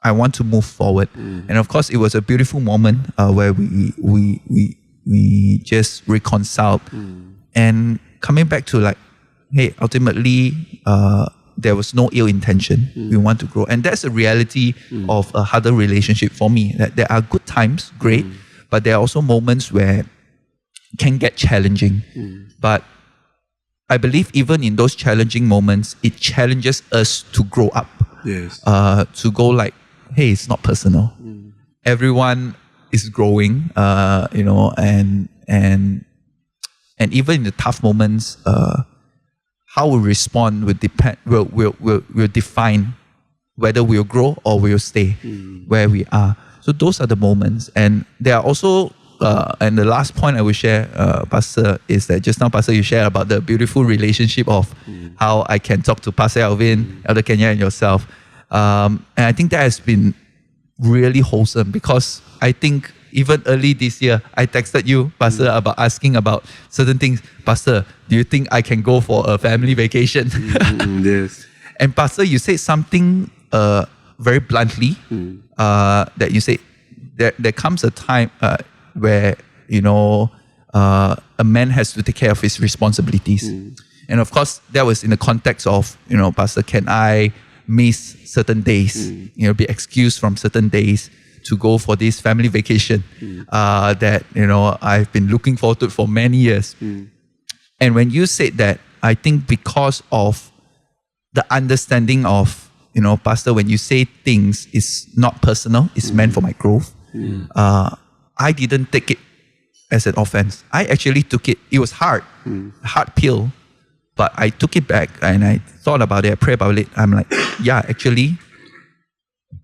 C: I want to move forward. And of course, it was a beautiful moment where we just reconciled. And coming back to like, hey, ultimately, there was no ill intention. We want to grow. And that's the reality of a Huddle relationship for me. That there are good times, great, but there are also moments where it can get challenging. But I believe even in those challenging moments, it challenges us to grow up.
A: Yes.
C: To go like, hey, it's not personal. Everyone is growing, and even in the tough moments, how we respond will define whether we'll grow or we'll stay where we are. So those are the moments. And there are also, and the last point I will share, Pastor, is that just now, Pastor, you shared about the beautiful relationship of how I can talk to Pastor Alvin, Elder Kien Yiak, and yourself. And I think that has been really wholesome, because I think even early this year, I texted you, Pastor, about asking about certain things. Pastor, do you think I can go for a family vacation?
A: Yes.
C: And Pastor, you said something very bluntly, that you said there comes a time where, a man has to take care of his responsibilities. And of course, that was in the context of, Pastor, can I miss certain days, be excused from certain days to go for this family vacation that, I've been looking forward to for many years. And when you said that, I think because of the understanding of, Pastor, when you say things, it's not personal, it's meant for my growth. I didn't take it as an offense. I actually took it, it was hard, hard pill, but I took it back and I thought about it, I prayed about it. I'm like, yeah, actually,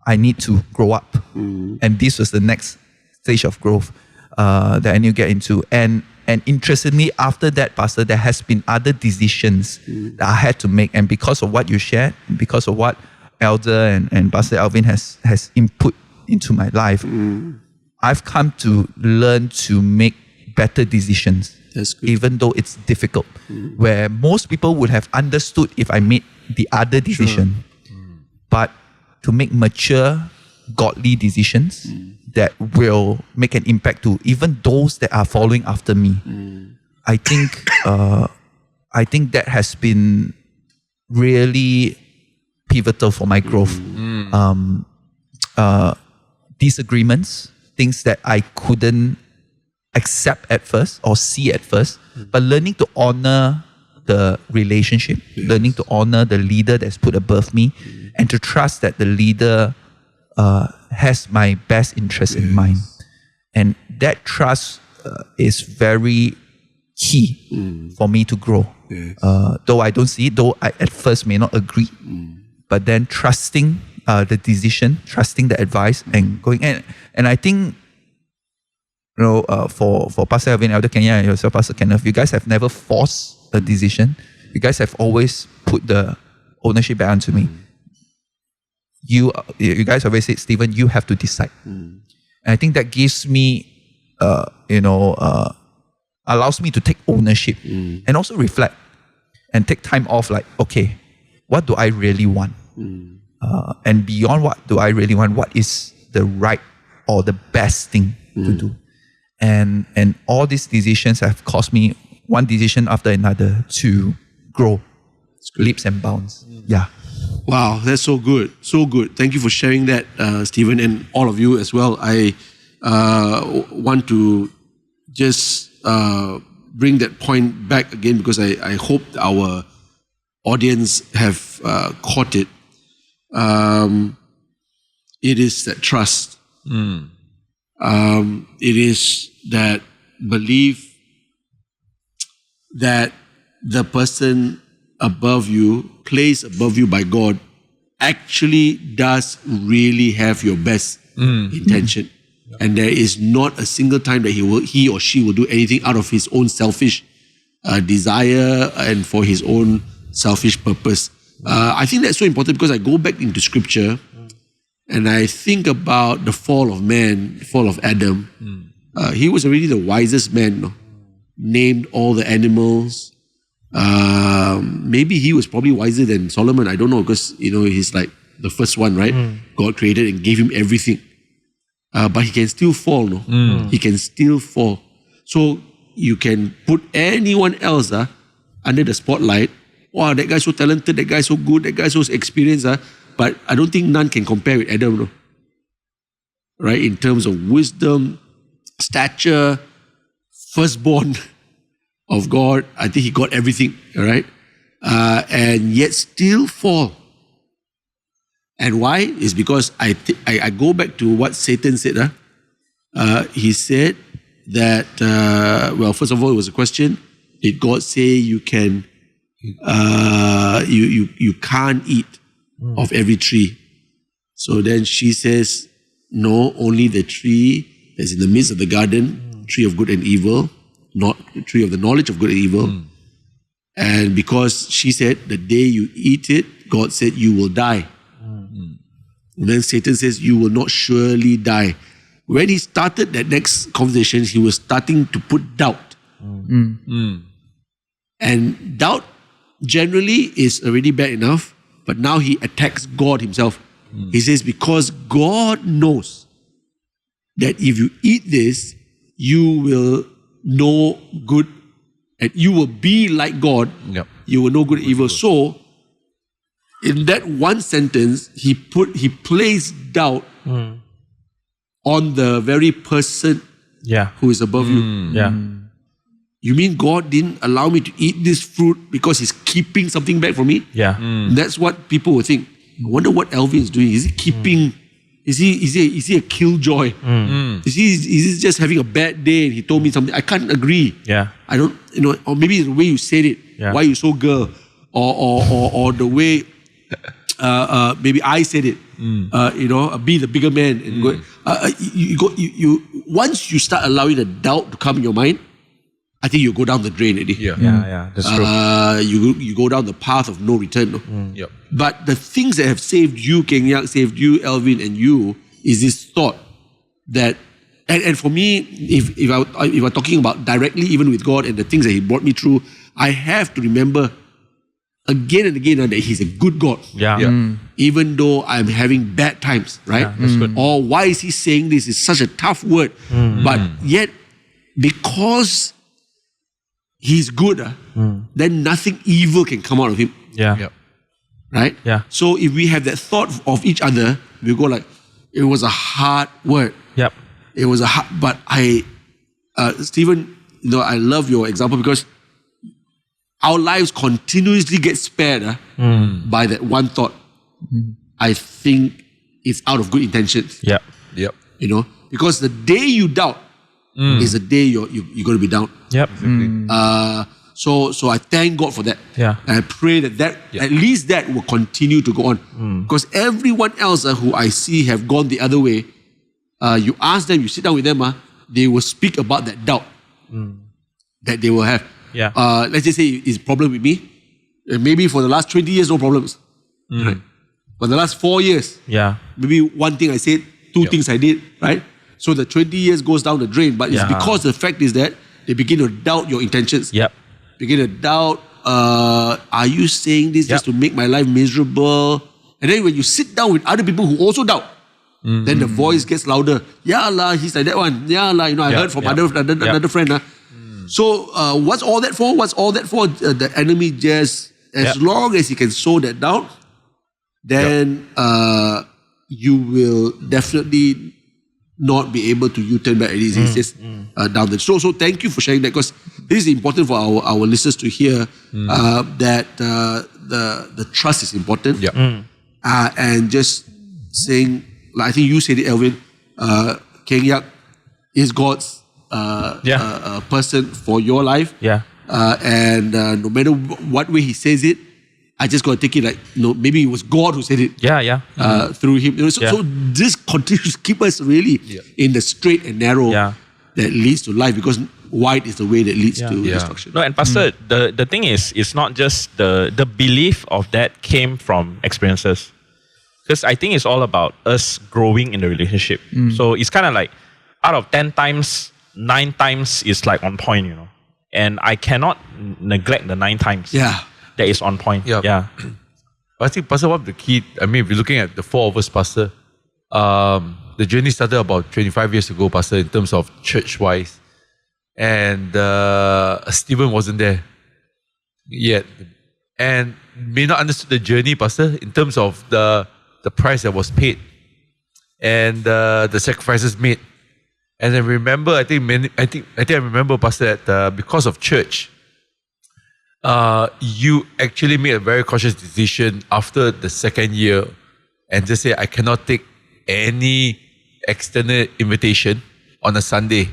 C: I need to grow up. And this was the next stage of growth that I need to get into. And interestingly, after that, Pastor, there has been other decisions that I had to make. And because of what you shared, because of what Elder and Pastor Alvin has input into my life, I've come to learn to make better decisions.
A: That's good.
C: Even though it's difficult. Where most people would have understood if I made the other decision. But to make mature, godly decisions that will make an impact to even those that are following after me. I think that has been really pivotal for my growth. Disagreements, things that I couldn't accept at first or see at first, but learning to honor the relationship, learning to honor the leader that's put above me, and to trust that the leader has my best interest in mind. And that trust is very key for me to grow. Though I don't see it, though I at first may not agree, but then trusting the decision, trusting the advice, and going. And I think, for Pastor Alvin, Elder Kien Yiak, and yourself, Pastor Kenneth, you guys have never forced a decision. You guys have always put the ownership back onto me. You guys always say, Stephen, you have to decide. And I think that gives me, allows me to take ownership and also reflect and take time off, like, okay, what do I really want? And beyond what do I really want, what is the right or the best thing to do? And all these decisions have caused me, one decision after another, to grow leaps and bounds. Yeah.
A: Wow, that's so good. So good. Thank you for sharing that, Stephen, and all of you as well. I want to just bring that point back again, because I hope our audience have caught it. It is that trust. It is that belief that the person above you, placed above you by God, actually does really have your best intention. And there is not a single time that he or she will do anything out of his own selfish desire and for his own selfish purpose. I think that's so important, because I go back into scripture and I think about the fall of man, the fall of Adam. He was already the wisest man, no? Named all the animals. Maybe he was probably wiser than Solomon. I don't know, because he's like the first one, right? God created and gave him everything. But he can still fall, no? He can still fall. So you can put anyone else under the spotlight, wow, that guy's so talented, that guy's so good, that guy's so experienced. But I don't think none can compare with Adam, no? Right? In terms of wisdom, stature, firstborn of God. I think he got everything, all right? And yet still fall. And why? Is because I go back to what Satan said. He said that, well, first of all, it was a question. Did God say you can, you can't eat of every tree? So then she says, no, only the tree that's in the midst of the garden, tree of good and evil, not the tree of the knowledge of good and evil. And because she said, the day you eat it, God said, you will die. And then Satan says, you will not surely die. When he started that next conversation, he was starting to put doubt. And doubt generally is already bad enough, but now he attacks God himself. He says, because God knows that if you eat this, you will know good and you will be like God. You will know good and evil. So, in that one sentence, he placed doubt on the very person who is above you. You mean God didn't allow me to eat this fruit because he's keeping something back from me? That's what people would think. I wonder what Alvin is doing. Is he keeping? Is he a killjoy? Is he just having a bad day and he told me something? I can't agree. I don't, or maybe the way you said it. Why you so girl, or the way maybe I said it. Be the bigger man and go. Once you start allowing the doubt to come in your mind, I think you go down the drain already.
B: That's true.
A: You go down the path of no return. No? But the things that have saved you, Kien Yiak, saved you, Alvin, and you, is this thought that, and for me, if I'm talking about directly, even with God and the things that he brought me through, I have to remember again and again that he's a good God. Even though I'm having bad times, right?
B: That's good.
A: Or why is he saying this? It's such a tough word. But yet, because he's good, then nothing evil can come out of him. Right? So if we have that thought of each other, we go like, it was a hard word. It was a hard, but Stephen, I love your example because our lives continuously get spared by that one thought. I think it's out of good intentions. Because the day you doubt is the day you're going to be down. So I thank God for that. And I pray that at least that will continue to go on. Because everyone else who I see have gone the other way, you ask them, you sit down with them, they will speak about that doubt that they will have. Let's just say it's a problem with me. Maybe for the last 20 years, no problems. Right? For the last 4 years, maybe one thing I said, two things I did, right? So the 20 years goes down the drain. But it's because the fact is that they begin to doubt your intentions. Begin to doubt, are you saying this just to make my life miserable? And then when you sit down with other people who also doubt, then the voice gets louder. He's like that one. I heard from another friend. So what's all that for? The enemy just, as long as he can sow that doubt, then you will definitely not be able to U-turn back. It's just down the. So thank you for sharing that, because this is important for our listeners to hear that the trust is important. And just saying, like I think you said it, Alvin, Kien Yiak is God's person for your life. And no matter what way he says it, I just got to take it like, maybe it was God who said it. Through him. So this continues to keep us really in the straight and narrow that leads to life, because wide is the way that leads to destruction.
B: No, and Pastor, the thing is, it's not just the belief of that came from experiences. Because I think it's all about us growing in the relationship. So it's kind of like, out of 10 times, 9 times is like on point, And I cannot neglect the 9 times. That is on point.
D: I think, Pastor, one of the key, if you're looking at the 4 of us, Pastor, the journey started about 25 years ago, Pastor, in terms of church-wise. And Stephen wasn't there yet. and may not understand the journey, Pastor, in terms of the price that was paid and the sacrifices made. And I remember, I think I remember, Pastor, that because of church, you actually made a very cautious decision after the second year and just say, I cannot take any external invitation on a Sunday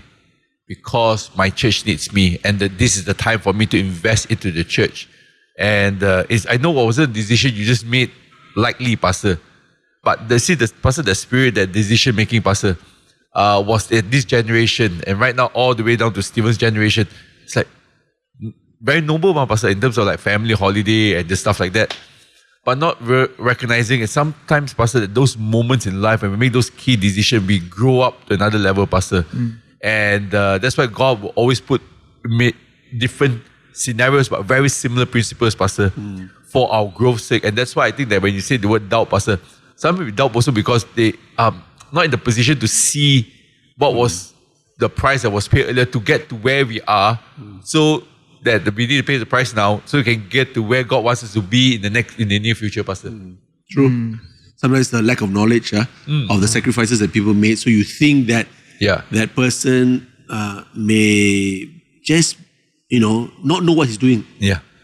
D: because my church needs me, and that this is the time for me to invest into the church. And I know what was a decision you just made lightly, Pastor. But the spirit, that decision making, Pastor, was at this generation, and right now all the way down to Stephen's generation. It's like very noble, Pastor, in terms of like family holiday and just stuff like that. But not recognizing it sometimes, Pastor, that those moments in life when we make those key decisions, we grow up to another level, Pastor. And that's why God will always put different scenarios, but very similar principles, Pastor, for our growth's sake. And that's why I think that when you say the word doubt, Pastor, some people doubt also because they are not in the position to see what was the price that was paid earlier to get to where we are. So that we need to pay the price now so we can get to where God wants us to be in the near future, Pastor.
A: True. Sometimes the lack of knowledge of the sacrifices that people made. So you think that that person may just, not know what he's doing.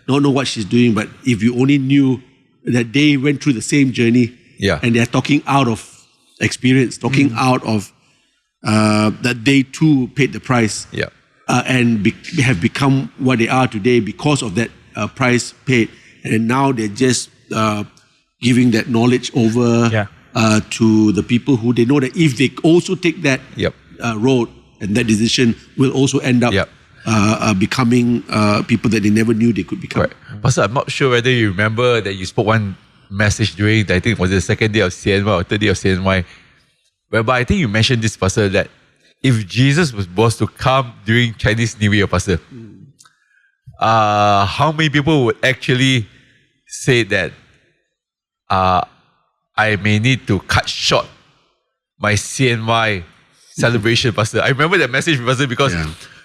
A: Not know what she's doing. But if you only knew that they went through the same journey and they're talking out of experience, talking out of that they too paid the price. And have become what they are today because of that price paid. And now they're just giving that knowledge over to the people who they know that if they also take that road and that decision will also end up becoming people that they never knew they could become.
D: Right. Pastor, I'm not sure whether you remember that you spoke one message during, I think it was the second day of CNY or third day of CNY, whereby I think you mentioned this, Pastor, that if Jesus was to come during Chinese New Year, Pastor, how many people would actually say that I may need to cut short my CNY celebration, Pastor? I remember that message, Pastor, because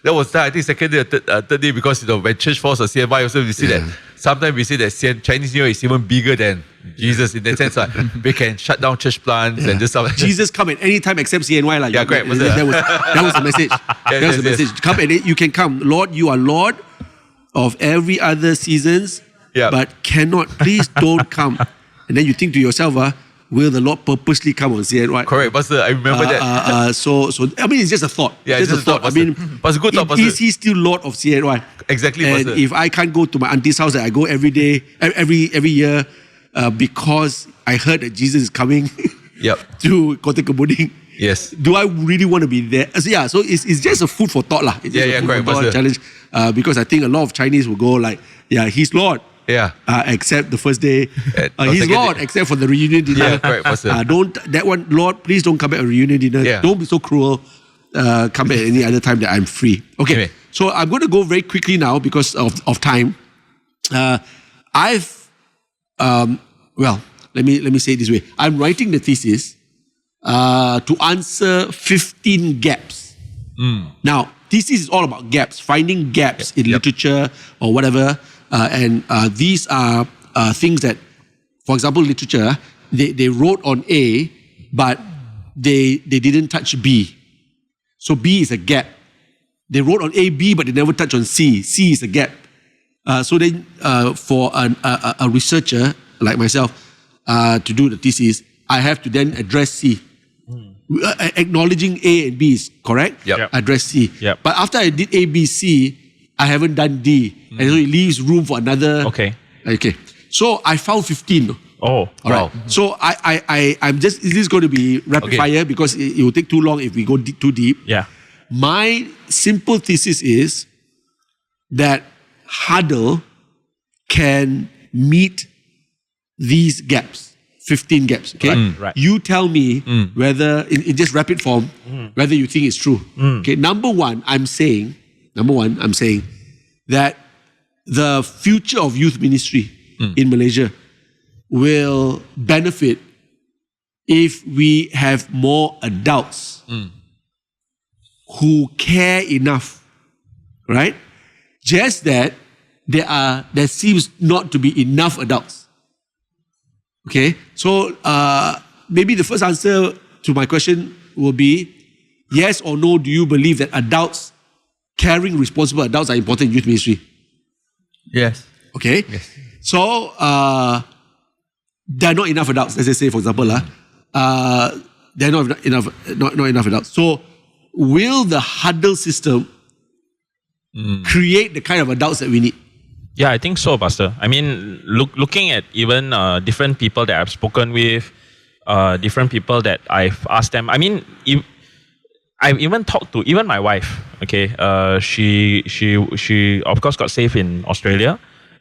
D: that was I think second day or third day, because when church falls on CNY, also we see that sometimes we see that Chinese New Year is even bigger than Jesus in that sense. They can shut down church plants and just stuff.
A: Jesus come at any time except CNY.
D: Yeah, correct.
A: That was the message. That was the message. Come and you can come. Lord, you are Lord of every other seasons, but cannot. Please don't come. And then you think to yourself, will the Lord purposely come on CNY?
D: Correct, Pastor. I remember that.
A: So I mean, it's just a thought.
D: Yeah, it's just a thought.
A: I mean,
D: Pastor, good thought, Pastor.
A: Is he still Lord of CNY?
D: Exactly,
A: and
D: Pastor.
A: if I can't go to my auntie's house that I go every day, every year, because I heard that Jesus is coming to Kota Kebuding.
D: Yes.
A: Do I really want to be there? So it's just a food for thought, lah. It's just a food
D: correct,
A: for thought
D: Pastor.
A: challenge. Because I think a lot of Chinese will go like, he's Lord. Except the first day. He's Lord, except for the reunion dinner.
D: Correct, Pastor.
A: Lord, please don't come at a reunion dinner. Don't be so cruel. Come at any other time that I'm free. Okay. So I'm going to go very quickly now because of time. Let me say it this way. I'm writing the thesis to answer 15 gaps. Now, thesis is all about gaps, finding gaps in literature or whatever. And these are things that, for example, literature, they wrote on A, but they didn't touch B. So B is a gap. They wrote on A, B, but they never touch on C. C is a gap. So then for a researcher like myself to do the thesis, I have to then address C. Acknowledging A and B is correct. Address C. But after I did A, B, C, I haven't done D. And so it leaves room for another. Okay. So I found 15.
B: Oh,
A: wow. So I'm just, this is going to be rapid fire because it will take too long if we go too deep. My simple thesis is that Huddle can meet these gaps, 15 gaps. Okay.
B: Right.
A: You tell me whether, in just rapid form, whether you think it's true. Okay. Number one, I'm saying that the future of youth ministry in Malaysia will benefit if we have more adults who care enough, right? Just that there seems not to be enough adults. Okay, so maybe the first answer to my question will be, yes or no, do you believe that adults, caring, responsible adults are important in youth ministry?
C: Yes.
A: Okay, so there are not enough adults, let's just say, for example, there are not enough adults. So will the Huddle system create the kind of adults that we need?
B: Yeah, I think so, Pastor. I mean, looking at even different people that I've spoken with, different people that I've asked them. I mean, I've even talked to even my wife. Okay, she of course got saved in Australia,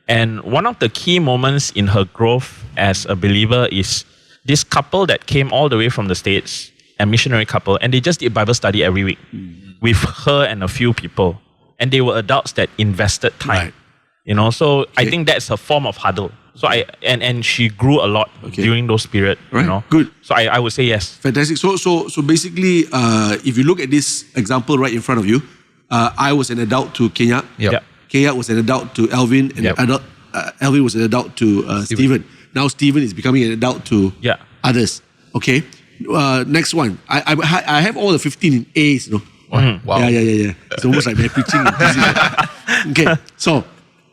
B: and one of the key moments in her growth as a believer is this couple that came all the way from the States, a missionary couple, and they just did Bible study every week with her and a few people, and they were adults that invested time.
A: Right.
B: You know, so I think that's a form of huddle. So and she grew a lot during those periods.
A: Right.
B: You know,
A: Good.
B: So I would say yes.
A: Fantastic. So basically, if you look at this example right in front of you, I was an adult to Kien Yiak.
B: Yep.
A: Kien Yiak was an adult to Alvin, and Alvin was an adult to Stephen. Now Stephen is becoming an adult to others. Okay. Next one. I have all the 15 in A's. You know.
D: Wow.
A: Yeah. It's almost like they're preaching. Okay.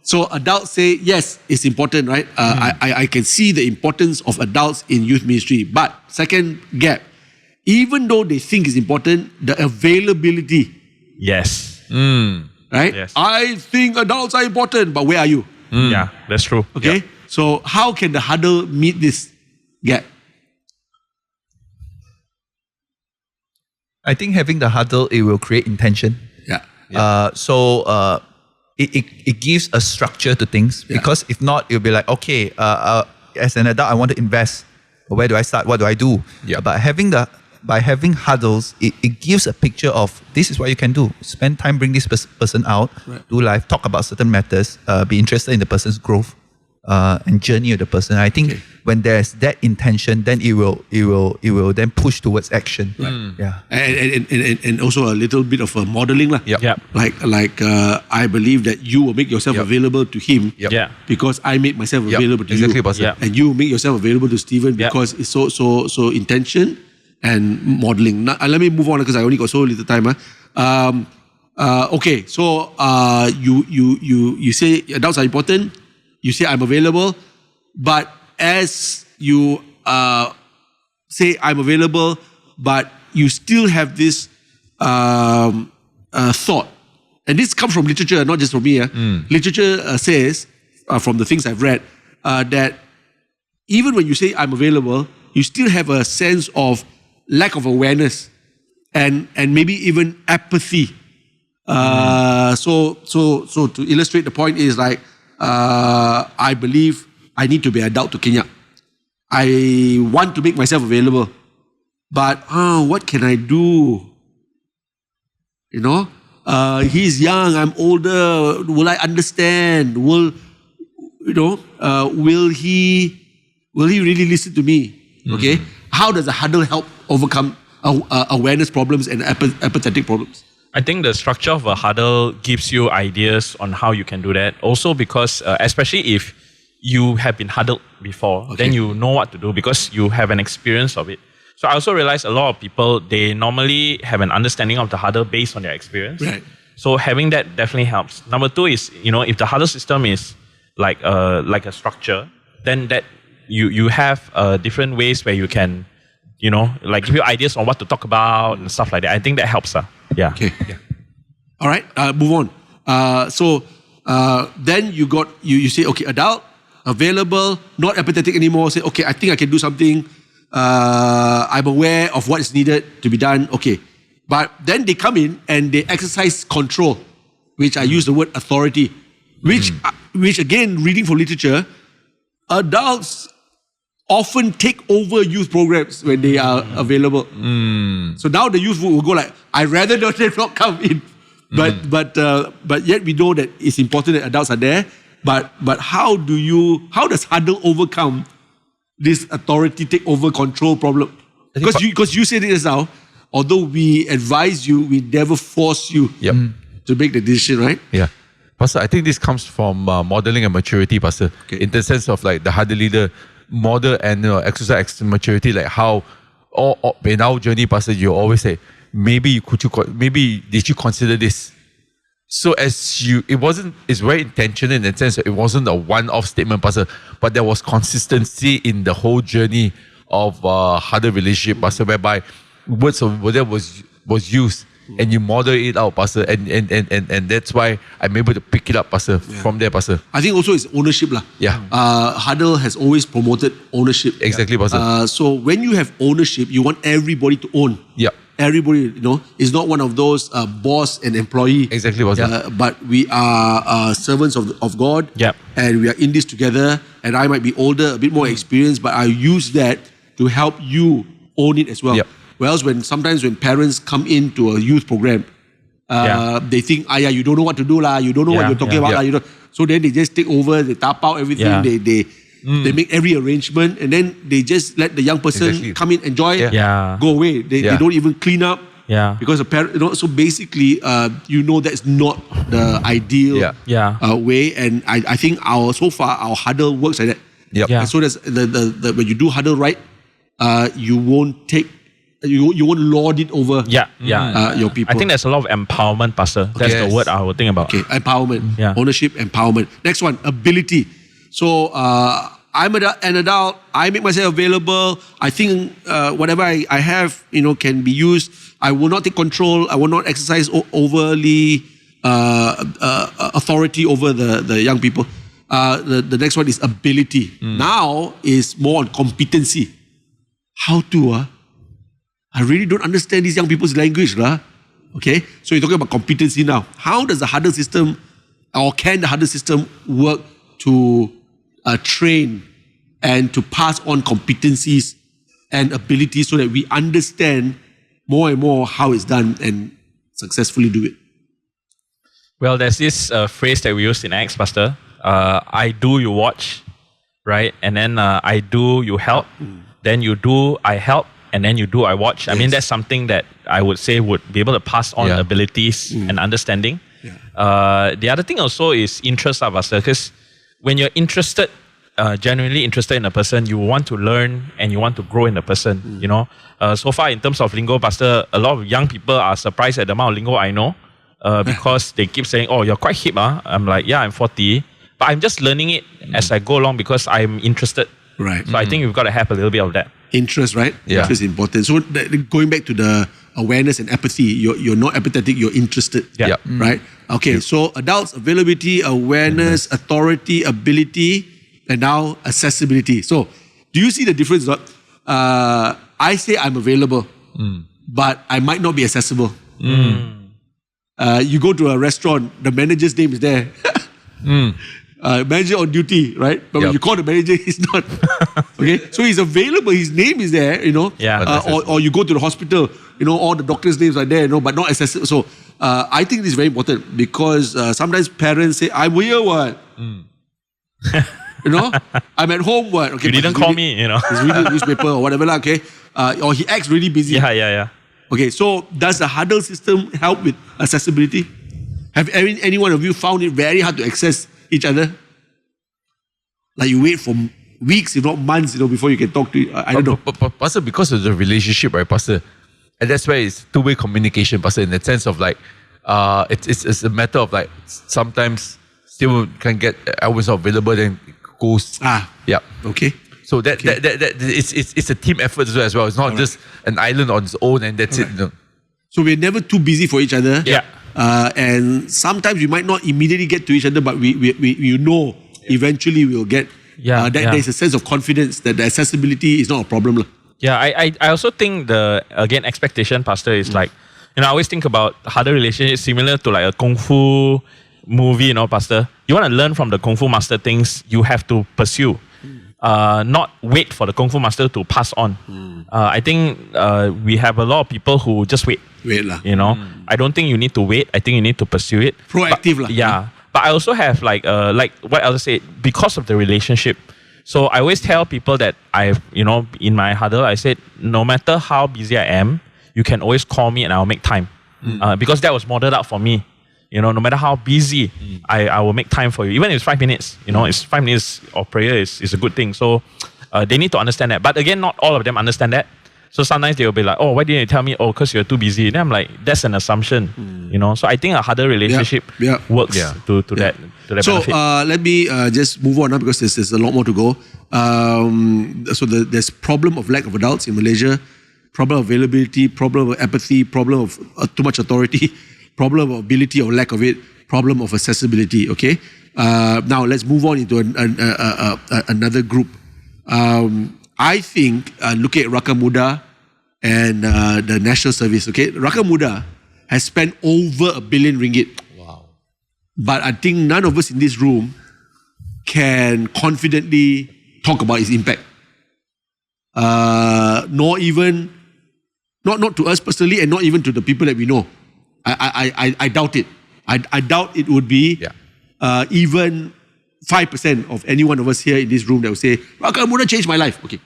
A: So adults say, yes, it's important, right? I can see the importance of adults in youth ministry. But second gap, even though they think it's important, the availability.
B: Yes.
A: Right?
B: Yes.
A: I think adults are important, but where are you?
B: Yeah, that's true.
A: Okay?
B: Yep.
A: So how can the Huddle meet this gap?
C: I think having the Huddle, it will create intention.
A: Yeah.
C: It gives a structure to things, because if not, it'll be like, okay, as an adult, I want to invest. Where do I start? What do I do?
D: Yeah.
C: But by having huddles, it gives a picture of this is what you can do. Spend time, bring this person out, do life, talk about certain matters, be interested in the person's growth and journey of the person. I think when there's that intention, then it will then push towards action.
A: Right.
C: Yeah.
A: And also a little bit of a modeling lah.
B: Yep.
A: Like I believe that you will make yourself available to him because I make myself available to you.
D: Pastor.
A: And you make yourself available to Stephen because it's so intention and modeling. Now, let me move on because I only got so little time. Okay, so you say adults are important. You say I'm available, but as you say I'm available, but you still have this thought, and this comes from literature, not just from me. Literature says, from the things I've read, that even when you say I'm available, you still have a sense of lack of awareness and maybe even apathy. So to illustrate the point is like, I believe I need to be adult to Kien Yiak. I want to make myself available, but what can I do? You know, he's young, I'm older. Will I understand? Will he really listen to me? Okay, how does the Huddle help overcome awareness problems and apathetic problems?
B: I think the structure of a Huddle gives you ideas on how you can do that. Also because, especially if you have been huddled before, then you know what to do because you have an experience of it. So I also realize a lot of people, they normally have an understanding of the Huddle based on their experience.
A: Right.
B: So having that definitely helps. Number two is, if the Huddle system is like a structure, then that you have different ways where you can, like give you ideas on what to talk about and stuff like that. I think that helps. Yeah.
A: Okay. Yeah. All right. Move on. So then you say, okay, adult, available, not apathetic anymore. Say, okay, I think I can do something. I'm aware of what is needed to be done. Okay. But then they come in and they exercise control, which I use the word authority, which again, reading from literature, adults often take over youth programs when they are available. So now the youth will go like, I'd rather not come in. But yet we know that it's important that adults are there. But how does Huddle overcome this authority take over control problem? Because you said it just now, although we advise you, we never force you to make the decision, right?
D: Yeah. Pastor, I think this comes from modeling and maturity, Pastor.
A: Okay.
D: In the sense of like the Huddle leader model and exercise maturity, like how in our journey, Pastor, you always say, maybe did you consider this? So it's very intentional in the sense that it wasn't a one-off statement, Pastor, but there was consistency in the whole journey of Huddle relationship, Pastor, whereby words of word was used. And you model it out, Pastor, and that's why I'm able to pick it up, Pastor, from there, Pastor.
A: I think also it's ownership lah.
D: Yeah.
A: Huddle has always promoted ownership.
D: Exactly, Pastor.
A: So when you have ownership, you want everybody to own.
D: Yeah.
A: Everybody, is not one of those boss and employee.
D: Exactly, Pastor.
A: But we are servants of God.
B: Yep.
A: And we are in this together. And I might be older, a bit more experienced, but I use that to help you own it as well.
D: Yep.
A: Whereas sometimes when parents come into a youth program, they think, you don't know what to do lah. You don't know what you're talking about lah. You know. So then they just take over, they tap out everything.
B: Yeah.
A: They make every arrangement, and then they just let the young person come in, enjoy, go away. They don't even clean up.
B: Yeah.
A: Because the parent, so basically, that's not the ideal way. And I think so far our Huddle works like that.
D: Yep.
B: Yeah.
A: And so that's when you do Huddle right, you won't take. You won't lord it over your people.
B: I think there's a lot of empowerment, Pastor. That's the word I would think about.
A: Okay, empowerment.
B: Yeah.
A: Ownership, empowerment. Next one, ability. So I'm an adult. I make myself available. I think whatever I have, can be used. I will not take control. I will not exercise overly authority over the young people. The next one is ability. Now is more on competency. How to I really don't understand these young people's language, lah. Okay, so you're talking about competency now. How does the Huddle system, or can the Huddle system work to train and to pass on competencies and abilities so that we understand more and more how it's done and successfully do it?
B: Well, there's this phrase that we use in Acts, Pastor. I do, you watch, right? And then I do, you help. Then you do, I help. And then you do, I watch. I mean, that's something that I would say would be able to pass on abilities and understanding. Yeah. The other thing also is interest, Pastor, because when you're interested, genuinely interested in a person, you want to learn and you want to grow in the person, So far, in terms of lingo, Pastor, a lot of young people are surprised at the amount of lingo I know because they keep saying, you're quite hip, huh? I'm like, I'm 40. But I'm just learning it as I go along because I'm interested.
A: Right.
B: So I think we've got to have a little bit of that.
A: Interest, right?
D: Yeah.
A: Interest is important. So going back to the awareness and apathy, you're not apathetic, you're interested.
B: Yeah.
A: Right? Okay, so adults, availability, awareness, authority, ability, and now accessibility. So do you see the difference? I say I'm available, but I might not be accessible. You go to a restaurant, the manager's name is there. Manager on duty, right? But when you call the manager, he's not. Okay, so he's available. His name is there, or you go to the hospital, all the doctors' names are there, but not accessible. So I think this is very important because sometimes parents say, "I'm here, what? I'm at home, what? Okay,
B: you didn't call me,
A: He's reading newspaper or whatever, okay? Or he acts really busy.
B: Yeah.
A: Okay, so does the Huddle system help with accessibility? Have any one of you found it very hard to access each other? Like you wait for weeks, if not months, before you can talk to. I don't know.
D: But Pastor, because of the relationship, right, Pastor, and that's why it's two-way communication, Pastor, in the sense of like, it's a matter of like sometimes still can get hours available, then it goes. Yeah.
A: Okay.
D: So that it's a team effort as well. It's not just an island on its own and that's it.
A: So we're never too busy for each other.
B: Yeah.
A: And sometimes we might not immediately get to each other, but we eventually we'll get. There's a sense of confidence that the accessibility is not a problem.
B: Yeah, I also think the expectation, Pastor, is like, I always think about Huddle relationship similar to like a Kung Fu movie, Pastor. You want to learn from the Kung Fu master things, you have to pursue. Not wait for the Kung Fu master to pass on. I think we have a lot of people who just wait. I don't think you need to wait. I think you need to pursue it.
A: Proactive.
B: But I also have like what Elder said, because of the relationship. So I always tell people that in my Huddle, I said, no matter how busy I am, you can always call me and I'll make time. Because that was modeled out for me. no matter how busy, I will make time for you. Even if it's 5 minutes, it's 5 minutes of prayer is a good thing. So they need to understand that. But again, not all of them understand that. So sometimes they will be like, oh, why didn't you tell me? Oh, because you're too busy. Then I'm like, that's an assumption, So I think a Huddle relationship works to that
A: So
B: benefit.
A: let me just move on now because there's a lot more to go. So there's problem of lack of adults in Malaysia, problem of availability, problem of apathy, problem of too much authority, problem of ability or lack of it, problem of accessibility. Okay. Now let's move on into another group. I think looking at Rakam Muda and the National Service. Okay, Rakam Muda has spent over R1 billion.
D: Wow.
A: But I think none of us in this room can confidently talk about its impact. Not to us personally, and not even to the people that we know. I doubt it. I doubt it would be even 5% of any one of us here in this room that will say, Rakam Muda changed my life. Okay.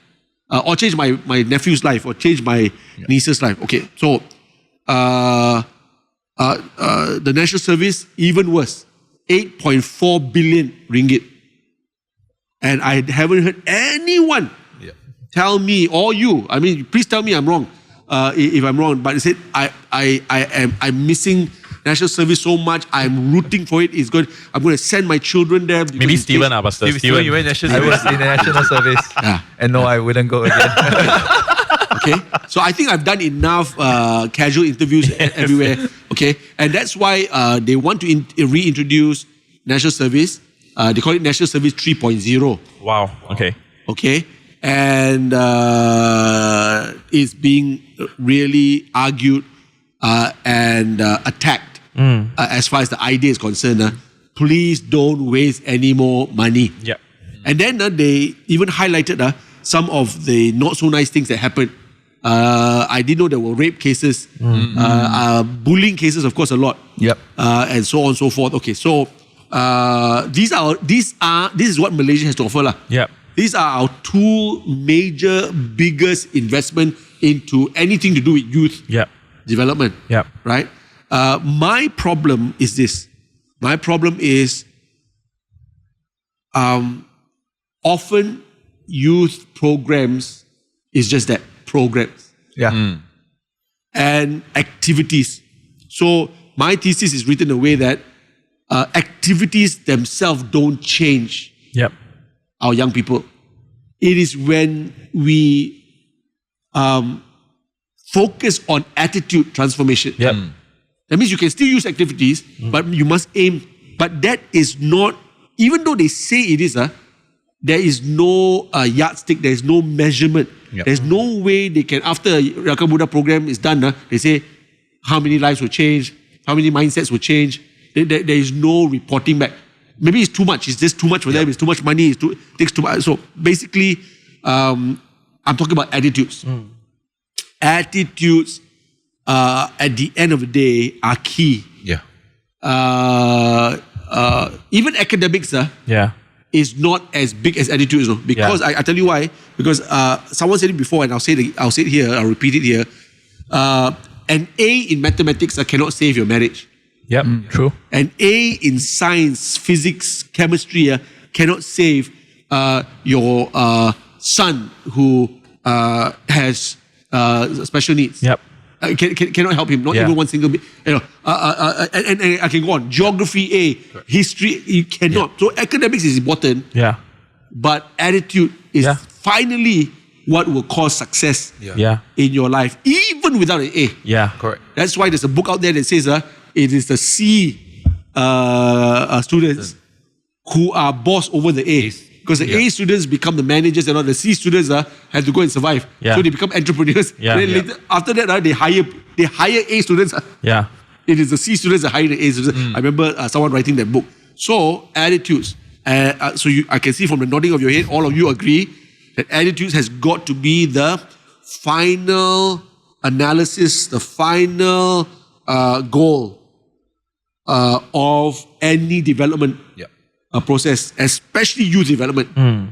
A: Or change my nephew's life, or change my niece's life. Okay, so the National Service, even worse, 8.4 billion ringgit. And I haven't heard anyone tell me, or you, I mean, please tell me I'm wrong, if I'm wrong, but I said, I'm missing National Service so much, I'm rooting for it. It's good. I'm going to send my children there.
B: Maybe Stephen, Pastor.
D: Steven, you went National
C: I
D: Service.
C: was in the National Service. And no, I wouldn't go again.
A: Okay, so I think I've done enough casual interviews everywhere. Okay, and that's why they want to reintroduce National Service. They call it National Service 3.0.
B: Wow. Okay.
A: Okay, and it's being really argued and attacked as far as the idea is concerned. Please don't waste any more money.
B: Yeah.
A: And then they even highlighted some of the not so nice things that happened. I didn't know there were rape cases, bullying cases, of course, a lot.
C: Yep.
A: And so on and so forth. Okay, so this is what Malaysia has to offer.
B: Yep.
A: These are our two major, biggest investment into anything to do with youth development.
B: Yep.
A: Right? My problem is this. My problem is often youth programs is just that, programs.
C: Yeah.
A: And activities. So my thesis is written in a way that activities themselves don't change our young people. It is when we focus on attitude transformation. That means you can still use activities, but you must aim. But that is not, even though they say it is, there is no yardstick, there is no measurement. There's no way they can, after a Rakam Muda program is done, they say how many lives will change, how many mindsets will change. There is no reporting back. Maybe it's too much. It's just too much for them. It's too much money. It takes too much. So basically, I'm talking about attitudes. Attitudes, at the end of the day, are key. Even academics is not as big as attitudes. Because I tell you why. Because someone said it before, and I'll say it here. I'll repeat it here. An A in mathematics cannot save your marriage.
B: True.
A: An A in science, physics, chemistry cannot save your son who has special needs. Cannot help him. Not even one single bit. And I can go on. Geography A, history, you cannot. So academics is important. But attitude is finally what will cause success in your life, even without an A.
D: Correct.
A: That's why there's a book out there that says it is the C students who are boss over the A's. Because the A students become the managers and all the C students have to go and survive. So they become entrepreneurs. Then later, after that, they hire A students. It is the C students that hire the A students. I remember someone writing that book. So attitudes. I can see from the nodding of your head, all of you agree that attitudes has got to be the final analysis, the final goal of any development process, especially youth development.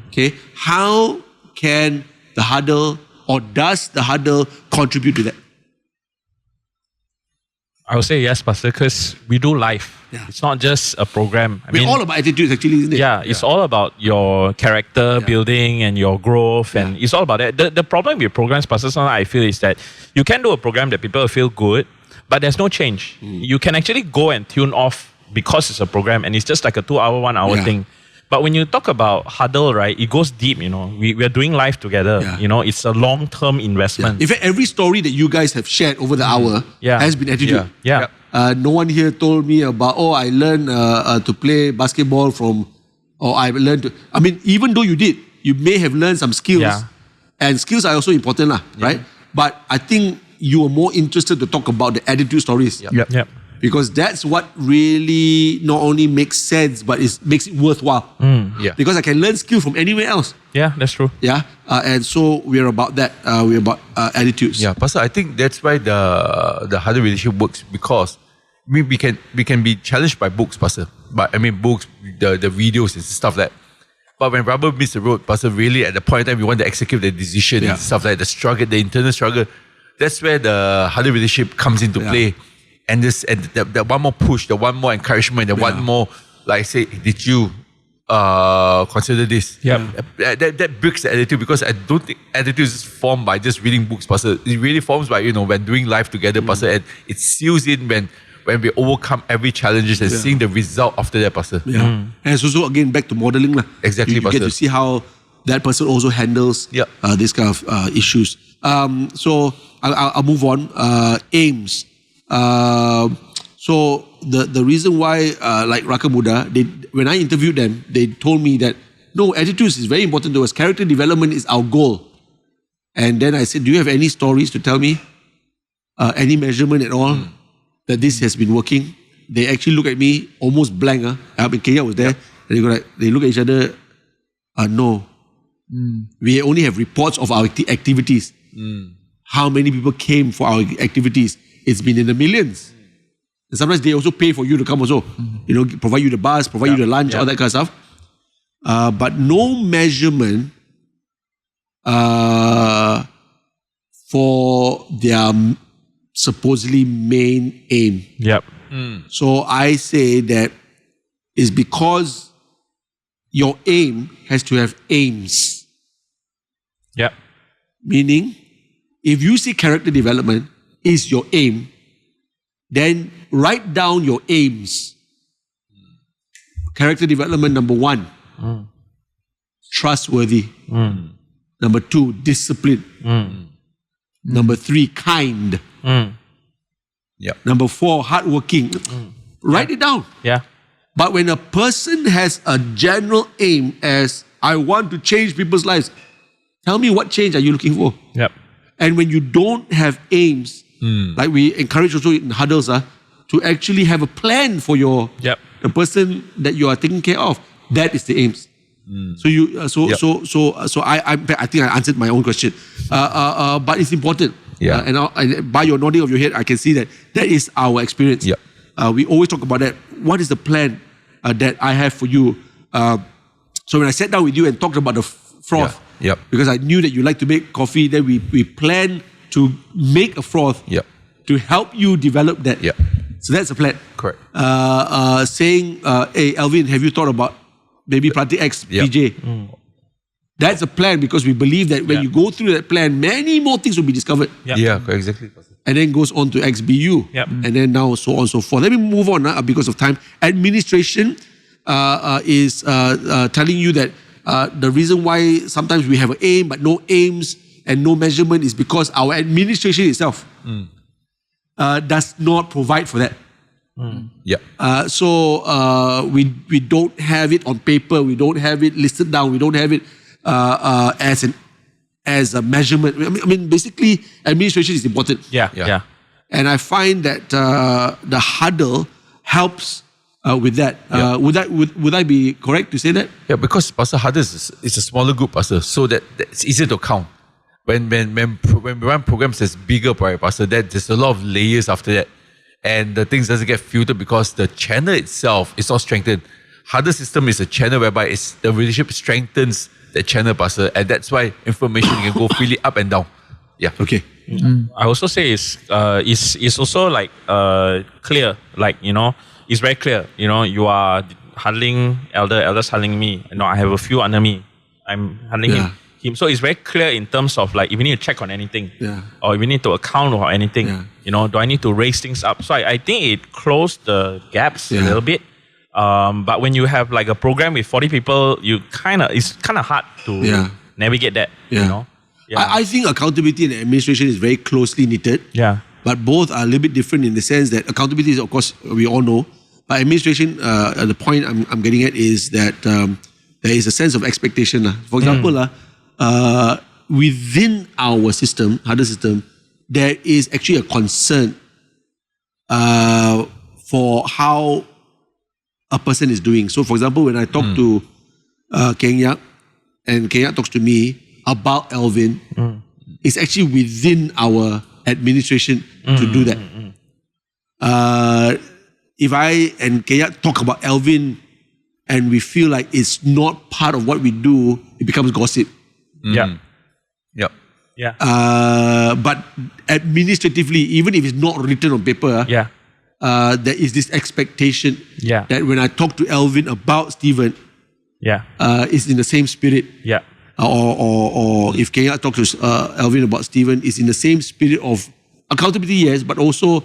A: Okay, how can the Huddle, or does the Huddle contribute to that?
B: I would say yes, Pastor, because we do life.
A: Yeah.
B: It's not just a program.
A: We're all about attitudes, actually, isn't it?
B: Yeah, it's all about your character building and your growth, and it's all about that. The problem with programs, Pastor, sometimes I feel is that you can do a program that people feel good, but there's no change. You can actually go and tune off because it's a program, and it's just like a 2 hour, 1 hour thing. But when you talk about Huddle, right, it goes deep, you know. We are doing life together, you know. It's a long-term investment.
A: In fact, every story that you guys have shared over the hour has been attitude.
B: Yeah.
A: No one here told me about, I learned to play basketball from, or I learned to, I mean, even though you did, you may have learned some skills. And skills are also important, right? But I think you are more interested to talk about the attitude stories.
B: Yep.
A: Because that's what really not only makes sense, but it makes it worthwhile. Because I can learn skill from anywhere else.
B: Yeah, that's true.
A: And so we're about that. We're about attitudes.
D: Yeah, Pastor, I think that's why the Huddle relationship works, because we can be challenged by books, Pastor. But I mean books, the videos and stuff like that. But when rubber meets the road, Pastor, really at the point in time we want to execute the decision and stuff like that, the struggle, the internal struggle. That's where the Huddle relationship comes into play. And that one more push, the one more encouragement, the one more, like say, did you consider this? That breaks the attitude, because I don't think attitude is formed by just reading books, Pastor. It really forms by, when doing life together, Pastor, and it seals in when we overcome every challenges and seeing the result after that, Pastor.
A: And it's also, again, back to modeling.
D: Exactly,
A: you
D: Pastor.
A: get to see how that person also handles this kind of issues. So I'll move on. Aims. So the reason why, like Raka Muda, when I interviewed them, they told me that, no, attitudes is very important to us. Character development is our goal. And then I said, do you have any stories to tell me? Any measurement at all that this has been working? They actually look at me almost blank. I mean, Kien Yiak was there. And they look at each other. No. We only have reports of our activities. How many people came for our activities? It's been in the millions. And sometimes they also pay for you to come also. Provide you the bus, provide you the lunch, all that kind of stuff. But no measurement for their supposedly main aim. So I say that it's because your aim has to have aims. Meaning, if you see character development is your aim, then write down your aims. Character development, number 1, trustworthy. Number 2, discipline. Number 3, kind. Number 4, hardworking. Write it down. But when a person has a general aim as, I want to change people's lives, tell me, what change are you looking for? And when you don't have aims, like we encourage also in huddles, to actually have a plan for the person that you are taking care of, that is the aims. So I think I answered my own question. But it's important. And by your nodding of your head, I can see that is our experience. We always talk about that. What is the plan that I have for you? So when I sat down with you and talked about the froth, because I knew that you like to make coffee, then we planned to make a froth to help you develop that. So that's the plan.
D: Correct.
A: Saying, hey, Alvin, have you thought about maybe planting X PJ? That's a plan, because we believe that when you go through that plan, many more things will be discovered.
D: Exactly.
A: And then goes on to XBU. And then now so on and so forth. Let me move on because of time. Administration is telling you that the reason why sometimes we have an aim but no aims and no measurement is because our administration itself does not provide for that. So we don't have it on paper, we don't have it listed down, we don't have it as a measurement. I mean, basically, administration is important. And I find that the Huddle helps with that. Would I be correct to say that?
D: Yeah, because Pastor, Huddle is a smaller group, Pastor, so that's easier to count. When we run programs that's bigger, Pastor, there's a lot of layers after that. And the things doesn't get filtered because the channel itself is not strengthened. Huddle system is a channel whereby the relationship strengthens the channel, Pastor, and that's why information can go freely up and down.
A: Okay.
B: I also say it's also like clear, like, it's very clear. You are huddling elders huddling me. I have a few under me. I'm huddling him. So it's very clear in terms of like if you need to check on anything, or if you need to account for anything, do I need to raise things up? So I think it closed the gaps a little bit. But when you have like a program with 40 people, it's kind of hard to navigate that.
A: I think accountability and administration is very closely knitted. But both are a little bit different in the sense that accountability is, of course, we all know. But administration, the point I'm getting at is that there is a sense of expectation. For example, within our system, Huddle system, there is actually a concern for how a person is doing. So, for example, when I talk to Kien Yiak, and Kien Yiak talks to me about Alvin, it's actually within our administration to do that. If I and Kien Yiak talk about Alvin and we feel like it's not part of what we do, it becomes gossip. But administratively, even if it's not written on paper, there is this expectation that when I talk to Alvin about Stephen, it's in the same spirit. Or if Kien Yiak talks to Alvin about Stephen, it's in the same spirit of accountability, yes, but also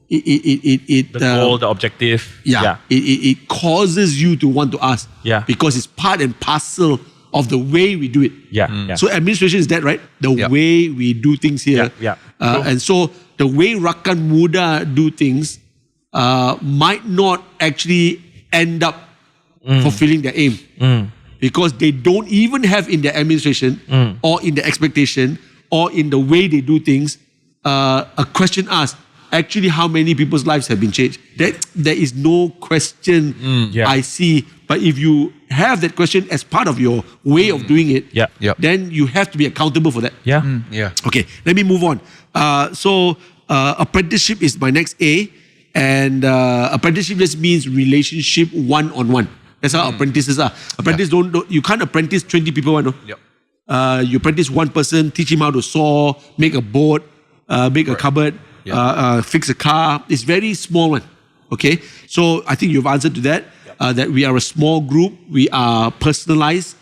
A: the
B: goal, the objective.
A: It causes you to want to ask. Because it's part and parcel of the way we do it. So administration is that, right? The way we do things here. And so the way Rakan Muda do things might not actually end up fulfilling their aim. Because they don't even have in their administration or in the expectation or in the way they do things a question asked. Actually, how many people's lives have been changed? There is no question I see. But if you have that question as part of your way of doing it, then you have to be accountable for that. Okay, let me move on. So apprenticeship is my next A. And apprenticeship just means relationship one-on-one. That's how apprentices are. Apprentices you can't apprentice 20 people. You apprentice one person, teach him how to saw, make a boat, make a cupboard, fix a car. It's very small one. Okay, so I think you've answered to that. That we are a small group. We are personalized,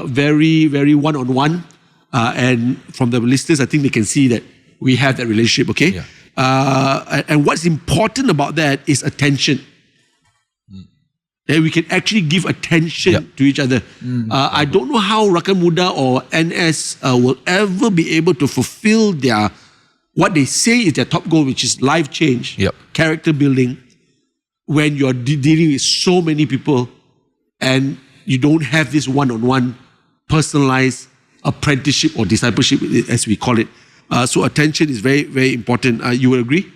A: very, very one-on-one. And from the listeners, I think they can see that we have that relationship. Okay, and what's important about that is attention. That we can actually give attention to each other. I don't know how Rakan Muda or NS will ever be able to fulfill what they say is their top goal, which is life change, character building, when you're dealing with so many people and you don't have this one-on-one personalized apprenticeship or discipleship, as we call it. So attention is very, very important. You will agree?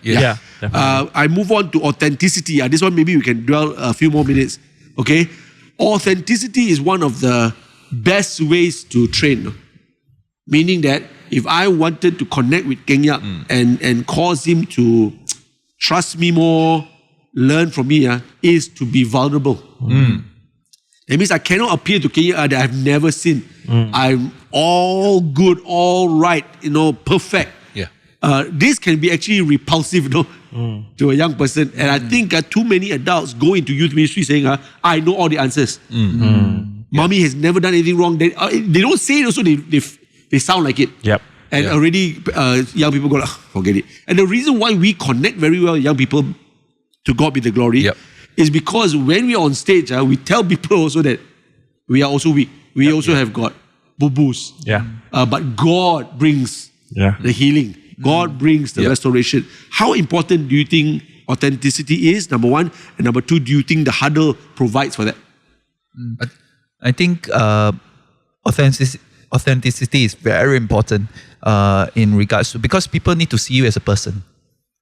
B: Yeah.
A: I move on to authenticity. This one maybe we can dwell a few more minutes. Okay, authenticity is one of the best ways to train. Meaning that if I wanted to connect with Kien Yiak and cause him to trust me more, learn from me, is to be vulnerable. That means I cannot appear to Kien Yiak that I've never sinned. I'm all good, all right, perfect. This can be actually repulsive, to a young person. And I think too many adults go into youth ministry saying, I know all the answers. Mommy has never done anything wrong. They don't say it also, they sound like it. And already young people go, forget it. And the reason why we connect very well with young people, to God be the glory, is because when we're on stage, we tell people also that we are also weak. We also have got boo-boos. But God brings the healing. God brings the restoration. How important do you think authenticity is, number one? And number two, do you think the Huddle provides for that?
C: I think authenticity is very important in regards to, because people need to see you as a person.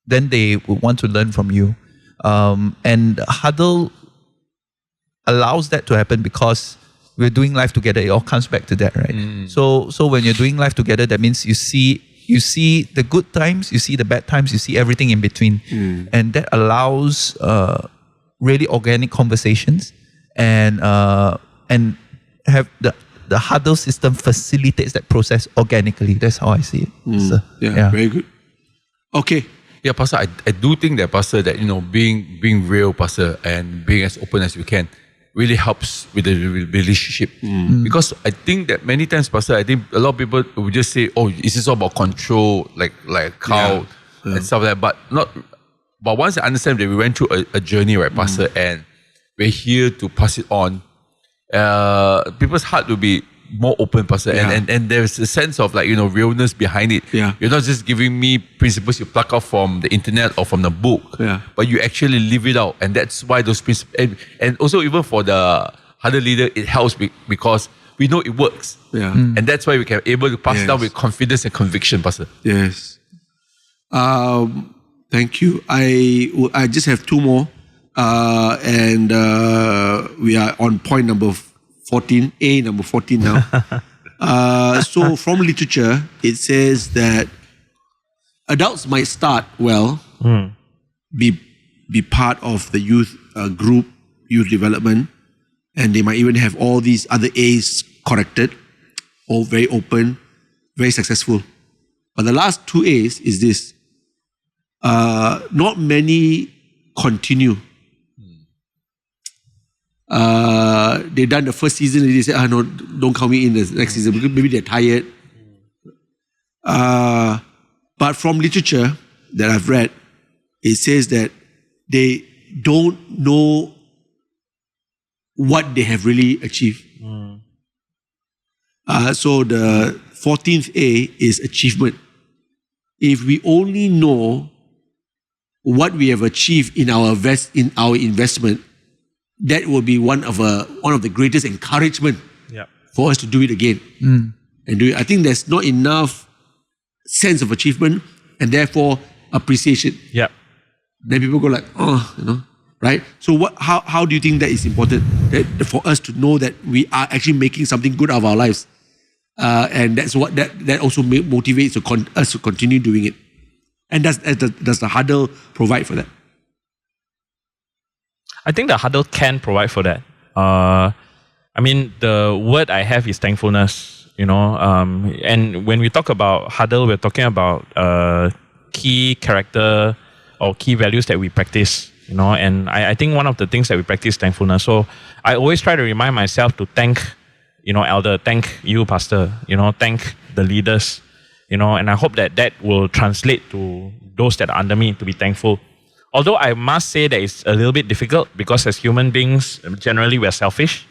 C: Then they will want to learn from you. And Huddle allows that to happen because we're doing life together. It all comes back to that, right? So when you're doing life together, that means you see the good times, you see the bad times, you see everything in between. And that allows really organic conversations and have the Huddle system facilitates that process organically. That's how I see it. So,
A: very good. Okay.
D: Yeah, Pastor, I do think that, Pastor, that, being real, Pastor, and being as open as we can really helps with the relationship. Because I think that many times, Pastor, I think a lot of people will just say, oh, is this all about control, like a cow and stuff like that. But once I understand that we went through a journey, right, Pastor, and we're here to pass it on, people's heart will be more open, Pastor, and there's a sense of realness behind it. You're not just giving me principles you pluck off from the internet or from the book, but you actually live it out, and that's why those principles. And also, even for the Huddle leader, it helps because we know it works, and that's why we can able to pass it down with confidence and conviction, Pastor.
A: Yes. Thank you. I just have two more, and we are on point number 14, number 14 now. So from literature, it says that adults might start be part of the youth group, youth development, and they might even have all these other A's corrected, all very open, very successful. But the last two A's is this. Not many continue. They've done the first season and they say, no, don't count me in the next season because maybe they're tired. But from literature that I've read, it says that they don't know what they have really achieved. So the 14th A is achievement. If we only know what we have achieved in our investment, that will be one of the greatest encouragement for us to do it again and do it. I think there's not enough sense of achievement and therefore appreciation. Then people go like, right? So how do you think that is important? That for us to know that we are actually making something good of our lives, and that's what that also motivates us to continue doing it. And does the Huddle provide for that?
B: I think the Huddle can provide for that. I mean, the word I have is thankfulness, and when we talk about Huddle, we're talking about key character or key values that we practice, and I think one of the things that we practice is thankfulness. So I always try to remind myself to thank, elder, thank you, pastor, thank the leaders, and I hope that will translate to those that are under me to be thankful. Although I must say that it's a little bit difficult because as human beings, generally we're selfish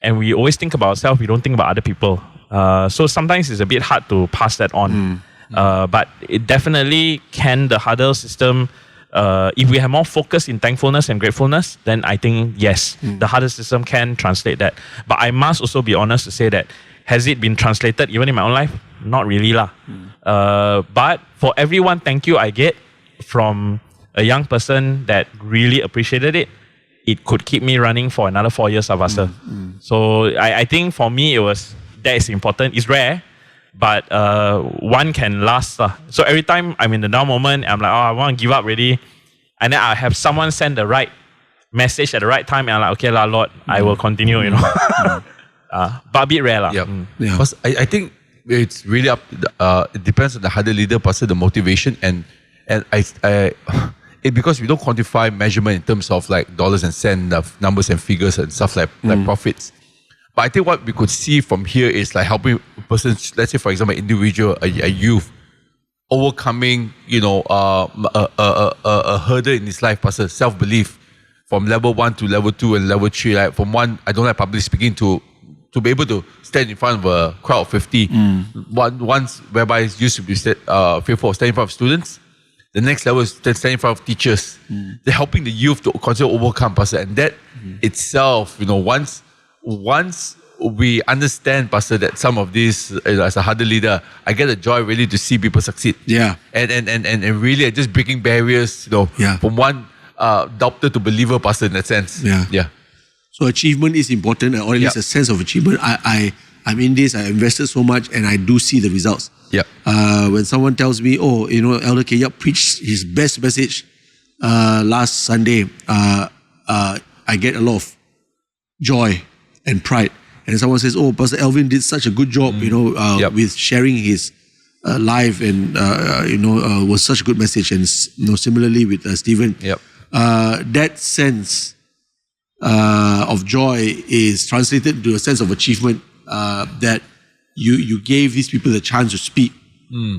B: and we always think about ourselves, we don't think about other people. So sometimes it's a bit hard to pass that on. But it definitely can, the Huddle system, if we have more focus in thankfulness and gratefulness, then I think yes, the Huddle system can translate that. But I must also be honest to say that, has it been translated even in my own life? Not really lah. But for everyone thank you I get from a young person that really appreciated it, it could keep me running for another 4 years of Pastor. So I think for me that is important. It's rare, but one can last. So every time I'm in the down moment, I'm like, I want to give up already. And then I have someone send the right message at the right time, and I'm like, okay lah, Lord, I will continue, but a bit rare lah.
D: Because I think it's really up. It depends on the Huddle leader, Pastor, the motivation, and because we don't quantify measurement in terms of like dollars and cents, numbers and figures and stuff like profits. But I think what we could see from here is like helping a person, let's say for example, an individual, a youth, overcoming, a hurdle in his life, Pastor, self-belief, from level 1 to level 2 and level 3. Like from one, I don't like public speaking to be able to stand in front of a crowd of 50. Once whereby it's used to be fearful of standing in front of students. The next level is standing in front of teachers. They're helping the youth to consider overcome, Pastor. And that itself, once we understand, Pastor, that some of these, as a Huddle leader, I get a joy really to see people succeed. And really just breaking barriers, from one doubter to believer, Pastor, in that sense.
A: So achievement is important, or at least a sense of achievement. I'm in this, I invested so much, and I do see the results. When someone tells me, Elder Kien Yiak preached his best message last Sunday, I get a lot of joy and pride. and someone says, "Oh, Pastor Alvin did such a good job, with sharing his life, and was such a good message." And similarly with Stephen, that sense of joy is translated to a sense of achievement that you gave these people the chance to speak,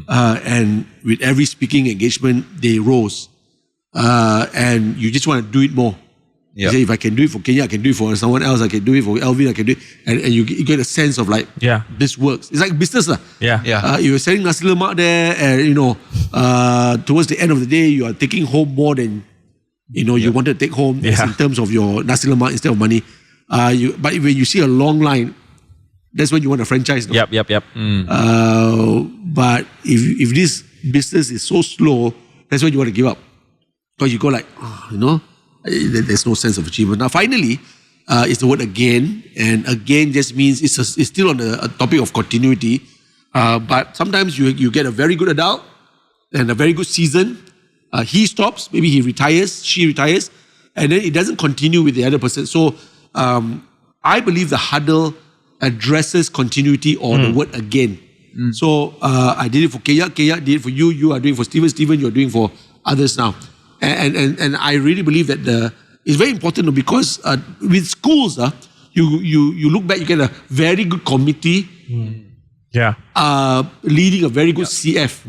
A: and with every speaking engagement, they rose, and you just want to do it more. You say, if I can do it for Kien Yiak, I can do it for someone else. I can do it for Alvin. I can do it, and you get a sense of like, this works. It's like business, lah. You're selling nasi lemak there, and towards the end of the day, you are taking home more than you wanted to take home in terms of your nasi lemak instead of money. But when you see a long line, that's when you want a franchise. No? But if this business is so slow, that's when you want to give up. Because you go like, there's no sense of achievement. Now, finally, it's the word again. And again just means it's still on a topic of continuity. But sometimes you get a very good adult and a very good season. He stops, maybe he retires, she retires, and then it doesn't continue with the other person. So I believe the huddle addresses continuity or the word again. So I did it for Kien Yiak did it for you, you are doing for Stephen, you're doing for others now. And I really believe that it's very important because with schools, you look back, you get a very good committee leading a very good CF.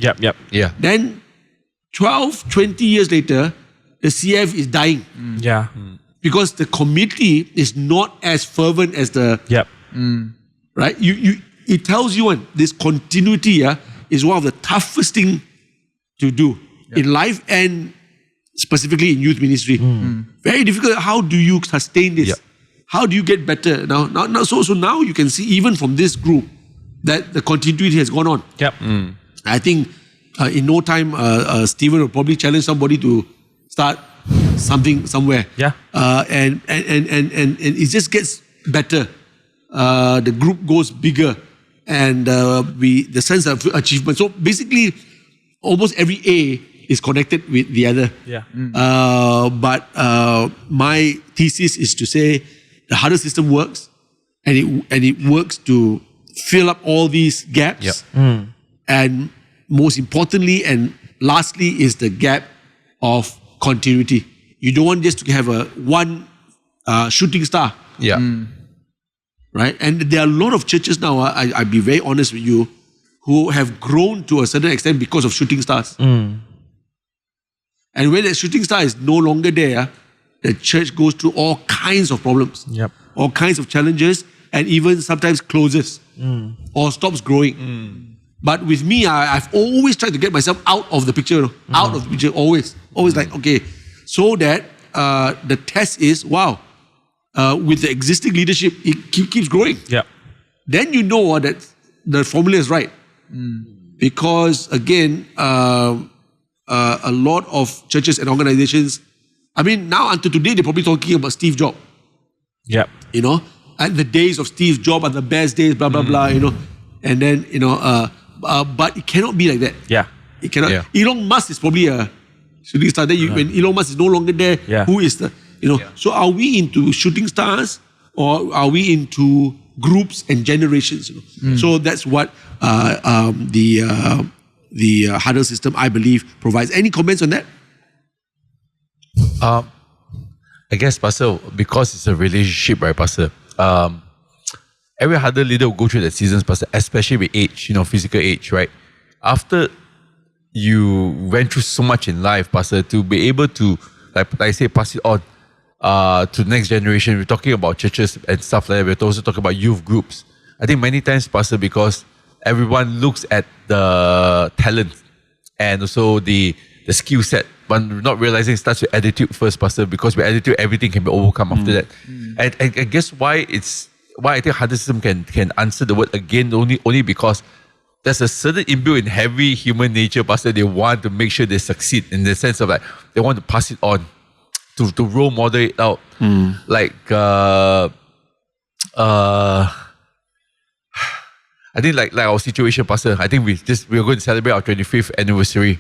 A: Then 12, 20 years later, the CF is dying. Because the committee is not as fervent as the... Right? It tells you this continuity is one of the toughest thing to do in life and specifically in youth ministry. Very difficult. How do you sustain this? How do you get better? So now you can see even from this group that the continuity has gone on. I think in no time, Stephen will probably challenge somebody to start something somewhere. And it just gets better. The group goes bigger, and the sense of achievement. So basically, almost every A is connected with the other. But my thesis is to say the Huddle system works, and it works to fill up all these gaps. And most importantly and lastly is the gap of continuity. You don't want just to have one shooting star. Right? And there are a lot of churches now, I'll be very honest with you, who have grown to a certain extent because of shooting stars. And when that shooting star is no longer there, the church goes through all kinds of problems, all kinds of challenges, and even sometimes closes or stops growing. But with me, I've always tried to get myself out of the picture, always like, okay, so that the test is, with the existing leadership, it keeps growing. Then you know that the formula is right. Because again, a lot of churches and organizations, now until today, they're probably talking about Steve Jobs. And the days of Steve Jobs are the best days, blah, blah, blah, And then, but it cannot be like that. It cannot. Elon Musk is probably a shooting star. Then when Elon Musk is no longer there, who is the, So are we into shooting stars or are we into groups and generations? So that's what the Huddle system, I believe, provides. Any comments on that?
D: I guess, Pastor, because it's a relationship, right, Pastor? Every Huddle leader will go through the seasons, Pastor, especially with age, physical age, right? After you went through so much in life, Pastor, to be able to, like I say, pass it on to the next generation. We're talking about churches and stuff like that. We're also talking about youth groups. I think many times, Pastor, because everyone looks at the talent and also the skill set, but not realizing it starts with attitude first, Pastor, because with attitude, everything can be overcome after that. And I guess why I think Huddle system can answer the word again only because there's a certain inbuilt in heavy human nature, Pastor. They want to make sure they succeed in the sense of they want to pass it on to role model it out. I think like our situation, Pastor, I think we're going to celebrate our 25th anniversary.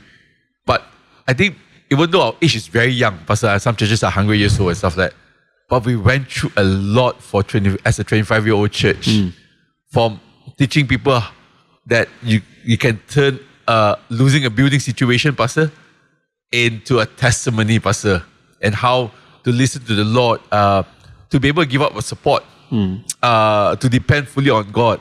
D: But I think even though our age is very young, Pastor, some churches are 100 years old and stuff like that. but we went through a lot as a 25-year-old church. From teaching people that you can turn losing a building situation, Pastor, into a testimony, Pastor, and how to listen to the Lord, to be able to give up support, to depend fully on God.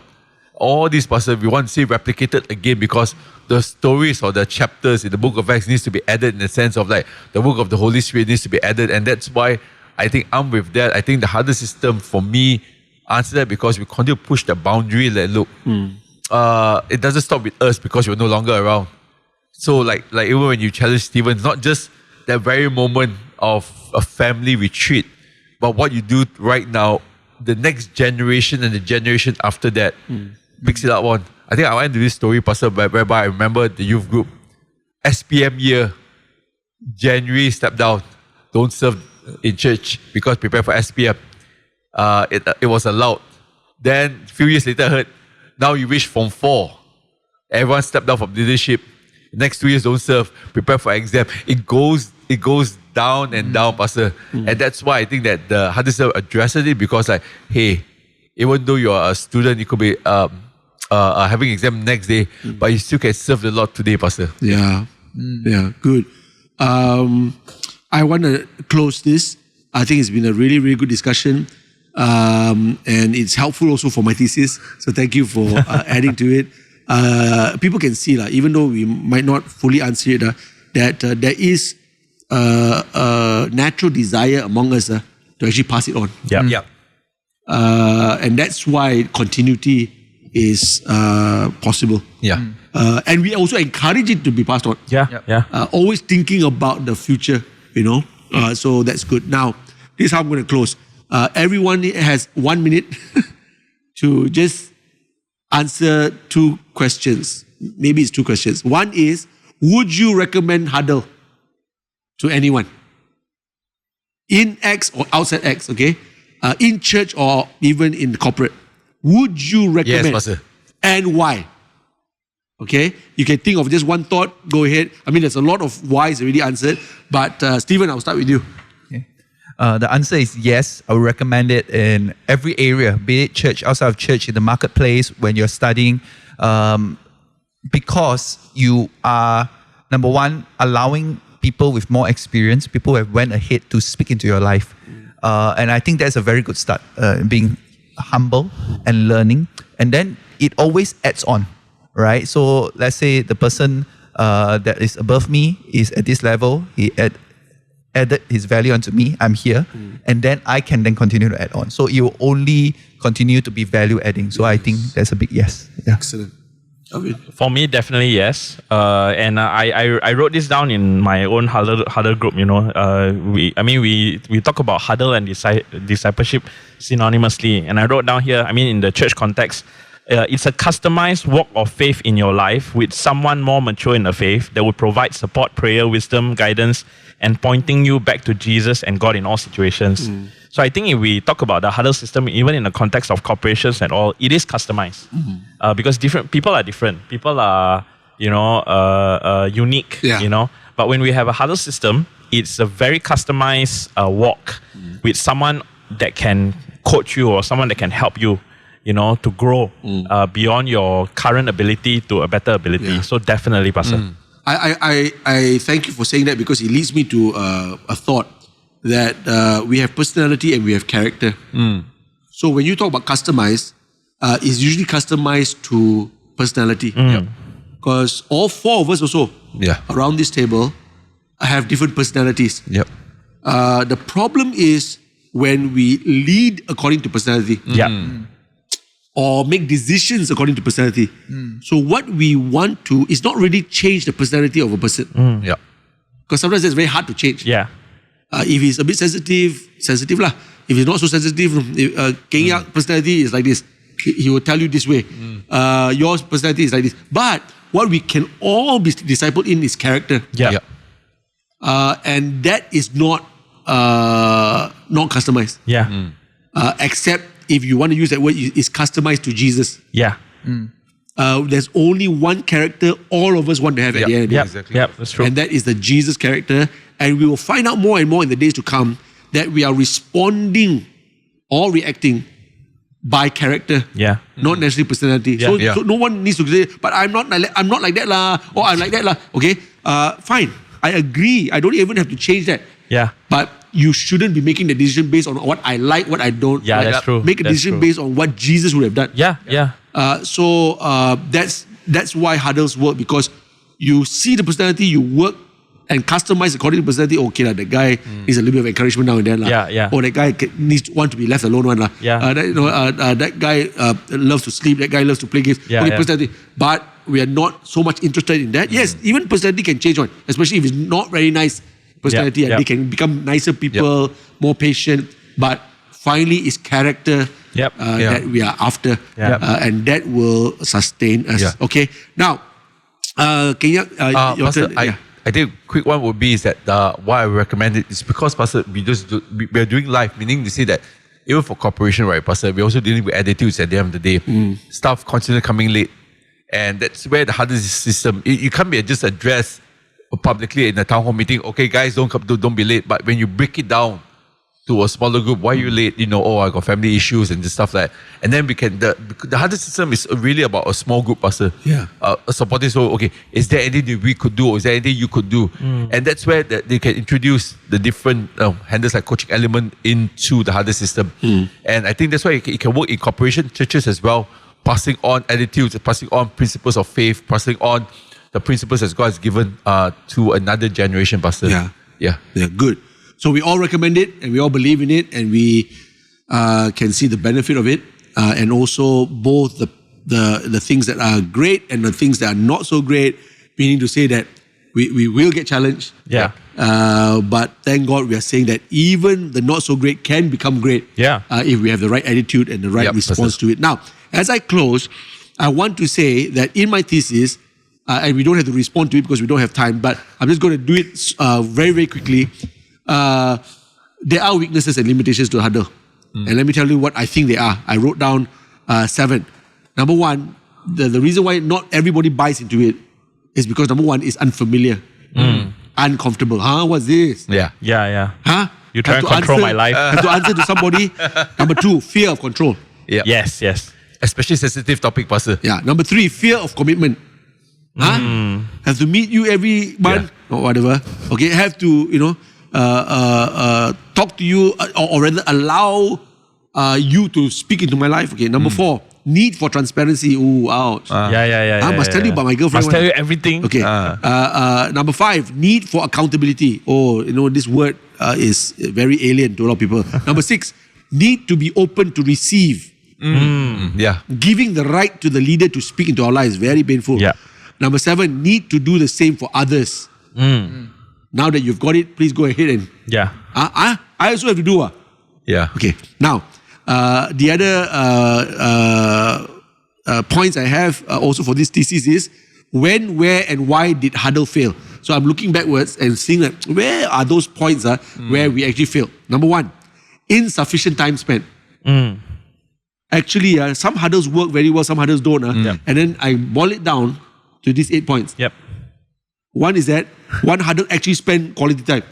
D: All these, Pastor, we want to see replicated again, because the stories or the chapters in the book of Acts needs to be added, in the sense of like the work of the Holy Spirit needs to be added. And that's why I think I'm with that. I think the Huddle system for me answer that, because we continue to push the boundary that look, it doesn't stop with us because you're no longer around. So like even when you challenge Stephen, not just that very moment of a family retreat, but what you do right now, the next generation and the generation after that picks it up on. I think I went to this story, Pastor, whereby I remember the youth group, SPM year, January stepped down, don't serve in church because prepare for SPM. It was allowed. Then a few years later I heard, now you reach Form 4. Everyone stepped down from leadership. Next 2 years don't serve, prepare for exam. It goes down and down, Pastor. And that's why I think that the Huddle system addresses it, because like, hey, even though you're a student, you could be having exam next day, but you still can serve the Lord today, Pastor.
A: Yeah. Yeah, good. I want to close this. I think it's been a really, really good discussion. And it's helpful also for my thesis. So thank you for adding to it. People can see, even though we might not fully answer it, that there is a natural desire among us to actually pass it on.
B: Yeah.
A: And that's why continuity is possible.
D: Yeah.
A: And we also encourage it to be passed on.
B: Yeah.
A: Always thinking about the future, so that's good. Now, this is how I'm going to close. Everyone has 1 minute to just answer 2 questions. Maybe it's 2 questions. One is, would you recommend Huddle to anyone? In X or outside X, okay? In church or even in corporate. Would you recommend?
D: Yes, Pastor.
A: And why? Okay? You can think of just one thought. Go ahead. I mean, there's a lot of whys already answered. But Stephen, I'll start with you.
C: The answer is yes. I would recommend it in every area, be it church, outside of church, in the marketplace, when you're studying, because you are, number one, allowing people with more experience, people who have went ahead to speak into your life. And I think that's a very good start, being humble and learning. And then it always adds on, right? So let's say the person that is above me is at this level, he added his value onto me, I'm here, and then I can then continue to add on. So it will only continue to be value adding. So I think that's a big yes. Yeah.
A: Excellent. Alvin?
B: For me, definitely yes. And I wrote this down in my own Huddle group. We talk about Huddle and discipleship synonymously. And I wrote down here, in the church context, it's a customized walk of faith in your life with someone more mature in the faith that will provide support, prayer, wisdom, guidance, and pointing you back to Jesus and God in all situations. So I think if we talk about the Huddle system, even in the context of corporations and all, it is customized. Because different people are different. People are, unique, But when we have a Huddle system, it's a very customized walk with someone that can coach you or someone that can help you, to grow beyond your current ability to a better ability.
A: Yeah.
B: So definitely, Pastor.
A: I thank you for saying that, because it leads me to a thought that we have personality and we have character. So when you talk about customized, it's usually customized to personality. Because all 4 of us also around this table have different personalities. The problem is when we lead according to personality. Or make decisions according to personality. So what we want to is not really change the personality of a person. Because sometimes it's very hard to change. If he's a bit sensitive lah. If he's not so sensitive, Kien Yiak personality is like this. He will tell you this way. Your personality is like this. But what we can all be discipled in is character. And that is not customized. Except if you want to use that word, it's customized to Jesus. There's only one character all of us want to have at the end.
B: Exactly. That's true.
A: And that is the Jesus character. And we will find out more and more in the days to come that we are responding or reacting by character,
B: Yeah.
A: not necessarily personality.
B: Yeah.
A: So no one needs to say, but I'm not like that lah, or I'm like that lah. Okay, fine. I agree. I don't even have to change that.
B: Yeah.
A: But you shouldn't be making the decision based on what I like, what I don't.
B: Yeah,
A: like.
B: that's true.
A: Make a
B: That's
A: decision
B: true.
A: based on what Jesus would have done.
B: Yeah.
A: So that's why huddles work, because you see the personality, you work and customize according to personality. Okay, that guy needs a little bit of encouragement now and then.
B: Yeah.
A: Or that guy needs want to be left alone one.
B: Yeah.
A: That guy loves to sleep, that guy loves to play games.
B: Yeah.
A: Personality. But we are not so much interested in that. Yes, even personality can change one, especially if it's not very nice personality and they can become nicer people, more patient. But finally, it's character that we are after, and that will sustain us.
D: Yeah.
A: Okay, now, Kien Yiak, your
D: Pastor,
A: turn.
D: I think quick one would be is that why I recommend it is because, Pastor, we are doing life, meaning to say that even for corporation, right, Pastor, we're also dealing with attitudes at the end of the day. Staff constantly coming late. And that's where the Huddle system, you can't be just addressed publicly in a town hall meeting, okay, guys, don't be late. But when you break it down to a smaller group, why are you late? I got family issues and just stuff like that. And then we can, the Huddle system is really about a small group, Pastor.
A: Yeah.
D: A supporting, so, okay, is there anything we could do? Or is there anything you could do? And that's where they can introduce the different handles like coaching element into the Huddle system. And I think that's why it can work in corporation, churches as well, passing on attitudes, passing on principles of faith, passing on the principles that God has given to another generation, Pastor. Yeah,
A: good. So we all recommend it, and we all believe in it, and we can see the benefit of it, and also both the things that are great and the things that are not so great, meaning to say that we will get challenged.
B: Yeah.
A: But thank God we are saying that even the not so great can become great.
B: Yeah.
A: If we have the right attitude and the right response to it. Now, as I close, I want to say that in my thesis, and we don't have to respond to it because we don't have time, but I'm just going to do it very, very quickly. There are weaknesses and limitations to Huddle. And let me tell you what I think they are. I wrote down 7. Number 1, the reason why not everybody buys into it is because number 1 is unfamiliar, uncomfortable. What's this?
B: Yeah. You try
A: Have
B: to
A: to
B: control
A: answer-
B: my life.
A: Have to answer to somebody. Number 2, fear of control.
B: Yes.
D: Especially sensitive topic, Pastor.
A: Yeah. Number 3, fear of commitment. Have to meet you every month or whatever. Okay. Have to, talk to you or rather allow you to speak into my life. Okay. Number 4, need for transparency. Ooh, ouch.
B: Yeah.
A: I must tell you about my girlfriend.
B: Must tell you everything.
A: Okay. Number 5, need for accountability. Oh, this word is very alien to a lot of people. Number 6, need to be open to receive.
D: Yeah.
A: Giving the right to the leader to speak into our lives, very painful.
B: Yeah.
A: Number 7, need to do the same for others. Now that you've got it, please go ahead and...
B: Yeah.
A: I also have to do.
D: Yeah.
A: Okay. Now, the other points I have also for this thesis is when, where, and why did Huddle fail? So I'm looking backwards and seeing that where are those points where we actually failed. Number 1, insufficient time spent. Actually, some Huddles work very well, some Huddles don't. And then I boil it down to these 8 points.
B: Yep.
A: One is that one Huddle actually spend quality time.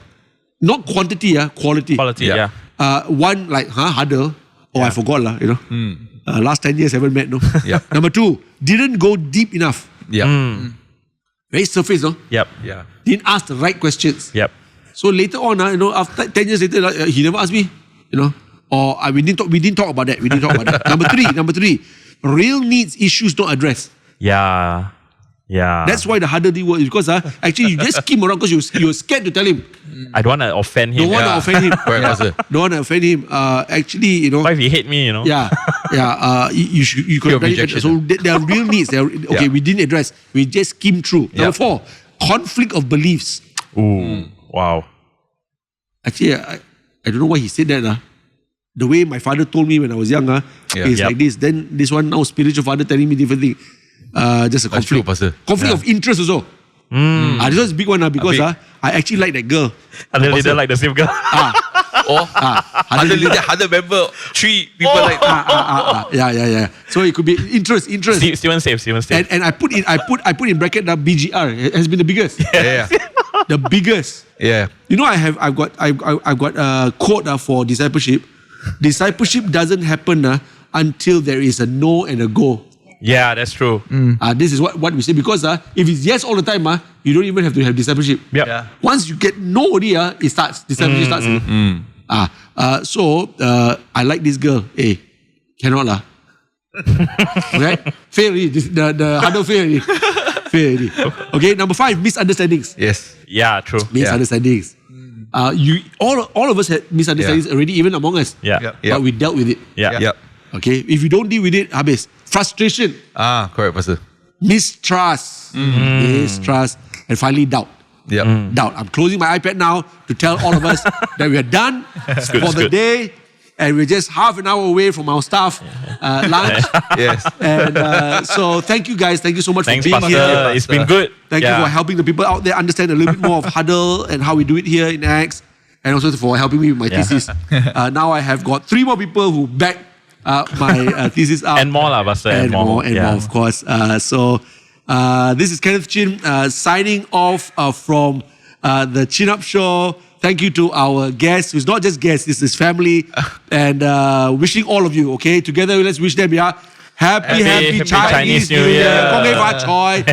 A: Not quantity, quality.
B: Quality, yeah.
A: One like, Huddle. Oh, I forgot lah, last 10 years haven't met, no?
D: Yep.
A: Number 2, didn't go deep enough.
D: Yeah.
A: Very surface, no?
B: Yep.
D: Yeah.
A: Didn't ask the right questions.
B: Yep.
A: So later on, after 10 years later, he never asked me, or we didn't talk about that. We didn't talk about that. Number three, real needs issues not addressed.
B: Yeah.
A: That's why the Huddle didn't work, because actually you just skim around because you were scared to tell him.
B: I don't want to offend him.
A: Don't want to offend him.
D: Correct, Pastor.
A: Don't want to offend him. Actually,
B: What if he hate me,
A: Yeah. You could
D: Fear
A: have
D: of
A: done it.
D: rejection.
A: So there are real needs. Okay, we didn't address. We just skimmed through. Number 4, conflict of beliefs.
B: Ooh. Wow.
A: Actually, I don't know why he said that. The way my father told me when I was young, is like this. Then this one now spiritual father telling me different thing. Just a
D: That's true,
A: conflict.
D: Pastor.
A: Conflict of interest also. This one's a big one because I actually like that girl.
B: And then leader like the same girl.
D: Or Huddle leader, Huddle member, 3 people like
A: Yeah. So it could be interest.
B: Steven safe.
A: And I put in bracket the BGR. It has been the biggest.
D: Yeah.
A: The biggest.
D: Yeah.
A: You know, I've got a quote for discipleship. Discipleship doesn't happen until there is a no and a go.
B: Yeah, that's true.
A: This is what we say, because if it's yes all the time, you don't even have to have discipleship.
B: Yep.
C: Yeah.
A: Once you get no already, it starts. Discipleship starts. So I like this girl. Hey, cannot lah. Okay, fail already. The Huddle fail already. Fail already. Okay, number 5, misunderstandings.
D: Yes.
B: Yeah, true.
A: Misunderstandings. All of us had misunderstandings already, even among us.
B: Yeah.
C: Yep.
A: But we dealt with it.
B: Yeah.
D: Yep.
A: Okay, if you don't deal with it, habis. Frustration,
D: Correct, Pastor.
A: mistrust, mistrust, and finally doubt.
D: Yep.
A: Doubt. I'm closing my iPad now to tell all of us that we are done for the day, and we're just half an hour away from our staff lunch.
D: Yes.
A: And so thank you guys. Thank you so much
B: Thanks,
A: for being
B: Pastor.
A: here.
B: It's been good.
A: Thank you for helping the people out there understand a little bit more of Huddle and how we do it here in Acts, and also for helping me with my thesis. Now I have got 3 more people who back my thesis up.
B: And more lah, Pastor.
A: And more, of course. So this is Kenneth Chin signing off from the Chin Up Show. Thank you to our guests, who's not just guests, this is family. And wishing all of you, okay? Together, let's wish them, Happy Chinese New Year. Kong Hei Fa Choi.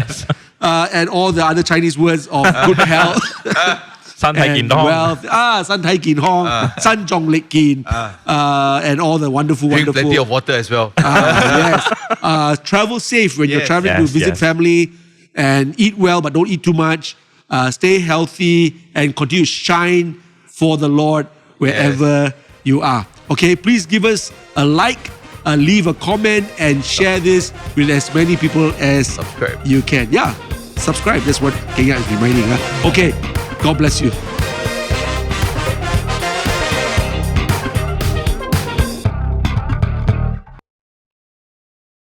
A: And all the other Chinese words of good health.
B: San Tai Kin
A: and
B: Dong.
A: wealth. San Tai Kin Hong. San Zhong Lek Kin. And all the wonderful,
D: Drink
A: wonderful.
D: plenty of water as well.
A: Yes. Travel safe when you're traveling to visit family, and eat well, but don't eat too much. Stay healthy and continue to shine for the Lord wherever you are. Okay, please give us a like, leave a comment, and share this with as many people as
D: Subscribe.
A: you can. Yeah, subscribe. That's what Kien Yiak is reminding. Okay, God bless you.